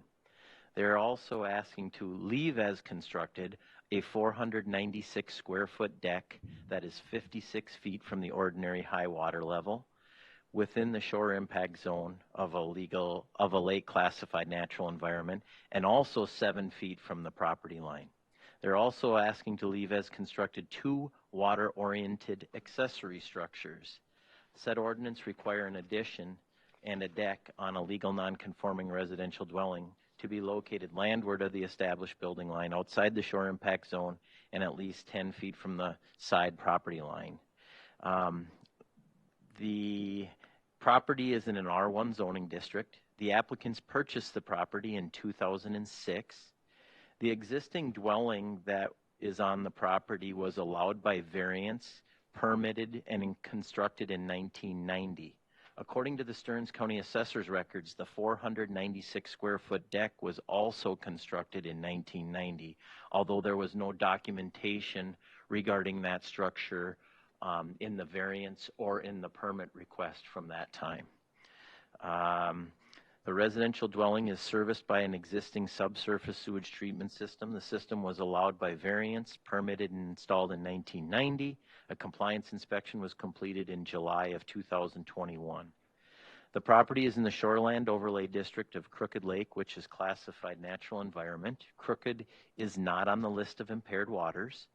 They're also asking to leave as constructed a 496 square foot deck that is 56 feet from the ordinary high water level within the shore impact zone of a lake classified natural environment, and also 7 feet from the property line. They're also asking to leave as constructed 2 water-oriented accessory structures. Said ordinance require an addition and a deck on a legal non-conforming residential dwelling to be located landward of the established building line outside the shore impact zone and at least 10 feet from the side property line. The property is in an R1 zoning district. The applicants purchased the property in 2006. The existing dwelling that is on the property was allowed by variance, permitted, and constructed in 1990. According to the Stearns County Assessor's records, the 496 square foot deck was also constructed in 1990, although there was no documentation regarding that structure in the variance or in the permit request from that time. The residential dwelling is serviced by an existing subsurface sewage treatment system. The system was allowed by variance, permitted, and installed in 1990. A compliance inspection was completed in July of 2021. The property is in the shoreland overlay district of Crooked Lake, which is classified natural environment. Crooked is not on the list of impaired waters.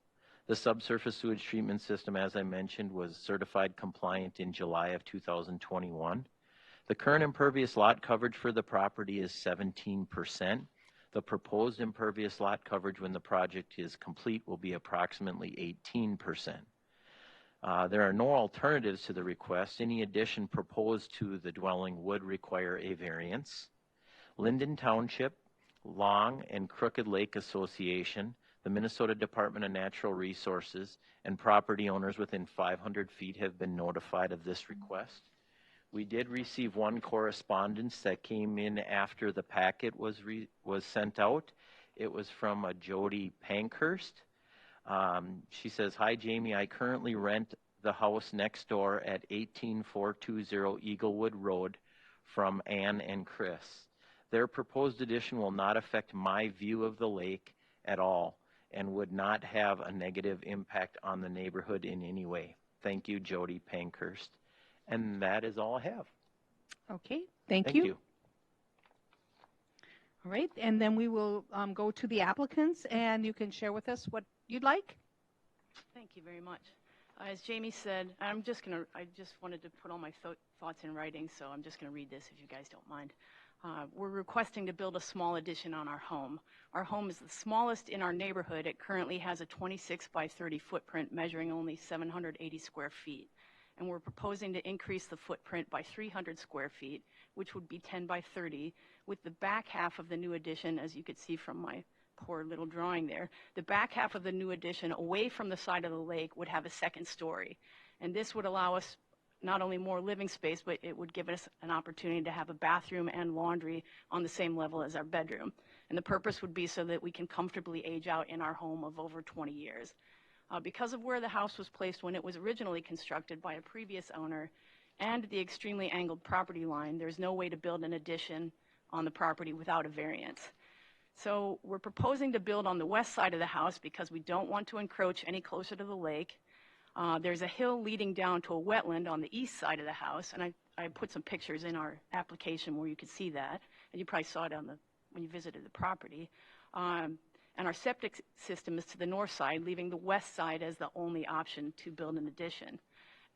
The subsurface sewage treatment system, as I mentioned, was certified compliant in July of 2021. The current impervious lot coverage for the property is 17%. The proposed impervious lot coverage when the project is complete will be approximately 18%. There are no alternatives to the request. Any addition proposed to the dwelling would require a variance. Linden Township, Long and Crooked Lake Association, the Minnesota Department of Natural Resources, and property owners within 500 feet have been notified of this request. We did receive one correspondence that came in after the packet was sent out. It was from a Jody Pankhurst. She says, "Hi Jamie, I currently rent the house next door at 18420 Eaglewood Road from Ann and Chris. Their proposed addition will not affect my view of the lake at all and would not have a negative impact on the neighborhood in any way. Thank you, Jody Pankhurst." And that is all I have. Okay, thank you. All right, and then we will go to the applicants, and you can share with us what you'd like. Thank you very much. As Jamie said, I just wanted to put all my thoughts in writing, so I'm just going to read this if you guys don't mind. We're requesting to build a small addition on our home. Our home is the smallest in our neighborhood. It currently has a 26 by 30 footprint measuring only 780 square feet. And we're proposing to increase the footprint by 300 square feet, which would be 10 by 30, with the back half of the new addition, as you could see from my poor little drawing there, the back half of the new addition away from the side of the lake would have a second story. And this would allow us not only more living space, but it would give us an opportunity to have a bathroom and laundry on the same level as our bedroom. And the purpose would be so that we can comfortably age out in our home of over 20 years. Because of where the house was placed when it was originally constructed by a previous owner and the extremely angled property line, there's no way to build an addition on the property without a variance. So we're proposing to build on the west side of the house because we don't want to encroach any closer to the lake. There's a hill leading down to a wetland on the east side of the house, and I put some pictures in our application where you could see that, and you probably saw it when you visited the property. And our septic system is to the north side, leaving the west side as the only option to build an addition.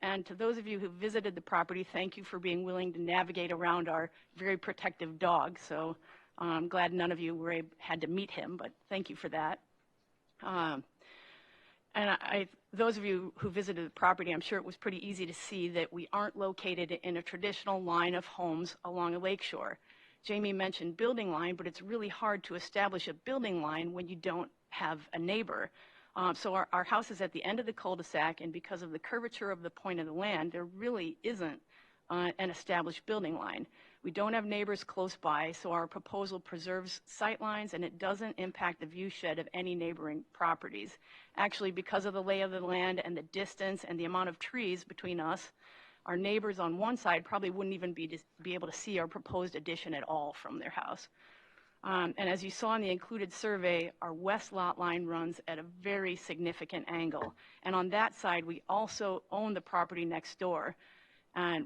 And to those of you who visited the property, thank you for being willing to navigate around our very protective dog. So I'm glad none of you had to meet him, but thank you for that. Those of you who visited the property, I'm sure it was pretty easy to see that we aren't located in a traditional line of homes along a lakeshore. Jamie mentioned building line, but it's really hard to establish a building line when you don't have a neighbor. So our house is at the end of the cul-de-sac, and because of the curvature of the point of the land, there really isn't an established building line. We don't have neighbors close by, so our proposal preserves sight lines and it doesn't impact the view shed of any neighboring properties. Actually, because of the lay of the land and the distance and the amount of trees between us, our neighbors on one side probably wouldn't even be able to see our proposed addition at all from their house. And as you saw in the included survey, our west lot line runs at a very significant angle. And on that side, we also own the property next door,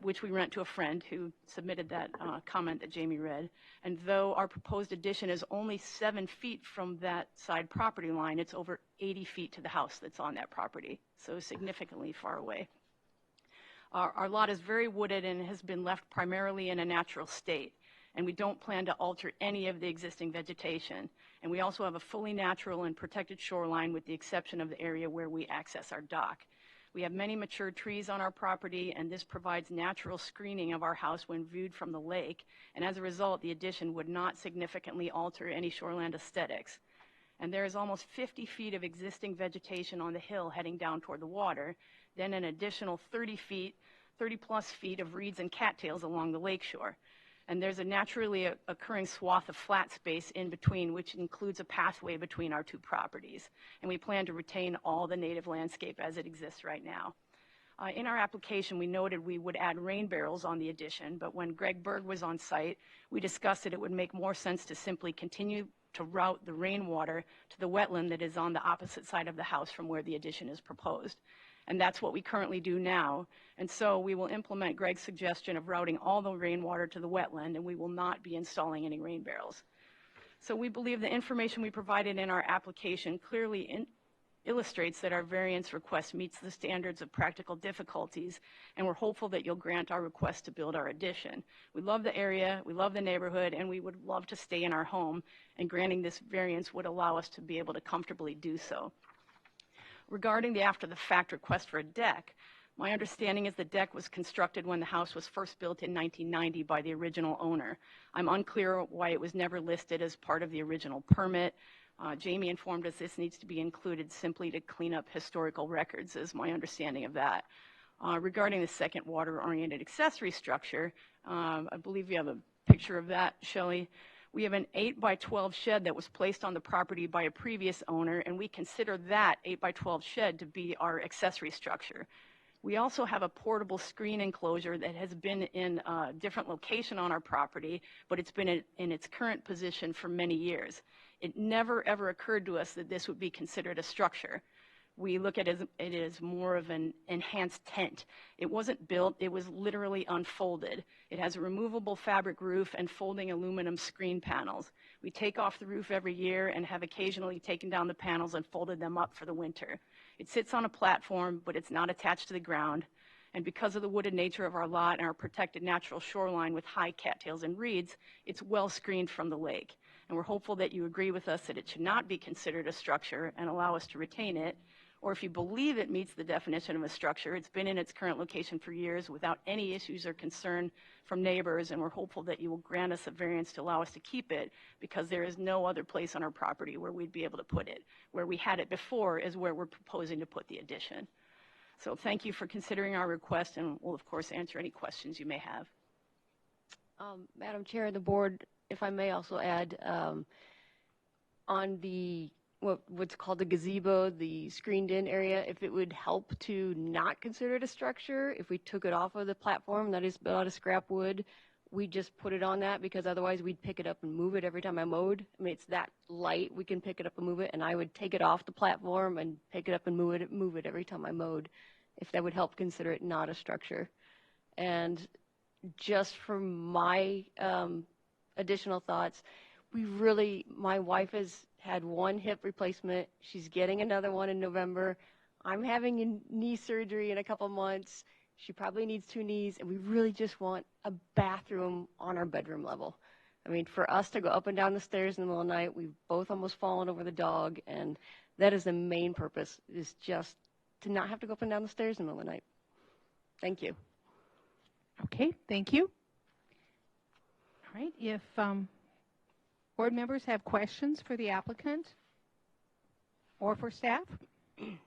which we rent to a friend who submitted that comment that Jamie read. And though our proposed addition is only 7 feet from that side property line, it's over 80 feet to the house that's on that property, so significantly far away. Our lot is very wooded and has been left primarily in a natural state, and we don't plan to alter any of the existing vegetation. And we also have a fully natural and protected shoreline with the exception of the area where we access our dock. We have many mature trees on our property, and this provides natural screening of our house when viewed from the lake, and as a result, the addition would not significantly alter any shoreland aesthetics. And there is almost 50 feet of existing vegetation on the hill heading down toward the water, then an additional 30 plus feet of reeds and cattails along the lakeshore. And there's a naturally occurring swath of flat space in between, which includes a pathway between our two properties. And we plan to retain all the native landscape as it exists right now. In our application, we noted we would add rain barrels on the addition, but when Greg Berg was on site, we discussed that it would make more sense to simply continue to route the rainwater to the wetland that is on the opposite side of the house from where the addition is proposed. And that's what we currently do now. And so we will implement Greg's suggestion of routing all the rainwater to the wetland, and we will not be installing any rain barrels. So we believe the information we provided in our application clearly illustrates that our variance request meets the standards of practical difficulties, and we're hopeful that you'll grant our request to build our addition. We love the area, we love the neighborhood, and we would love to stay in our home, and granting this variance would allow us to be able to comfortably do so. Regarding the after-the-fact request for a deck, my understanding is the deck was constructed when the house was first built in 1990 by the original owner. I'm unclear why it was never listed as part of the original permit. Jamie informed us this needs to be included simply to clean up historical records, is my understanding of that. Regarding the second water-oriented accessory structure, I believe you have a picture of that, Shelley. We have an 8x12 shed that was placed on the property by a previous owner, and we consider that 8x12 shed to be our accessory structure. We also have a portable screen enclosure that has been in a different location on our property, but it's been in its current position for many years. It never ever occurred to us that this would be considered a structure. We look at it as more of an enhanced tent. It wasn't built, it was literally unfolded. It has a removable fabric roof and folding aluminum screen panels. We take off the roof every year and have occasionally taken down the panels and folded them up for the winter. It sits on a platform, but it's not attached to the ground. And because of the wooded nature of our lot and our protected natural shoreline with high cattails and reeds, it's well screened from the lake. And we're hopeful that you agree with us that it should not be considered a structure and allow us to retain it. Or if you believe it meets the definition of a structure, it's been in its current location for years without any issues or concern from neighbors, and we're hopeful that you will grant us a variance to allow us to keep it because there is no other place on our property where we'd be able to put it. Where we had it before is where we're proposing to put the addition. So thank you for considering our request, and we'll, of course, answer any questions you may have. Madam Chair and the board, if I may also add, on the what's called the gazebo, the screened-in area, if it would help to not consider it a structure, if we took it off of the platform that is built out of scrap wood, we just put it on that, because otherwise we'd pick it up and move it every time I mowed. I mean, it's that light, we can pick it up and move it, and I would take it off the platform and pick it up and move it every time I mowed, if that would help consider it not a structure. And just from my additional thoughts, my wife has had one hip replacement. She's getting another one in November. I'm having a knee surgery in a couple months. She probably needs 2 knees, and we really just want a bathroom on our bedroom level. I mean, for us to go up and down the stairs in the middle of the night, we've both almost fallen over the dog, and that is the main purpose, is just to not have to go up and down the stairs in the middle of the night. Thank you. Okay, thank you. All right, if board members have questions for the applicant or for staff?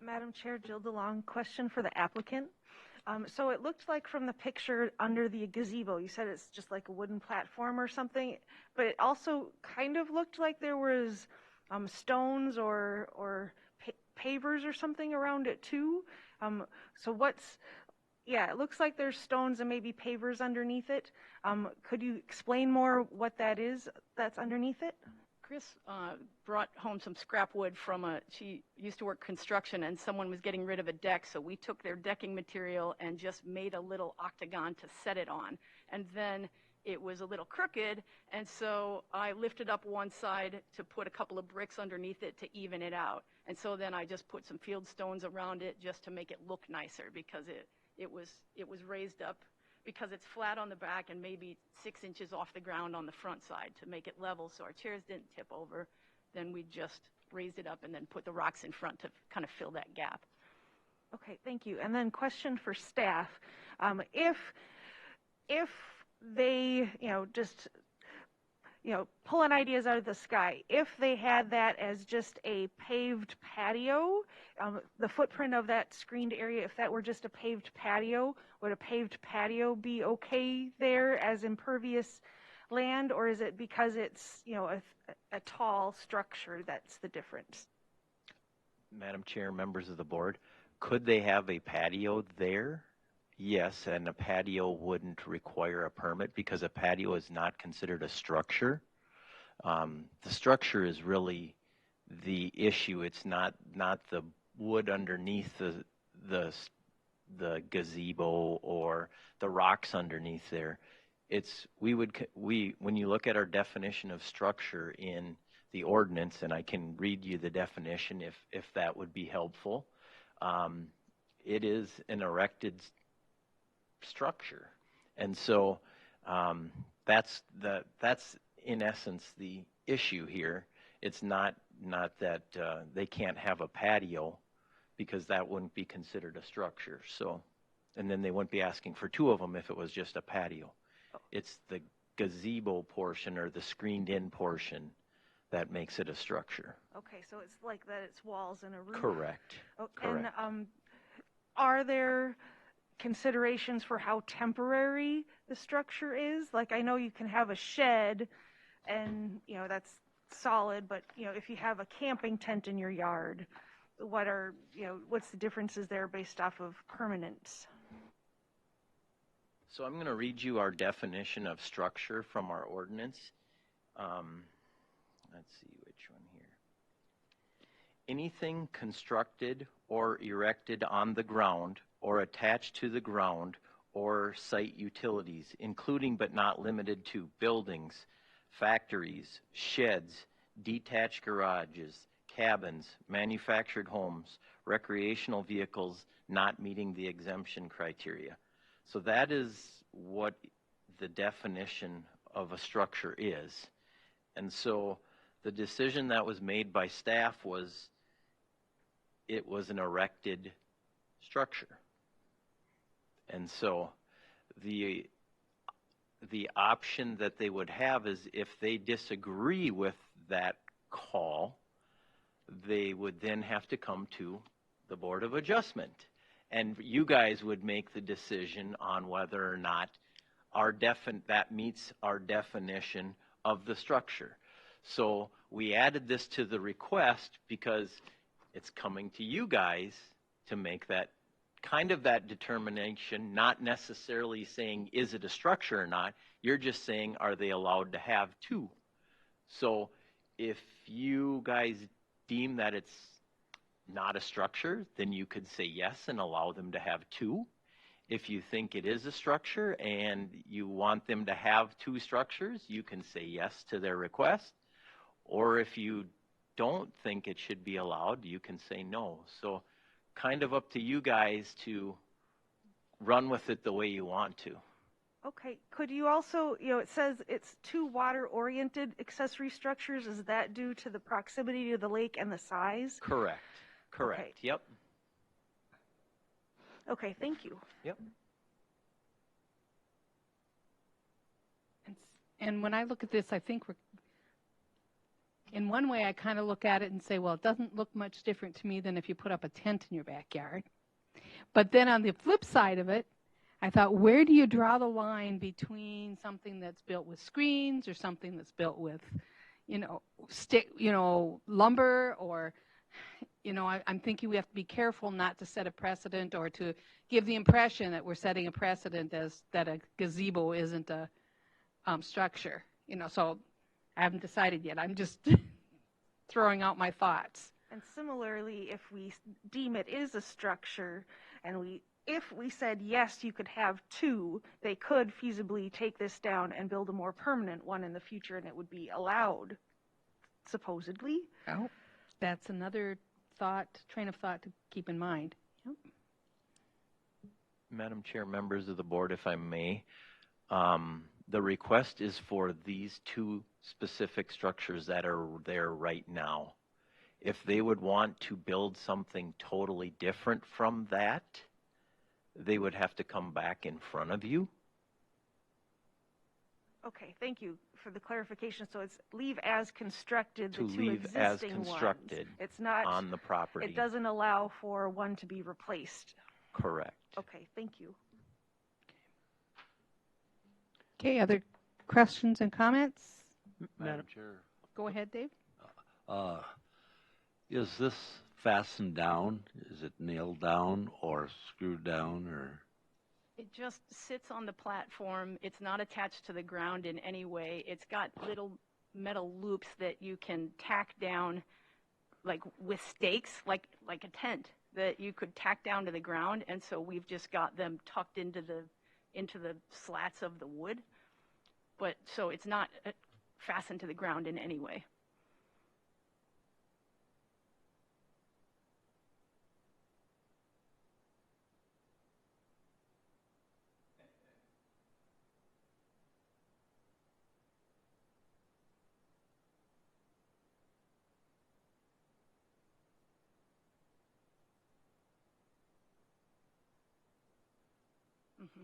Madam Chair, Jill DeLong, question for the applicant. So it looked like from the picture under the gazebo, you said it's just like a wooden platform or something, but it also kind of looked like there was stones or pavers or something around it too. Yeah, it looks like there's stones and maybe pavers underneath it. Could you explain more what that is that's underneath it? Chris brought home some scrap wood she used to work construction, and someone was getting rid of a deck, so we took their decking material and just made a little octagon to set it on. And then it was a little crooked, and so I lifted up one side to put a couple of bricks underneath it to even it out. And so then I just put some field stones around it just to make it look nicer, because it was raised up because it's flat on the back and maybe 6 inches off the ground on the front side to make it level so our chairs didn't tip over. Then we just raised it up and then put the rocks in front to kind of fill that gap. Okay, thank you. And then question for staff. If they, pulling ideas out of the sky, if they had that as just a paved patio, the footprint of that screened area, if that were just a paved patio, would a paved patio be okay there as impervious land, or is it because it's, a tall structure that's the difference? Madam Chair, members of the board, could they have a patio there? Yes, and a patio wouldn't require a permit because a patio is not considered a structure. The structure is really the issue. It's not the wood underneath the gazebo or the rocks underneath there. When you look at our definition of structure in the ordinance, and I can read you the definition if that would be helpful. It is an erected structure, and so that's in essence the issue here. It's not that they can't have a patio, because that wouldn't be considered a structure. So, and then they wouldn't be asking for 2 of them if it was just a patio. It's the gazebo portion or the screened-in portion that makes it a structure. Okay, so it's like that it's walls and a roof? Correct. Oh, correct. And are there considerations for how temporary the structure is? Like, I know you can have a shed and, that's solid, but, if you have a camping tent in your yard, what's the differences there based off of permanence? So I'm going to read you our definition of structure from our ordinance. Let's see which one here. Anything constructed or erected on the ground or attached to the ground or site utilities, including but not limited to buildings, factories, sheds, detached garages, cabins, manufactured homes, recreational vehicles not meeting the exemption criteria. So that is what the definition of a structure is. And so the decision that was made by staff was it was an erected structure. And so the option that they would have is, if they disagree with that call, they would then have to come to the Board of Adjustment. And you guys would make the decision on whether or not that meets our definition of the structure. So we added this to the request because it's coming to you guys to make that kind of that determination, not necessarily saying, is it a structure or not? You're just saying, are they allowed to have two? So if you guys deem that it's not a structure, then you could say yes and allow them to have two. If you think it is a structure and you want them to have two structures, you can say yes to their request. Or if you don't think it should be allowed, you can say no. So kind of up to you guys to run with it the way you want to. Okay, could you also, it says it's two water-oriented accessory structures. Is that due to the proximity to the lake and the size? Correct. Okay. Yep. Okay, thank you. Yep. And when I look at this, I think in one way, I kind of look at it and say, well, it doesn't look much different to me than if you put up a tent in your backyard. But then on the flip side of it, I thought, where do you draw the line between something that's built with screens or something that's built with, lumber or, I'm thinking we have to be careful not to set a precedent or to give the impression that we're setting a precedent as that a gazebo isn't a structure. So I haven't decided yet. I'm just throwing out my thoughts. And similarly, if we deem it is a structure and if we said, yes, you could have two, they could feasibly take this down and build a more permanent one in the future, and it would be allowed, supposedly. Oh, that's another train of thought to keep in mind. Yep. Madam Chair, members of the board, if I may, the request is for these two specific structures that are there right now. If they would want to build something totally different from that, they would have to come back in front of you. Okay, thank you for the clarification. So it's leave as constructed, the To two leave existing as constructed ones. It's not on the property. It doesn't allow for one to be replaced. Correct. Okay, thank you. Okay, other questions and comments? Madam Chair. Go ahead, Dave. Is this fastened down? Is it nailed down or screwed down or? It just sits on the platform. It's not attached to the ground in any way. It's got little metal loops that you can tack down, like with stakes, like a tent that you could tack down to the ground. And so we've just got them tucked into the slats of the wood. But so it's not fastened to the ground in any way. Mm-hmm.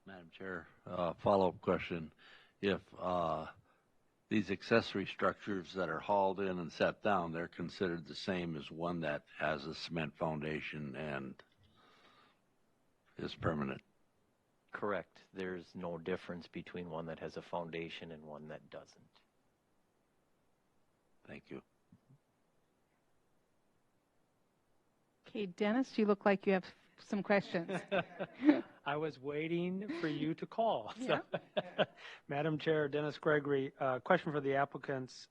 Madam Chair, follow-up question. If these accessory structures that are hauled in and set down, they're considered the same as one that has a cement foundation and is permanent? Correct. There's no difference between one that has a foundation and one that doesn't. Thank you. Okay, Dennis, you look like you have some questions. I was waiting for you to call. Yeah. So, Madam Chair, Dennis Gregory, question for the applicants.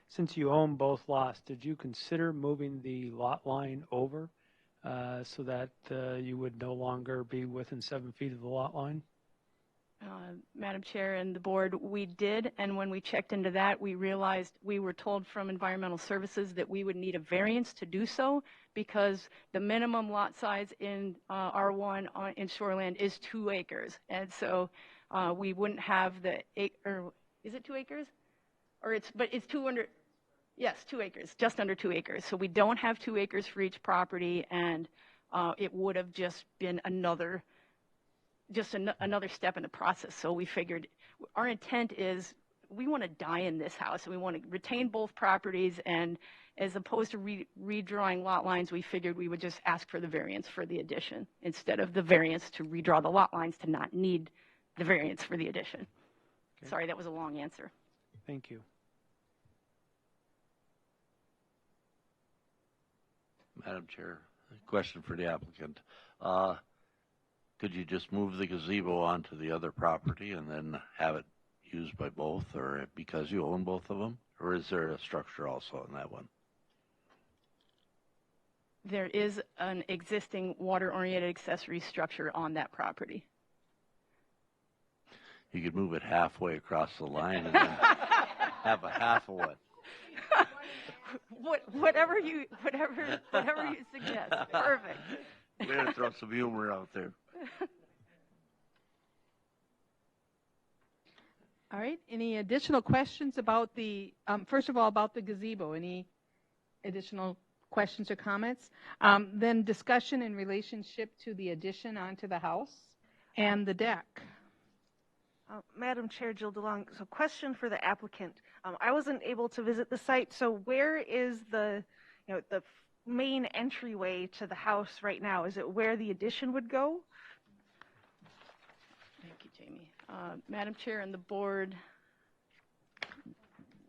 Since you own both lots, did you consider moving the lot line over so that you would no longer be within 7 feet of the lot line? Madam Chair and the board, we did, and when we checked into that, we realized we were told from Environmental Services that we would need a variance to do so because the minimum lot size in R1 in Shoreland is 2 acres, and so we wouldn't have the or is it 2 acres? Or it's 200. Yes, 2 acres, just under 2 acres. So we don't have 2 acres for each property, and it would have just been another just another step in the process. So we figured our intent is we want to die in this house, and we want to retain both properties. And as opposed to redrawing lot lines, we figured we would just ask for the variance for the addition instead of the variance to redraw the lot lines to not need the variance for the addition. Okay. Sorry, that was a long answer. Thank you. Madam Chair, a question for the applicant. Could you just move the gazebo onto the other property and then have it used by both, or because you own both of them? Or is there a structure also in that one? There is an existing water-oriented accessory structure on that property. You could move it halfway across the line and then have a half of one. Whatever you suggest. Perfect. We're going to throw some humor out there. All right. Any additional questions about the, first of all, about the gazebo? Any additional questions or comments? Then discussion in relationship to the addition onto the house and the deck. Madam Chair, Jill DeLong, so question for the applicant. I wasn't able to visit the site, so where is the main entryway to the house right now? Is it where the addition would go? Thank you, Jamie. Madam Chair and the board.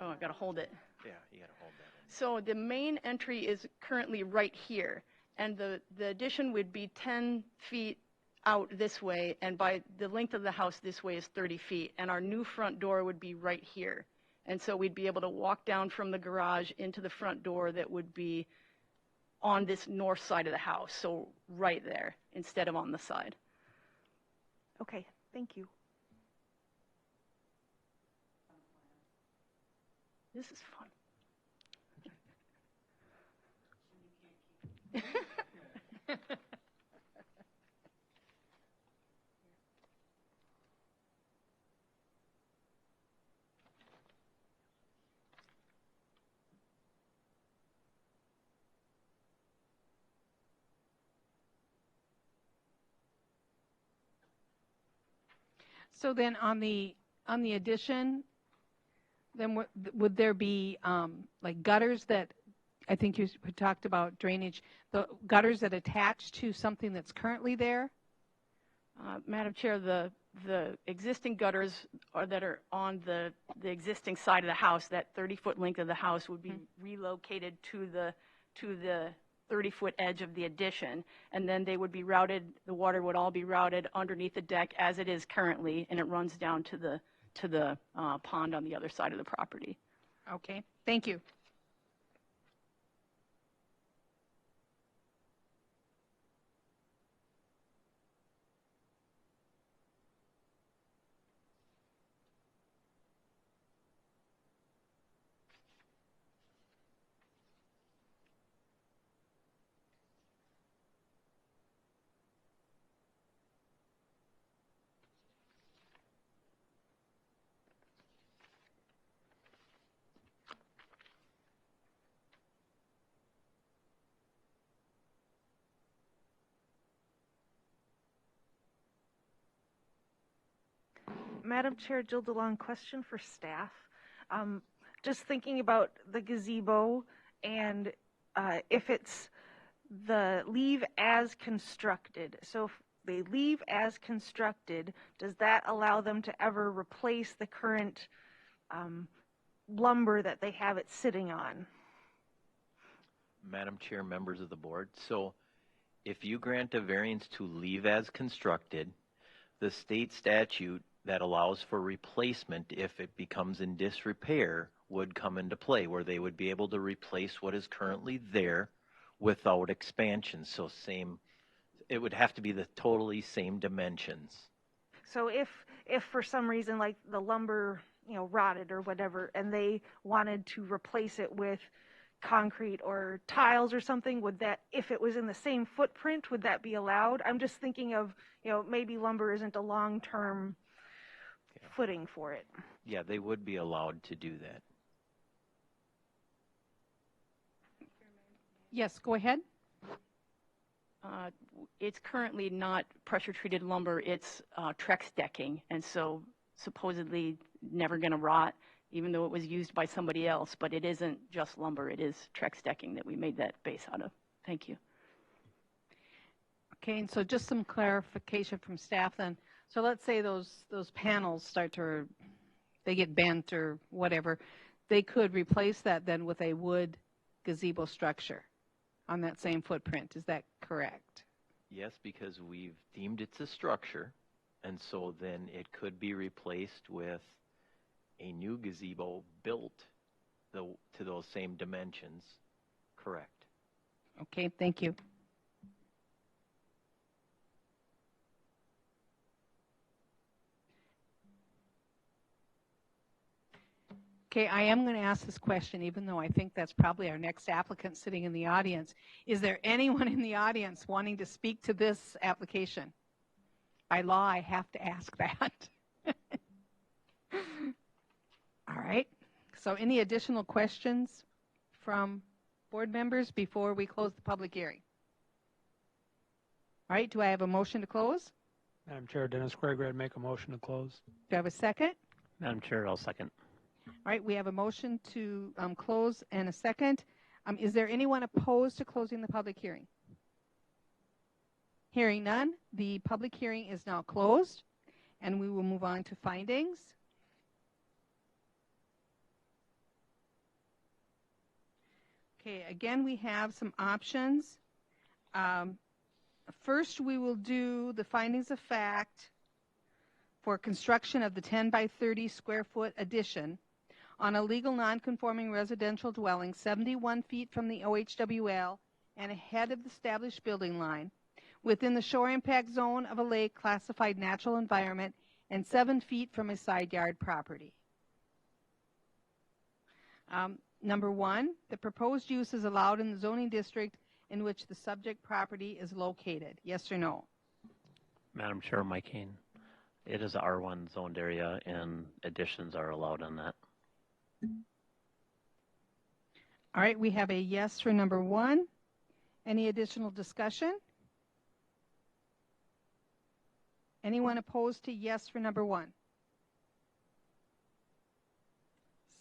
Oh, I've got to hold it. Yeah, you got to hold that in. So the main entry is currently right here, and the addition would be 10 feet out this way, and by the length of the house this way is 30 feet, and our new front door would be right here. And so we'd be able to walk down from the garage into the front door that would be on this north side of the house, so right there instead of on the side. Okay, thank you. This is fun. So then on the addition, then would there be like gutters that, I think you talked about drainage, the gutters that attach to something that's currently there? Madam Chair, the existing gutters that are on the existing side of the house, that 30-foot length of the house would be relocated to the 30-foot edge of the addition, and then they would be routed, the water would all be routed underneath the deck as it is currently, and it runs down to the pond on the other side of the property. Okay, thank you. Madam Chair, Jill DeLong, question for staff. Just thinking about the gazebo and if it's the leave as constructed. So if they leave as constructed, does that allow them to ever replace the current lumber that they have it sitting on? Madam Chair, members of the board, so if you grant a variance to leave as constructed, the state statute that allows for replacement if it becomes in disrepair would come into play, where they would be able to replace what is currently there without expansion. So it would have to be the totally same dimensions. So if for some reason, like the lumber, rotted or whatever, and they wanted to replace it with concrete or tiles or something, would that, if it was in the same footprint, would that be allowed? I'm just thinking of, maybe lumber isn't a long-term footing for it. Yeah, they would be allowed to do that. Yes, go ahead. it's currently not pressure-treated lumber, it's Trex decking, and so supposedly never going to rot, even though it was used by somebody else, but it isn't just lumber, it is Trex decking that we made that base out of. Thank you. Okay, and so just some clarification from staff then. So let's say those panels start to, they get bent or whatever, they could replace that then with a wood gazebo structure on that same footprint. Is that correct? Yes, because we've deemed it's a structure, and so then it could be replaced with a new gazebo built to those same dimensions. Correct. Okay, thank you. Okay, I am going to ask this question, even though I think that's probably our next applicant sitting in the audience. Is there anyone in the audience wanting to speak to this application? By law, I have to ask that. All right. So any additional questions from board members before we close the public hearing? All right, do I have a motion to close? Madam Chair, Dennis Gregory, I'd make a motion to close. Do I have a second? Madam Chair, I'll second. All right, we have a motion to close and a second. Is there anyone opposed to closing the public hearing? Hearing none, the public hearing is now closed, and we will move on to findings. Okay, again, we have some options. First, we will do the findings of fact for construction of the 10 by 30 square foot addition on a legal non-conforming residential dwelling 71 feet from the OHWL and ahead of the established building line within the shore impact zone of a lake classified natural environment and 7 feet from a side yard property. Number one, the proposed use is allowed in the zoning district in which the subject property is located. Yes or no? Madam Chair, Mike Kane. It is a R1 zoned area, and additions are allowed on that. All right, we have a yes for number one. Any additional discussion? Anyone opposed to yes for number one?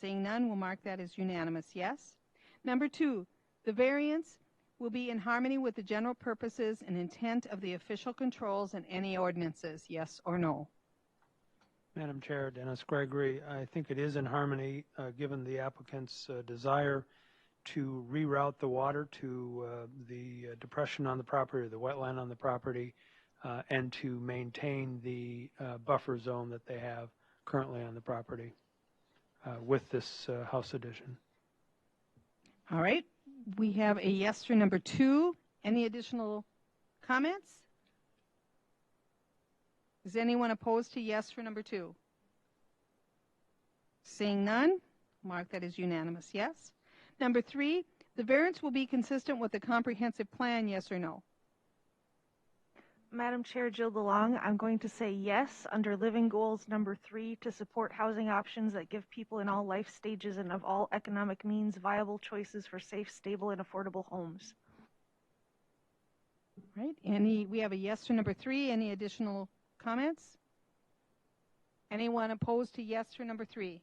Seeing none, we'll mark that as unanimous yes. Number two, the variance will be in harmony with the general purposes and intent of the official controls and any ordinances, yes or no? Madam Chair, Dennis Gregory, I think it is in harmony given the applicant's desire to reroute the water to the depression on the property or the wetland on the property and to maintain the buffer zone that they have currently on the property with this house addition. All right, we have a yes for number two. Any additional comments? Is anyone opposed to yes for number two? Seeing none, mark that as unanimous yes. Number three, the variance will be consistent with the comprehensive plan, yes or no? Madam Chair, Jill DeLong, I'm going to say yes under living goals number 3 to support housing options that give people in all life stages and of all economic means viable choices for safe, stable, and affordable homes. Right, we have a yes for number 3. Any additional comments? Anyone opposed to yes for number 3?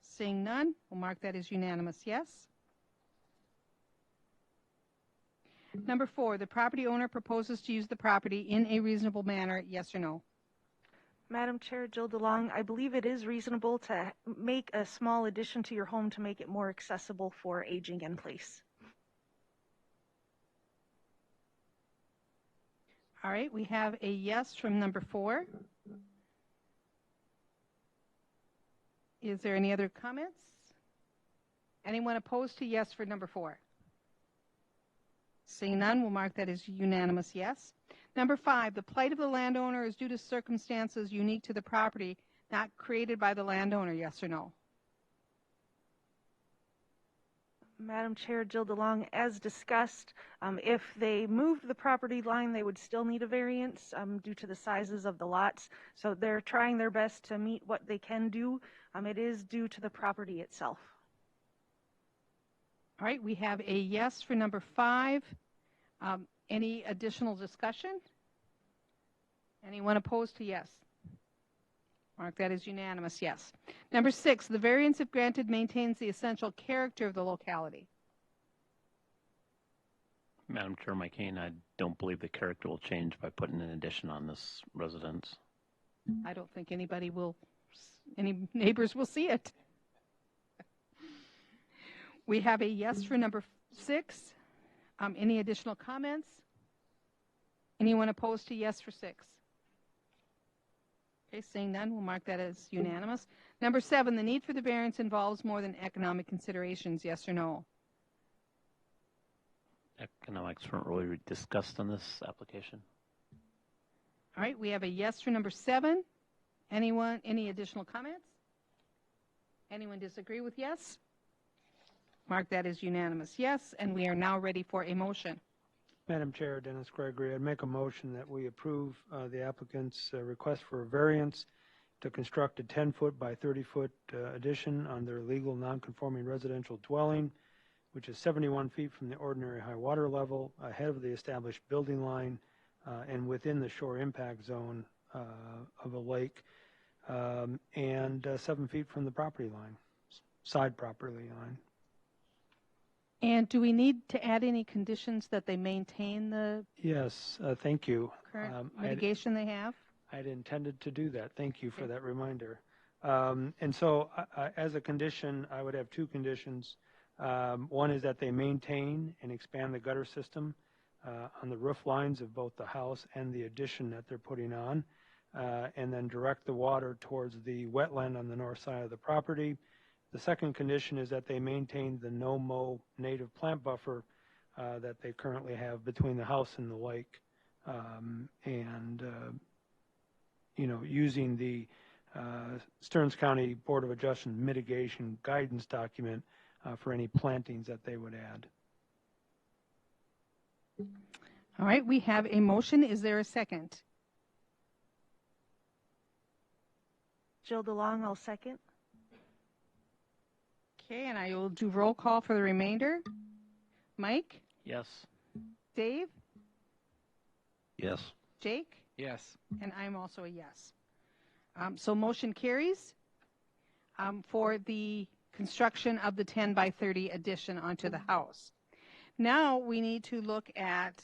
Seeing none, we'll mark that as unanimous yes. Number 4, the property owner proposes to use the property in a reasonable manner, yes or no? Madam Chair, Jill DeLong, I believe it is reasonable to make a small addition to your home to make it more accessible for aging in place. All right, we have a yes from number 4. Is there any other comments? Anyone opposed to yes for number 4? Seeing none, we'll mark that as unanimous yes. Number 5, the plight of the landowner is due to circumstances unique to the property, not created by the landowner, yes or no? Madam Chair, Jill DeLong, as discussed, if they moved the property line, they would still need a variance due to the sizes of the lots. So they're trying their best to meet what they can do. It is due to the property itself. All right, we have a yes for number 5. Any additional discussion? Anyone opposed to yes? Mark that as unanimous, yes. Number 6, the variance, if granted, maintains the essential character of the locality. Madam Chair, Mike Kane, I don't believe the character will change by putting an addition on this residence. I don't think any neighbors will see it. We have a yes for number 6. Any additional comments? Anyone opposed to yes for 6? Okay, seeing none, we'll mark that as unanimous. Number 7, the need for the variance involves more than economic considerations, yes or no? Economics weren't really discussed on this application. All right, we have a yes for number 7. Anyone, any additional comments? Anyone disagree with yes? Mark that as unanimous yes, and we are now ready for a motion. Madam Chair, Dennis Gregory, I'd make a motion that we approve the applicant's request for a variance to construct a 10-foot by 30-foot addition on their legal non-conforming residential dwelling, which is 71 feet from the ordinary high water level, ahead of the established building line, and within the shore impact zone of a lake, and 7 feet from the property line, side property line. And do we need to add any conditions that they maintain the Yes, thank you. current mitigation they have? I'd intended to do that. Thank you for that reminder. And so as a condition, I would have 2 conditions. One is that they maintain and expand the gutter system on the roof lines of both the house and the addition that they're putting on, and then direct the water towards the wetland on the north side of the property. The second condition is that they maintain the no-mow native plant buffer that they currently have between the house and the lake, using the Stearns County Board of Adjustment mitigation guidance document for any plantings that they would add. All right, we have a motion. Is there a second? Jill DeLong, I'll second. Okay, and I will do roll call for the remainder. Mike? Yes. Dave? Yes. Jake? Yes. And I'm also a yes. So motion carries for the construction of the 10 by 30 addition onto the house. Now we need to look at,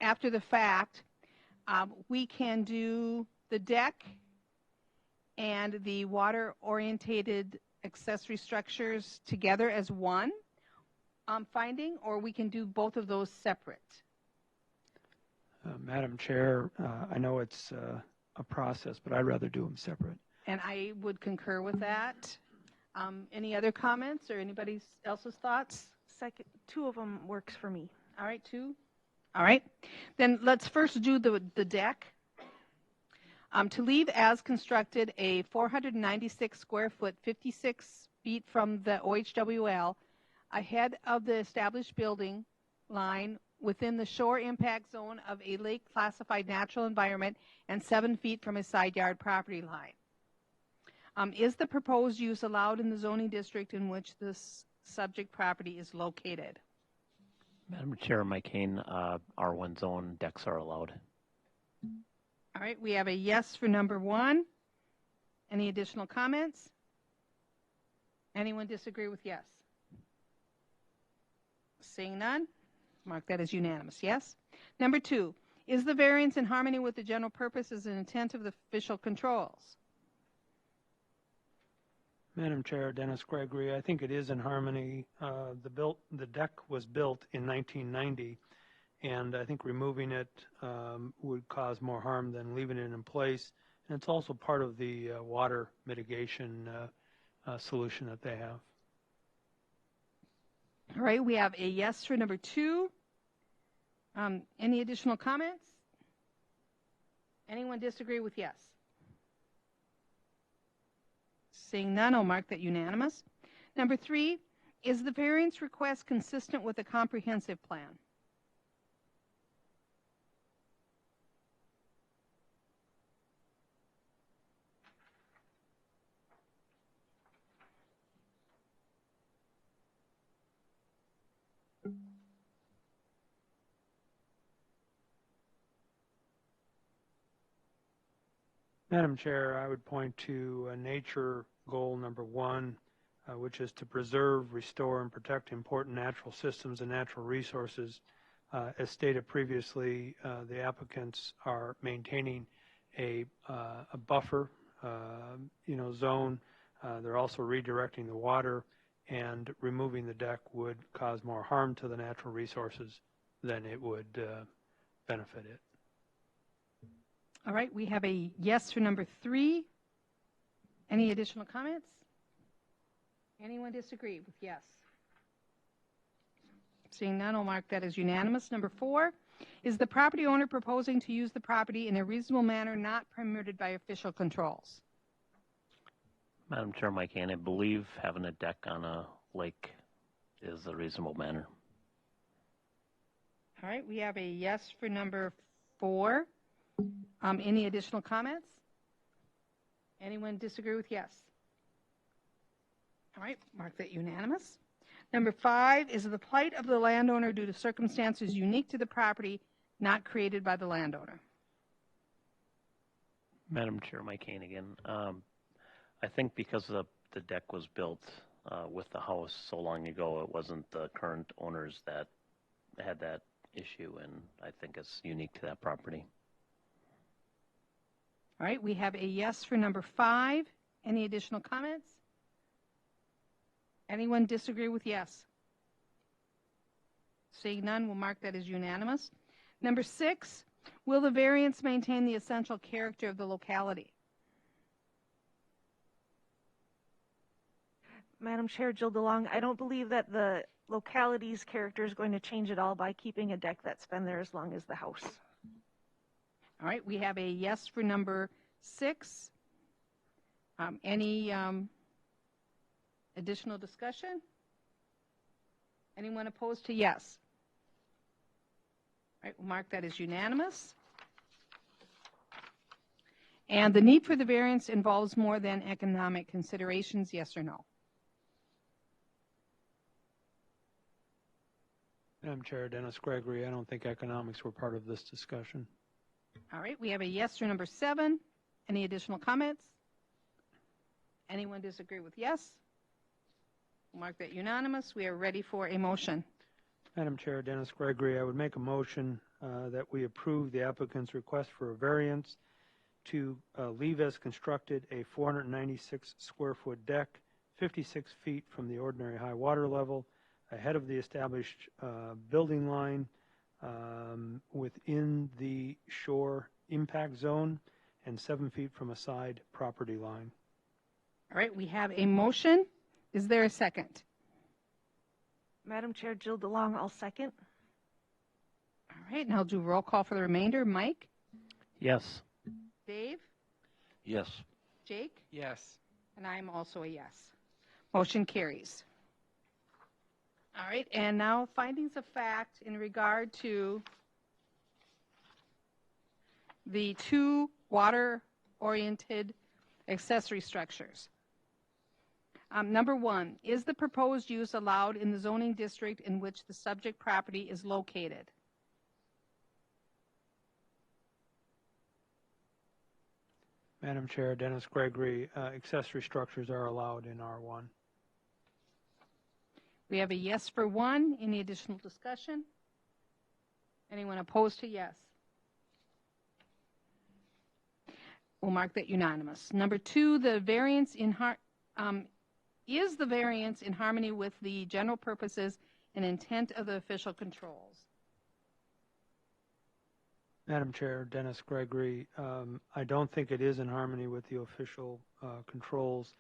after the fact, we can do the deck and the water-orientated accessory structures together as one finding, or we can do both of those separate. Madam Chair, I know it's a process, but I'd rather do them separate. And I would concur with that. Any other comments or anybody else's thoughts? Second, 2 of them works for me. All right, 2. All right. Then let's first do the deck. To leave as constructed a 496 square foot, 56 feet from the OHWL, ahead of the established building line within the shore impact zone of a lake classified natural environment and 7 feet from a side yard property line. Is the proposed use allowed in the zoning district in which this subject property is located? Madam Chair, Mike Kane, R1 zone decks are allowed. All right, we have a yes for number 1. Any additional comments? Anyone disagree with yes? Seeing none, mark that as unanimous, yes? Number 2, is the variance in harmony with the general purposes and intent of the official controls? Madam Chair, Dennis Gregory, I think it is in harmony. The deck was built in 1990, and I think removing it would cause more harm than leaving it in place. And it's also part of the water mitigation solution that they have. All right, we have a yes for number 2. Any additional comments? Anyone disagree with yes? Seeing none, I'll mark that unanimous. Number 3, is the variance request consistent with a comprehensive plan? Madam Chair, I would point to nature goal number 1, which is to preserve, restore, and protect important natural systems and natural resources. As stated previously, the applicants are maintaining a buffer, zone. They're also redirecting the water, and removing the deck would cause more harm to the natural resources than it would benefit it. All right, we have a yes for number 3. Any additional comments? Anyone disagree with yes? Seeing none, I'll mark that as unanimous. Number 4, is the property owner proposing to use the property in a reasonable manner not permitted by official controls? Madam Chair, Mike Haney, I believe having a deck on a lake is a reasonable manner. All right, we have a yes for number 4. Any additional comments? Anyone disagree with yes? All right, mark that unanimous. Number 5, is the plight of the landowner due to circumstances unique to the property not created by the landowner? Madam Chair, Mike Hannigan, I think because the deck was built with the house so long ago, it wasn't the current owners that had that issue, and I think it's unique to that property. All right, we have a yes for number 5. Any additional comments? Anyone disagree with yes? Seeing none, we'll mark that as unanimous. Number 6, will the variance maintain the essential character of the locality? Madam Chair, Jill DeLong, I don't believe that the locality's character is going to change at all by keeping a deck that's been there as long as the house. All right, we have a yes for number 6. Any additional discussion? Anyone opposed to yes? All right, we'll mark that as unanimous. And the need for the variance involves more than economic considerations, yes or no? Madam Chair, Dennis Gregory, I don't think economics were part of this discussion. All right, we have a yes for number 7. Any additional comments? Anyone disagree with yes? We'll mark that unanimous. We are ready for a motion. Madam Chair, Dennis Gregory, I would make a motion that we approve the applicant's request for a variance to leave as constructed a 496 square foot deck, 56 feet from the ordinary high water level, ahead of the established building line within the shore impact zone, and 7 feet from a side property line. All right, we have a motion. Is there a second? Madam Chair, Jill DeLong, I'll second. All right, and I'll do roll call for the remainder. Mike? Yes. Dave? Yes. Jake? Yes. And I'm also a yes. Motion carries. All right, and now findings of fact in regard to the 2 water-oriented accessory structures. Number 1, is the proposed use allowed in the zoning district in which the subject property is located? Madam Chair, Dennis Gregory, accessory structures are allowed in R1. We have a yes for 1. Any additional discussion? Anyone opposed to yes? We'll mark that unanimous. Number 2, the variance is the variance in harmony with the general purposes and intent of the official controls? Madam Chair, Dennis Gregory, I don't think it is in harmony with the official controls.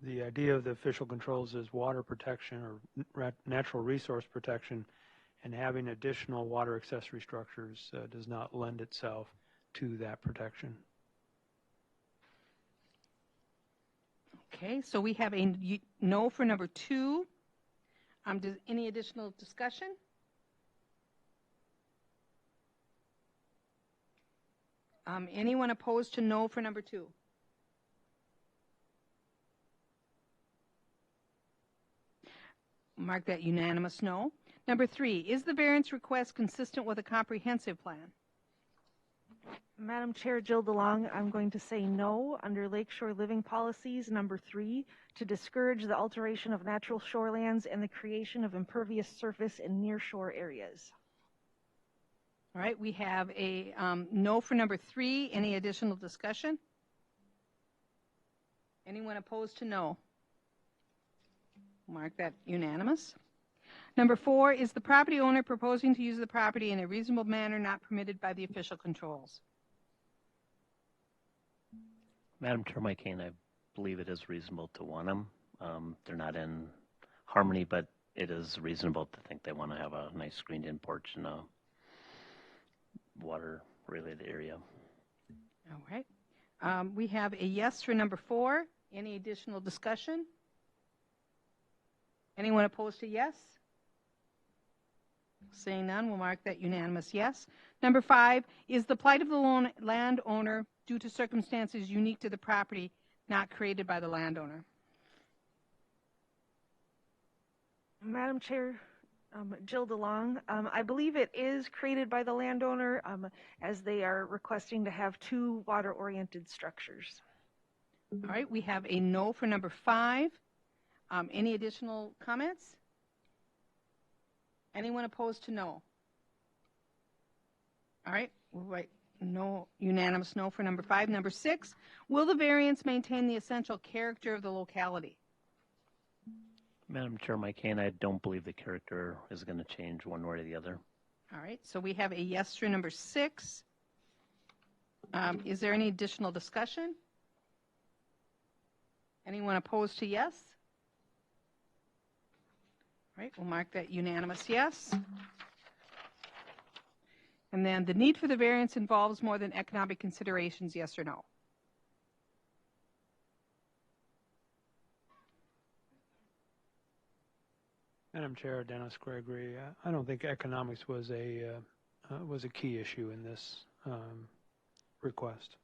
The idea of the official controls is water protection or natural resource protection, and having additional water accessory structures does not lend itself to that protection. Okay, so we have a no for number 2. Any additional discussion? Anyone opposed to no for number 2? Mark that unanimous no. Number 3, is the variance request consistent with a comprehensive plan? Madam Chair, Jill DeLong, I'm going to say no under Lakeshore Living Policies number 3 to discourage the alteration of natural shorelands and the creation of impervious surface in nearshore areas. All right, we have a no for number 3. Any additional discussion? Anyone opposed to no? Mark that unanimous. Number 4, is the property owner proposing to use the property in a reasonable manner not permitted by the official controls? Madam Chair, Mike Kane, I believe it is reasonable to want them. They're not in harmony, but it is reasonable to think they want to have a nice screened-in porch in a water-related area. All right. We have a yes for number 4. Any additional discussion? Anyone opposed to yes? Seeing none, we'll mark that unanimous yes. Number 5, is the plight of the landowner due to circumstances unique to the property not created by the landowner? Madam Chair, Jill DeLong, I believe it is created by the landowner as they are requesting to have 2 water-oriented structures. All right, we have a no for number 5. Any additional comments? Anyone opposed to no? All right, right. No, unanimous no for number 5. Number 6, will the variance maintain the essential character of the locality? Madam Chair, Mike Kane, I don't believe the character is going to change one way or the other. All right, so we have a yes for number 6. Is there any additional discussion? Anyone opposed to yes? All right, we'll mark that unanimous yes. And then the need for the variance involves more than economic considerations, yes or no? Madam Chair, Dennis Gregory, I don't think economics was a key issue in this request.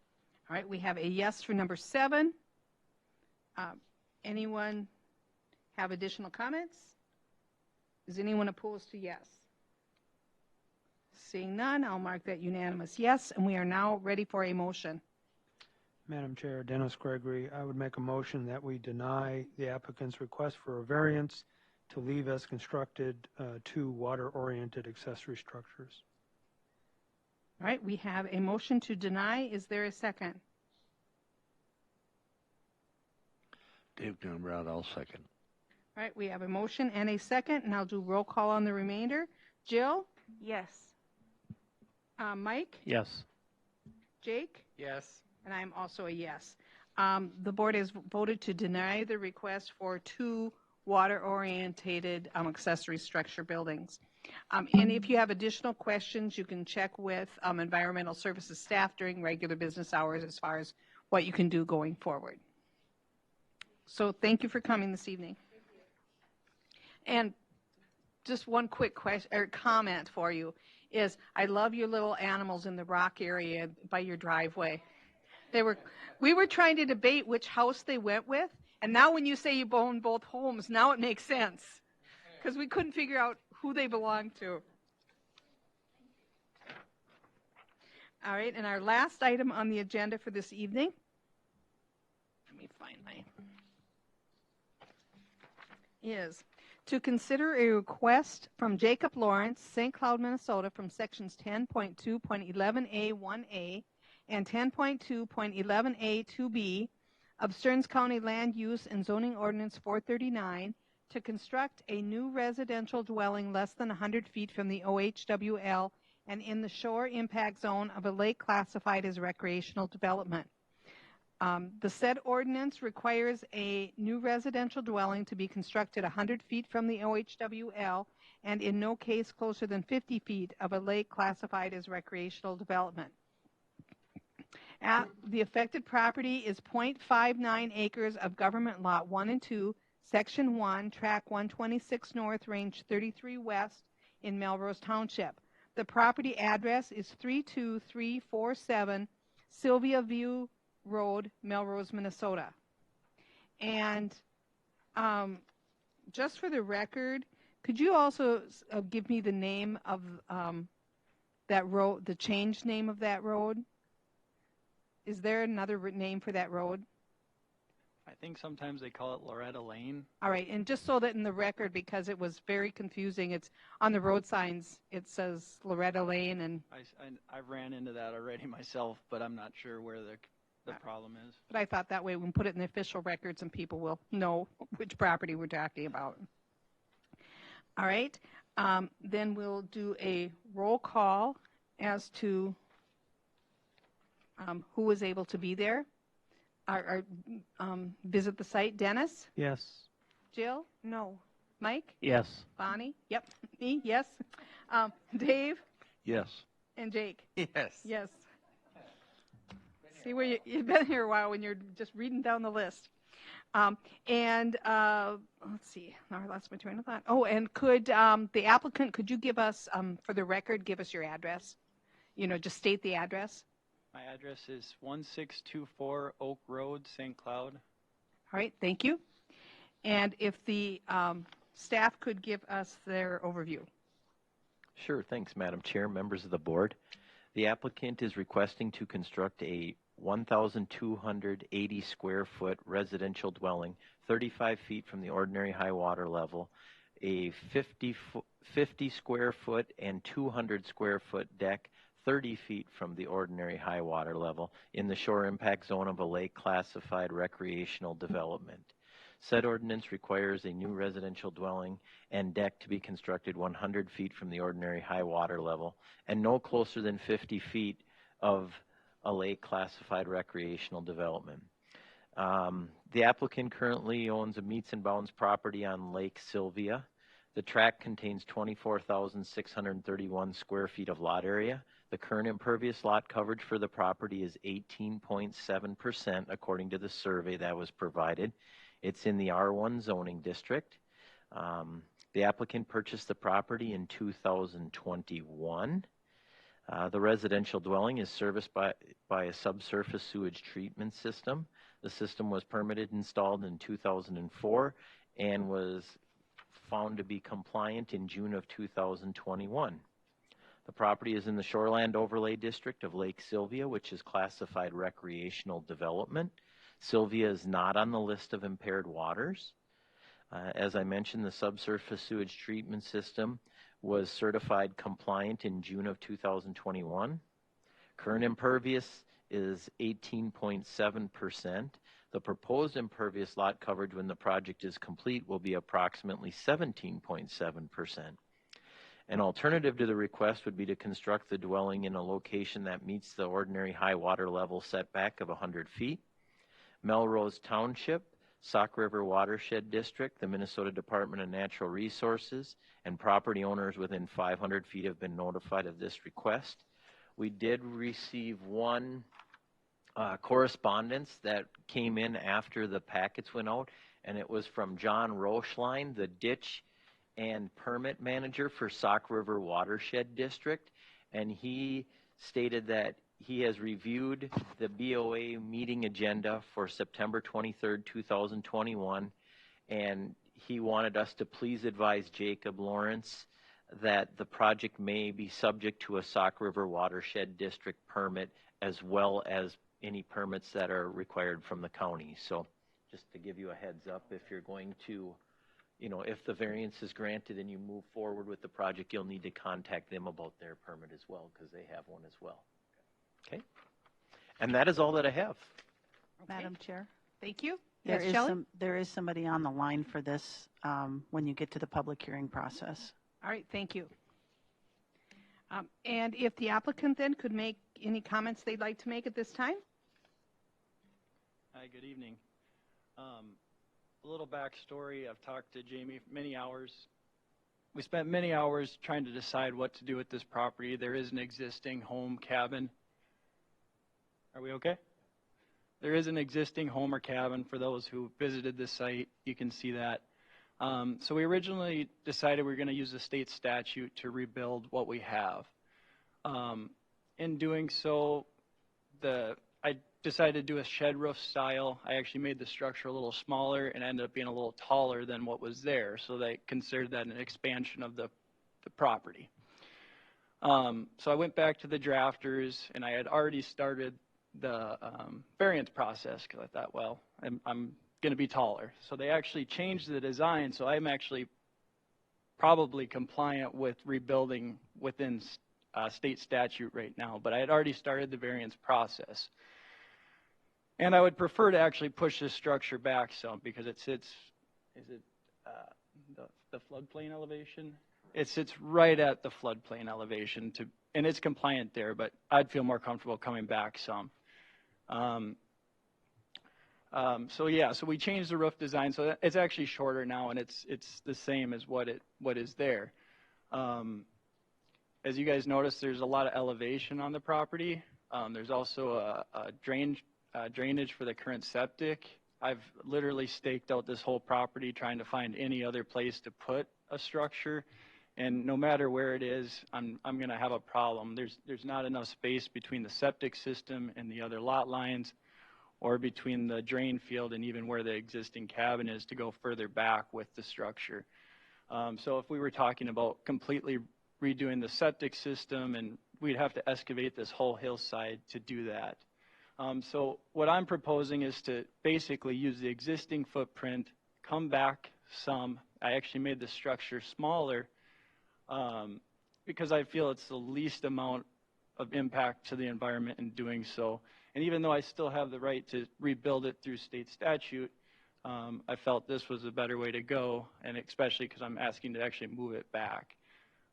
All right, we have a yes for number 7. Anyone have additional comments? Is anyone opposed to yes? Seeing none, I'll mark that unanimous yes, and we are now ready for a motion. Madam Chair, Dennis Gregory, I would make a motion that we deny the applicant's request for a variance to leave as constructed 2 water-oriented accessory structures. All right, we have a motion to deny. Is there a second? Dave Grunbrad, I'll second. All right, we have a motion and a second, and I'll do roll call on the remainder. Jill? Yes. Mike? Yes. Jake? Yes. And I'm also a yes. The board has voted to deny the request for 2 water-orientated accessory structure buildings. And if you have additional questions, you can check with environmental services staff during regular business hours as far as what you can do going forward. So thank you for coming this evening. And just one quick question or comment for you is I love your little animals in the rock area by your driveway. We were trying to debate which house they went with, and now when you say you own both homes, now it makes sense because we couldn't figure out who they belonged to. All right, and our last item on the agenda for this evening, let me find is to consider a request from Jacob Lawrence, St. Cloud, Minnesota, from sections 10.2.11a1a and 10.2.11a2b of Stearns County Land Use and Zoning Ordinance 439 to construct a new residential dwelling less than 100 feet from the OHWL and in the shore impact zone of a lake classified as recreational development. The said ordinance requires a new residential dwelling to be constructed 100 feet from the OHWL and in no case closer than 50 feet of a lake classified as recreational development. The affected property is 0.59 acres of government lot 1 and 2, section 1, track 126 north, range 33 west in Melrose Township. The property address is 32347 Sylvia View Road, Melrose, Minnesota. And just for the record, could you also give me the name of that road, the changed name of that road? Is there another name for that road? I think sometimes they call it Loretta Lane. All right, and just so that in the record, because it was very confusing, it's on the road signs, it says Loretta Lane, and I've ran into that already myself, but I'm not sure where the problem is. but I thought that way we can put it in the official records and people will know which property we're talking about. All right, then we'll do a roll call as to who was able to be there or visit the site. Dennis? Yes. Jill? No. Mike? Yes. Bonnie? Yep. Me? Yes. Dave? Yes. And Jake? Yes. Yes. See where you've been here a while when you're just reading down the list. Let's see. Now I lost my train of thought. Oh, and could the applicant, could you give us, for the record, give us your address? You know, just state the address. My address is 1624 Oak Road, St. Cloud. All right, thank you. And if the staff could give us their overview. Sure, thanks, Madam Chair, members of the board. The applicant is requesting to construct a 1,280 square foot residential dwelling, 35 feet from the ordinary high water level, a 50 square foot and 200 square foot deck, 30 feet from the ordinary high water level in the shore impact zone of a lake classified recreational development. Said ordinance requires a new residential dwelling and deck to be constructed 100 feet from the ordinary high water level and no closer than 50 feet of a lake classified recreational development. The applicant currently owns a meets and bounds property on Lake Sylvia. The tract contains 24,631 square feet of lot area. The current impervious lot coverage for the property is 18.7% according to the survey that was provided. It's in the R1 zoning district. The applicant purchased the property in 2021. The residential dwelling is serviced by a subsurface sewage treatment system. The system was permitted and installed in 2004 and was found to be compliant in June of 2021. The property is in the shoreland overlay district of Lake Sylvia, which is classified recreational development. Sylvia is not on the list of impaired waters. As I mentioned, the subsurface sewage treatment system was certified compliant in June of 2021. Current impervious is 18.7%. The proposed impervious lot coverage when the project is complete will be approximately 17.7%. An alternative to the request would be to construct the dwelling in a location that meets the ordinary high water level setback of 100 feet. Melrose Township, Sauk River Watershed District, the Minnesota Department of Natural Resources, and property owners within 500 feet have been notified of this request. We did receive one correspondence that came in after the packets went out, and it was from John Rochline, the ditch and permit manager for Sauk River Watershed District, and he stated that he has reviewed the BOA meeting agenda for September 23rd, 2021, and he wanted us to please advise Jacob Lawrence that the project may be subject to a Sauk River Watershed District permit as well as any permits that are required from the county. So just to give you a heads up, if you're going to, you know, if the variance is granted and you move forward with the project, you'll need to contact them about their permit as well because they have one as well. Okay. And that is all that I have. Okay. Madam Chair? Thank you. There Yes, is Shelley? there is somebody on the line for this when you get to the public hearing process. All right, thank you. And if the applicant then could make any comments they'd like to make at this time? Hi, good evening. A little backstory. I've talked to Jamie for many hours. We spent many hours trying to decide what to do with this property. There is an existing home cabin. Are we okay? There is an existing home or cabin for those who visited this site. You can see that. So we originally decided we were going to use a state statute to rebuild what we have. In doing so, I decided to do a shed roof style. I actually made the structure a little smaller and ended up being a little taller than what was there. So they considered that an expansion of the property. So I went back to the drafters and I had already started the variance process because I thought, well, I'm going to be taller. So they actually changed the design, so I'm actually probably compliant with rebuilding within state statute right now, but I had already started the variance process. And I would prefer to actually push this structure back some because it sits, is it the floodplain elevation? It sits right at the floodplain elevation, and it's compliant there, but I'd feel more comfortable coming back some. So yeah, so we changed the roof design, so it's actually shorter now, and it's the same as what is there. As you guys notice, there's a lot of elevation on the property. There's also a drainage for the current septic. I've literally staked out this whole property trying to find any other place to put a structure, and no matter where it is, I'm going to have a problem. There's not enough space between the septic system and the other lot lines, or between the drain field and even where the existing cabin is to go further back with the structure. So if we were talking about completely redoing the septic system, and we'd have to excavate this whole hillside to do that. So what I'm proposing is to basically use the existing footprint, come back some. I actually made the structure smaller because I feel it's the least amount of impact to the environment in doing so. And even though I still have the right to rebuild it through state statute, I felt this was a better way to go, and especially because I'm asking to actually move it back.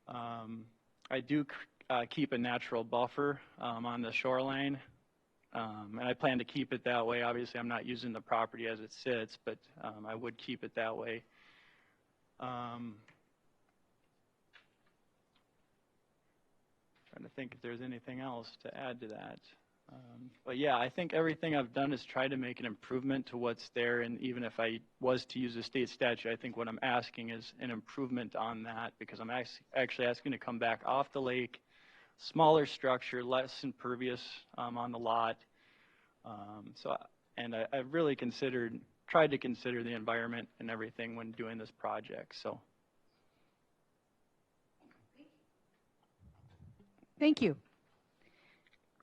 I do keep a natural buffer on the shoreline, and I plan to keep it that way. Obviously, I'm not using the property as it sits, but I would keep it that way. Trying to think if there's anything else to add to that. But yeah, I think everything I've done is try to make an improvement to what's there, and even if I was to use a state statute, I think what I'm asking is an improvement on that, because I'm actually asking to come back off the lake, smaller structure, less impervious on the lot. And I've really tried to consider the environment and everything when doing this project. So. Thank you.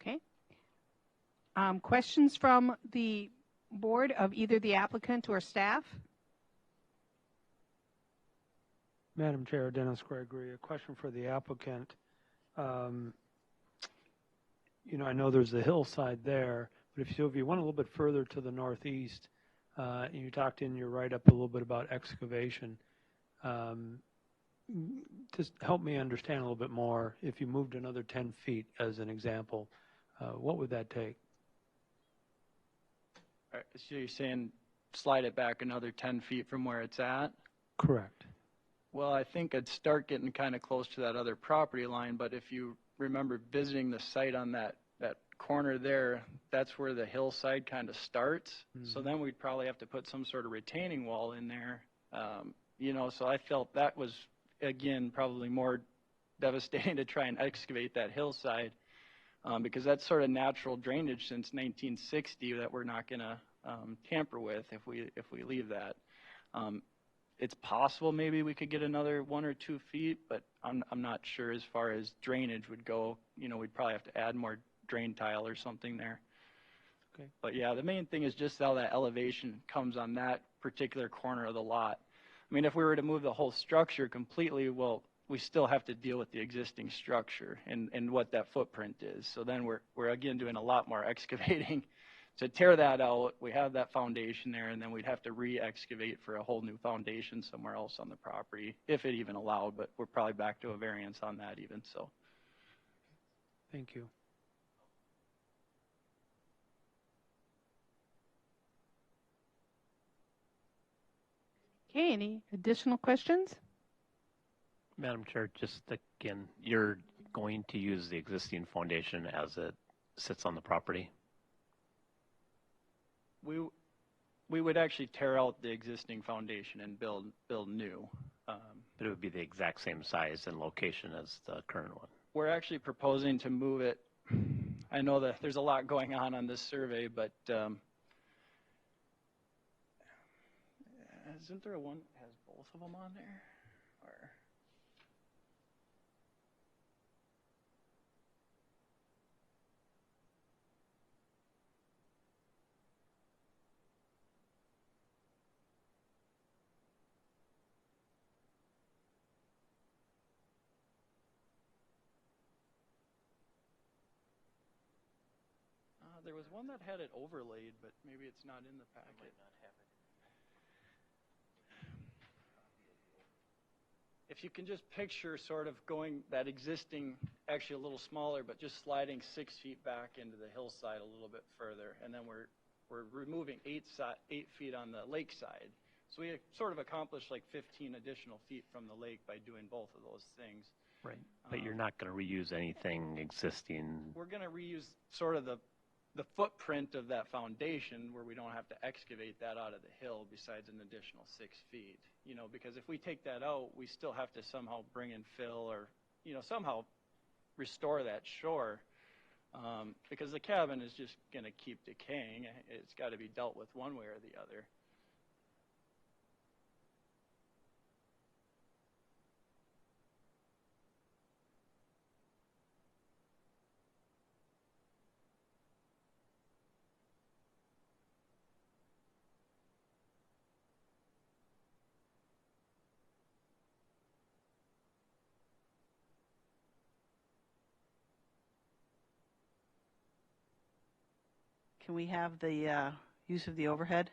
Okay. Questions from the board of either the applicant or staff? Madam Chair, Dennis Gregory, a question for the applicant. You know, I know there's a hillside there, but if you went a little bit further to the northeast, and you talked in your write-up a little bit about excavation, just help me understand a little bit more. If you moved another 10 feet, as an example, what would that take? All right, so you're saying slide it back another 10 feet from where it's at? Correct. Well, I think I'd start getting kind of close to that other property line, but if you remember visiting the site on that corner there, that's where the hillside kind of starts. Mm-hmm. So then we'd probably have to put some sort of retaining wall in there. You know, so I felt that was, again, probably more devastating to try and excavate that hillside because that's sort of natural drainage since 1960 that we're not going to tamper with if we leave that. It's possible maybe we could get another 1 or 2 feet, but I'm not sure as far as drainage would go. You know, we'd probably have to add more drain tile or something there. Okay. But yeah, the main thing is just how that elevation comes on that particular corner of the lot. I mean, if we were to move the whole structure completely, well, we still have to deal with the existing structure and what that footprint is. So then we're again doing a lot more excavating to tear that out. We have that foundation there, and then we'd have to re-excavate for a whole new foundation somewhere else on the property, if it even allowed, but we're probably back to a variance on that even, so. Thank you. Okay, any additional questions? Madam Chair, just again, you're going to use the existing foundation as it sits on the property? We would actually tear out the existing foundation and build new. But it would be the exact same size and location as the current one. We're actually proposing to move it. I know that there's a lot going on this survey, but isn't there one that has both of them on there? Or there was one that had it overlaid, but maybe it's not in the packet. If you can just picture sort of going that existing, actually a little smaller, but just sliding 6 feet back into the hillside a little bit further, and then we're removing 8 feet on the lake side. So we sort of accomplished like 15 additional feet from the lake by doing both of those things. Right. But you're not going to reuse anything existing. We're going to reuse sort of the footprint of that foundation where we don't have to excavate that out of the hill besides an additional 6 feet. You know, because if we take that out, we still have to somehow bring in fill or, you know, somehow restore that shore. Because the cabin is just going to keep decaying. It's got to be dealt with one way or the other. Can we have the use of the overhead?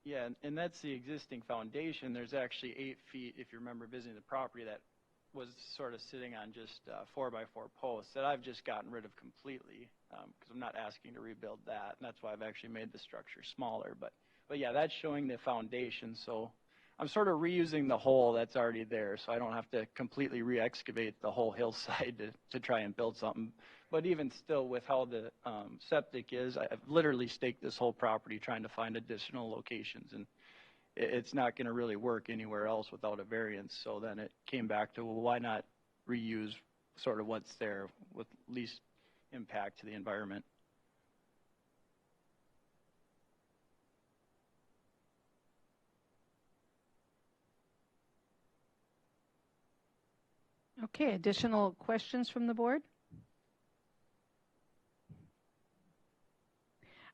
Yeah, and that's the existing foundation. There's actually 8 feet, if you remember visiting the property, that was sort of sitting on just 4x4 posts that I've just gotten rid of completely because I'm not asking to rebuild that, and that's why I've actually made the structure smaller. But yeah, that's showing the foundation, so I'm sort of reusing the hole that's already there, so I don't have to completely re-excavate the whole hillside to try and build something. But even still, with how the septic is, I've literally staked this whole property trying to find additional locations, and it's not going to really work anywhere else without a variance. So then it came back to, well, why not reuse sort of what's there with least impact to the environment? Okay, additional questions from the board?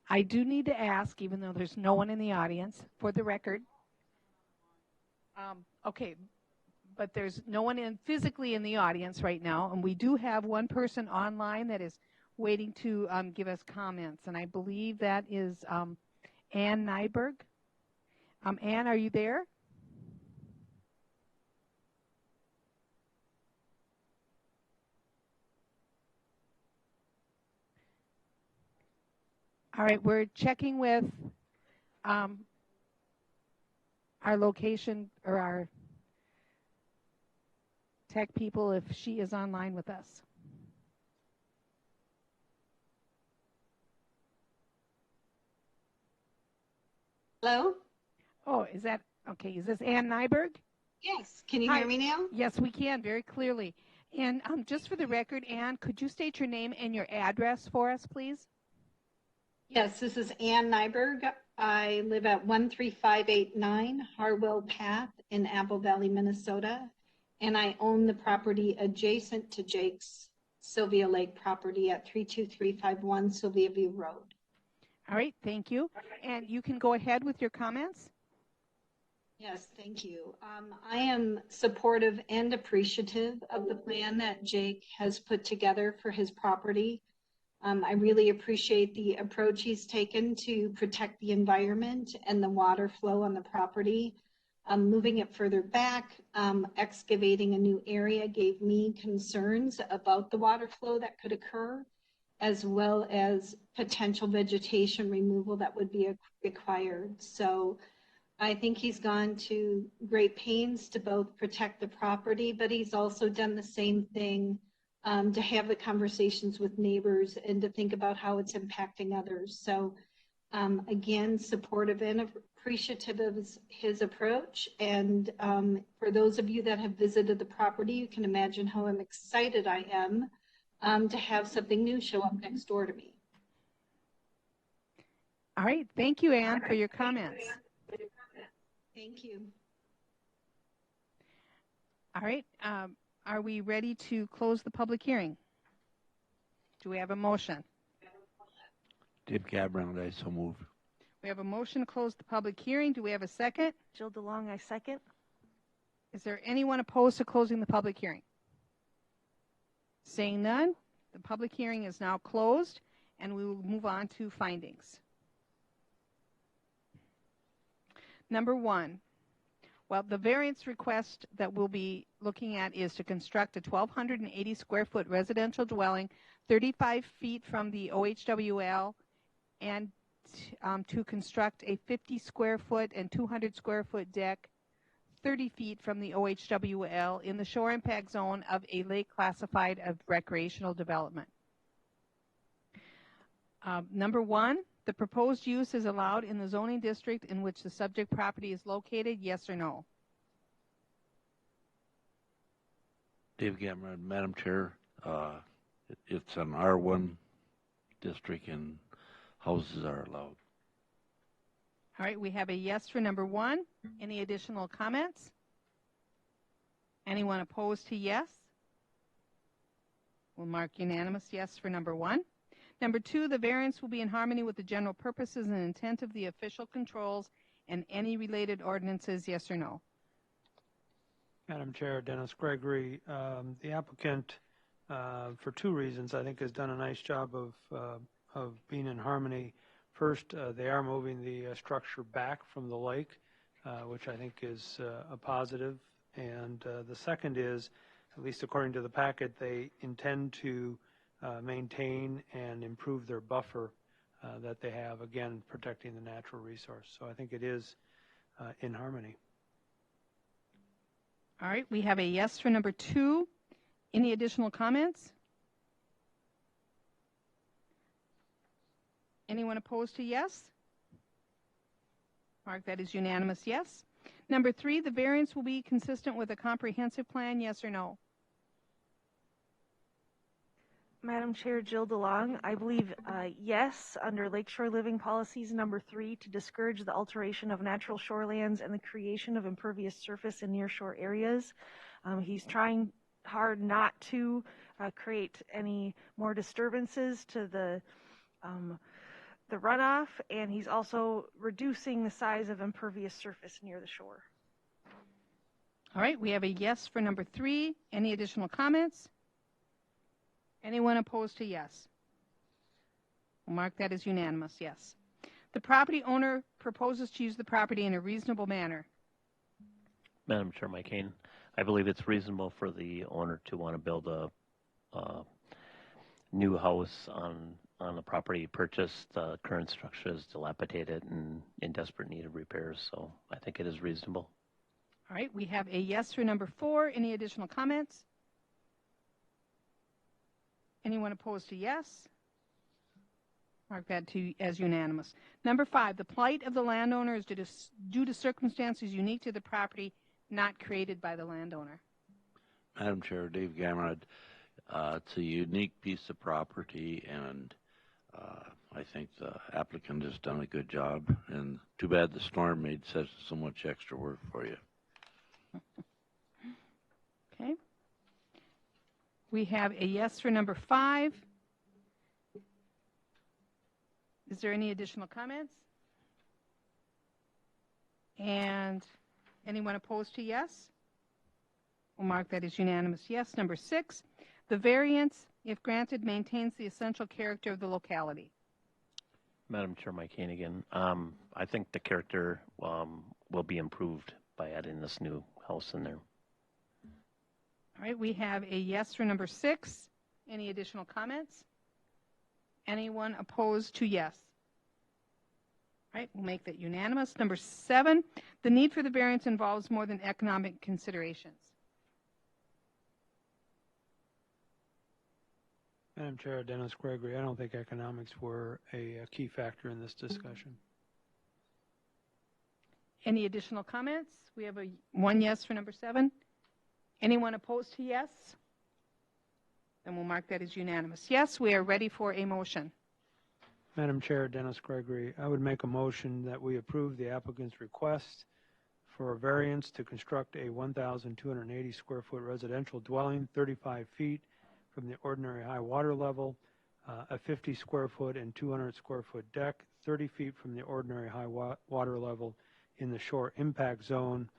I do need to ask, even though there's no one in the audience, for the record. Okay, but there's no one physically in the audience right now, and we do have one person online that is waiting to give us comments, and I believe that is Ann Nyberg. Ann, are you there? All right, we're checking with our location or our tech people if she is online with us. Hello? Oh, is that, okay, is this Ann Nyberg? Yes, can you Hi. hear me now? Yes, we can, very clearly. And just for the record, Ann, could you state your name and your address for us, please? Yes, this is Ann Nyberg. I live at 13589 Harwell Path in Apple Valley, Minnesota, and I own the property adjacent to Jake's Sylvia Lake property at 32351 Sylvia View Road. All right, thank you. And you can go ahead with your comments. Yes, thank you. I am supportive and appreciative of the plan that Jake has put together for his property. I really appreciate the approach he's taken to protect the environment and the water flow on the property. Moving it further back, excavating a new area gave me concerns about the water flow that could occur, as well as potential vegetation removal that would be required. So I think he's gone to great pains to both protect the property, but he's also done the same thing to have the conversations with neighbors and to think about how it's impacting others. So again, supportive and appreciative of his approach. And for those of you that have visited the property, you can imagine how excited I am to have something new show up next door to me. All right. Thank you, Ann, for your comments. Thank you. All right. Are we ready to close the public hearing? Do we have a motion? Dave Cameron, I so move. We have a motion to close the public hearing. Do we have a second? Jill DeLong, I second. Is there anyone opposed to closing the public hearing? Seeing none, the public hearing is now closed, and we will move on to findings. Number one, well, the variance request that we'll be looking at is to construct a 1,280 square foot residential dwelling 35 feet from the OHWL and to construct a 50 square foot and 200 square foot deck 30 feet from the OHWL in the shore impact zone of a lake classified as recreational development. Number one, the proposed use is allowed in the zoning district in which the subject property is located, yes or no? Dave Cameron, Madam Chair, it's an R1 district and houses are allowed. All right, we have a yes for number one. Any additional comments? Anyone opposed to yes? We'll mark unanimous yes for number one. Number two, the variance will be in harmony with the general purposes and intent of the official controls and any related ordinances, yes or no? Madam Chair, Dennis Gregory, the applicant, for two reasons, I think has done a nice job of being in harmony. First, they are moving the structure back from the lake, which I think is a positive. And the second is, at least according to the packet, they intend to maintain and improve their buffer that they have, again, protecting the natural resource. So I think it is in harmony. All right, we have a yes for number two. Any additional comments? Anyone opposed to yes? Mark that is unanimous yes. Number three, the variance will be consistent with a comprehensive plan, yes or no? Madam Chair, Jill DeLong, I believe yes, under Lakeshore Living Policies number 3, to discourage the alteration of natural shorelands and the creation of impervious surface in nearshore areas. He's trying hard not to create any more disturbances to the runoff, and he's also reducing the size of impervious surface near the shore. All right, we have a yes for number three. Any additional comments? Anyone opposed to yes? We'll mark that as unanimous, yes. The property owner proposes to use the property in a reasonable manner. Madam Chair, Mike Kane, I believe it's reasonable for the owner to want to build a new house on the property purchased. The current structure is dilapidated and in desperate need of repairs, so I think it is reasonable. All right, we have a yes for number four. Any additional comments? Anyone opposed to yes? Mark that as unanimous. Number five, the plight of the landowner is due to circumstances unique to the property, not created by the landowner. Madam Chair, Dave Gamrod, it's a unique piece of property, and I think the applicant has done a good job. And too bad the storm made so much extra work for you. Okay. We have a yes for number five. Is there any additional comments? And anyone opposed to yes? We'll mark that as unanimous yes. Number six, the variance, if granted, maintains the essential character of the locality. Madam Chair, Mike Kane again. I think the character will be improved by adding this new house in there. All right, we have a yes for number six. Any additional comments? Anyone opposed to yes? All right, we'll make that unanimous. Number seven, the need for the variance involves more than economic considerations. Madam Chair, Dennis Gregory, I don't think economics were a key factor in this discussion. Any additional comments? We have one yes for number 7. Anyone opposed to yes? Then we'll mark that as unanimous. Yes, we are ready for a motion. Madam Chair, Dennis Gregory, I would make a motion that we approve the applicant's request for a variance to construct a 1,280 square foot residential dwelling 35 feet from the ordinary high water level, a 50 square foot and 200 square foot deck 30 feet from the ordinary high water level in the shore impact zone,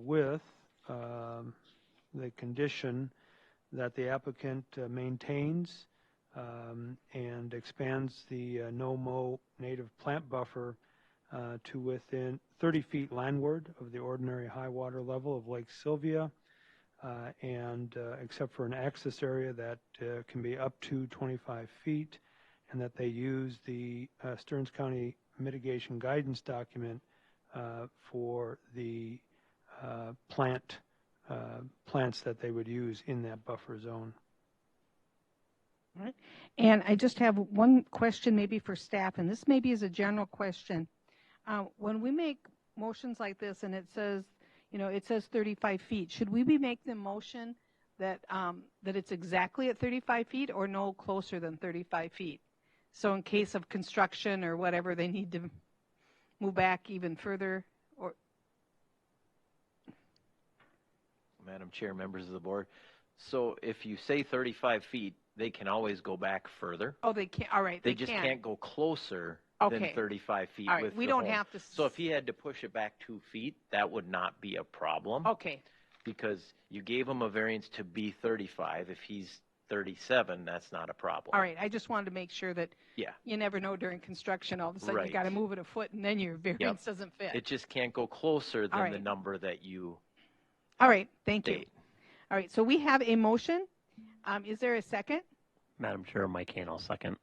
with the condition that the applicant maintains and expands the no-mow native plant buffer to within 30 feet landward of the ordinary high water level of Lake Sylvia, and except for an access area that can be up to 25 feet, and that they use the Stearns County mitigation guidance document for the plants that they would use in that buffer zone. All right. And I just have one question maybe for staff, and this maybe is a general question. When we make motions like this and it says, it says 35 feet, should we be making the motion that it's exactly at 35 feet or no closer than 35 feet? So in case of construction or whatever, they need to move back even further? Or Madam Chair, members of the board, so if you say 35 feet, they can always go back further. Oh, they can't. All right. They just can't go closer than 35 feet. All right. With We the don't home. have to. So if he had to push it back 2 feet, that would not be a problem. Okay. Because you gave him a variance to be 35. If he's 37, that's not a problem. All right. I just wanted to make sure that you never know during construction, all of a sudden you got to move it a foot and then your variance doesn't fit. It just can't go closer than the number that you All right. Thank you. state. All right. So we have a motion. Is there a second? Madam Chair, Mike Kane, I'll second.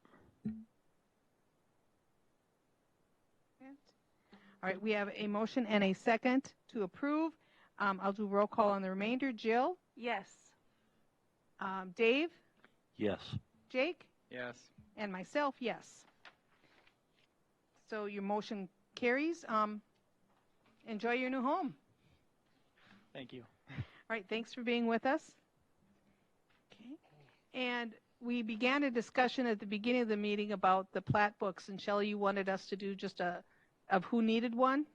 All right, we have a motion and a second to approve. I'll do roll call on the remainder. Jill? Yes. Dave? Yes. Jake? Yes. And myself, yes. So your motion carries. Enjoy your new home. Thank you. All right, thanks for being with us. Okay. And we began a discussion at the beginning of the meeting about the plat books, and Shelley, you wanted us to do just of who needed one?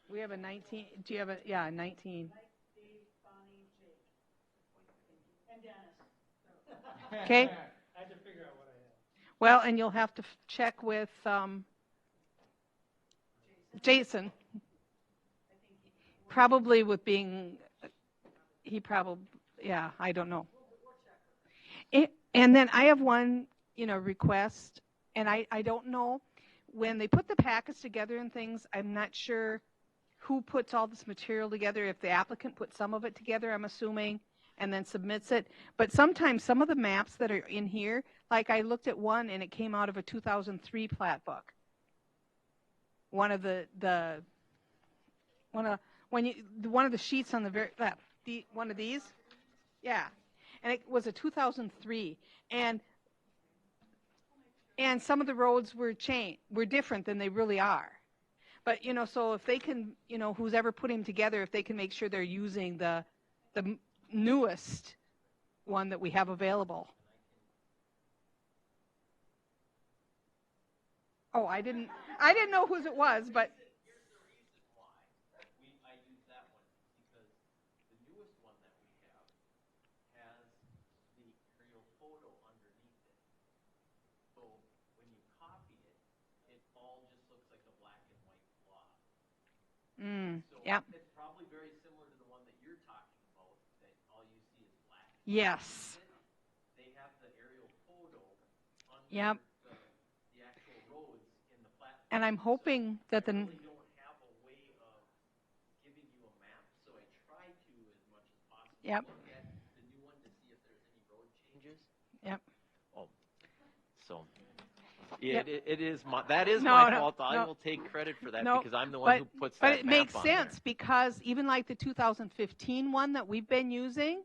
We have a 19. Do you have a, 19. Okay. I had to figure out what I had. Well, and you'll have to check with Jason. Probably with being, he probably, I don't know. And then I have one, request, and I don't know, when they put the packets together and things, I'm not sure who puts all this material together. If the applicant puts some of it together, I'm assuming, and then submits it. But sometimes some of the maps that are in here, like I looked at one and it came out of a 2003 plat book. One of the sheets on the very left, one of these, and it was a 2003, and some of the roads were different than they really are. But so if they can, who's ever putting them together, if they can make sure they're using the newest one that we have available. Oh, I didn't know whose it was, but. It's probably very similar to the one that you're talking about, that all you see is black. Yes. They have the aerial photo under the actual roads in the platform. And I'm hoping that I really don't have a way of giving you a map, so I try to, as much as possible, look at the new one to see if there's any road changes. Oh, so. It is my fault. I will take credit for that because I'm the one who puts that map on. But it makes sense because even like the 2015 one that we've been using,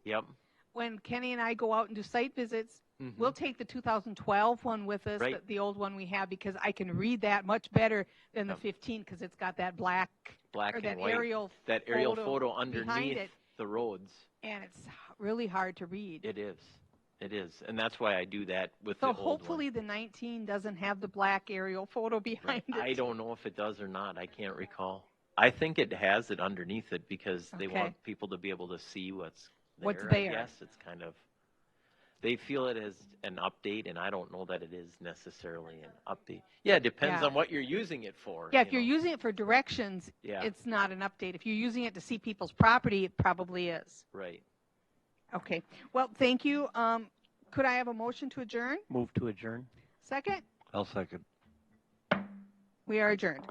when Kenny and I go out and do site visits, Mhm. we'll take the 2012 one with us, Right. the old one we have, because I can read that much better than the Yep. 15 because it's got that black Black or and that white. aerial That aerial photo behind underneath it, the roads. and it's really hard to read. It is. It is. And that's why I do that with So the old one. hopefully the 19 doesn't have the black aerial photo behind it. I don't know if it does or not. I can't recall. I think it has it underneath it because they Okay. want people to be able to see what's What's I there. guess it's kind of, they feel it as an update, and I don't know that it is necessarily an update. Yeah, it depends Yeah. on what you're using it for. Yeah, if you're using it for directions, Yeah. it's not an update. If you're using it to see people's property, it probably is. Right. Okay. Well, thank you. Could I have a motion to adjourn? Move to adjourn. Second? I'll second. We are adjourned.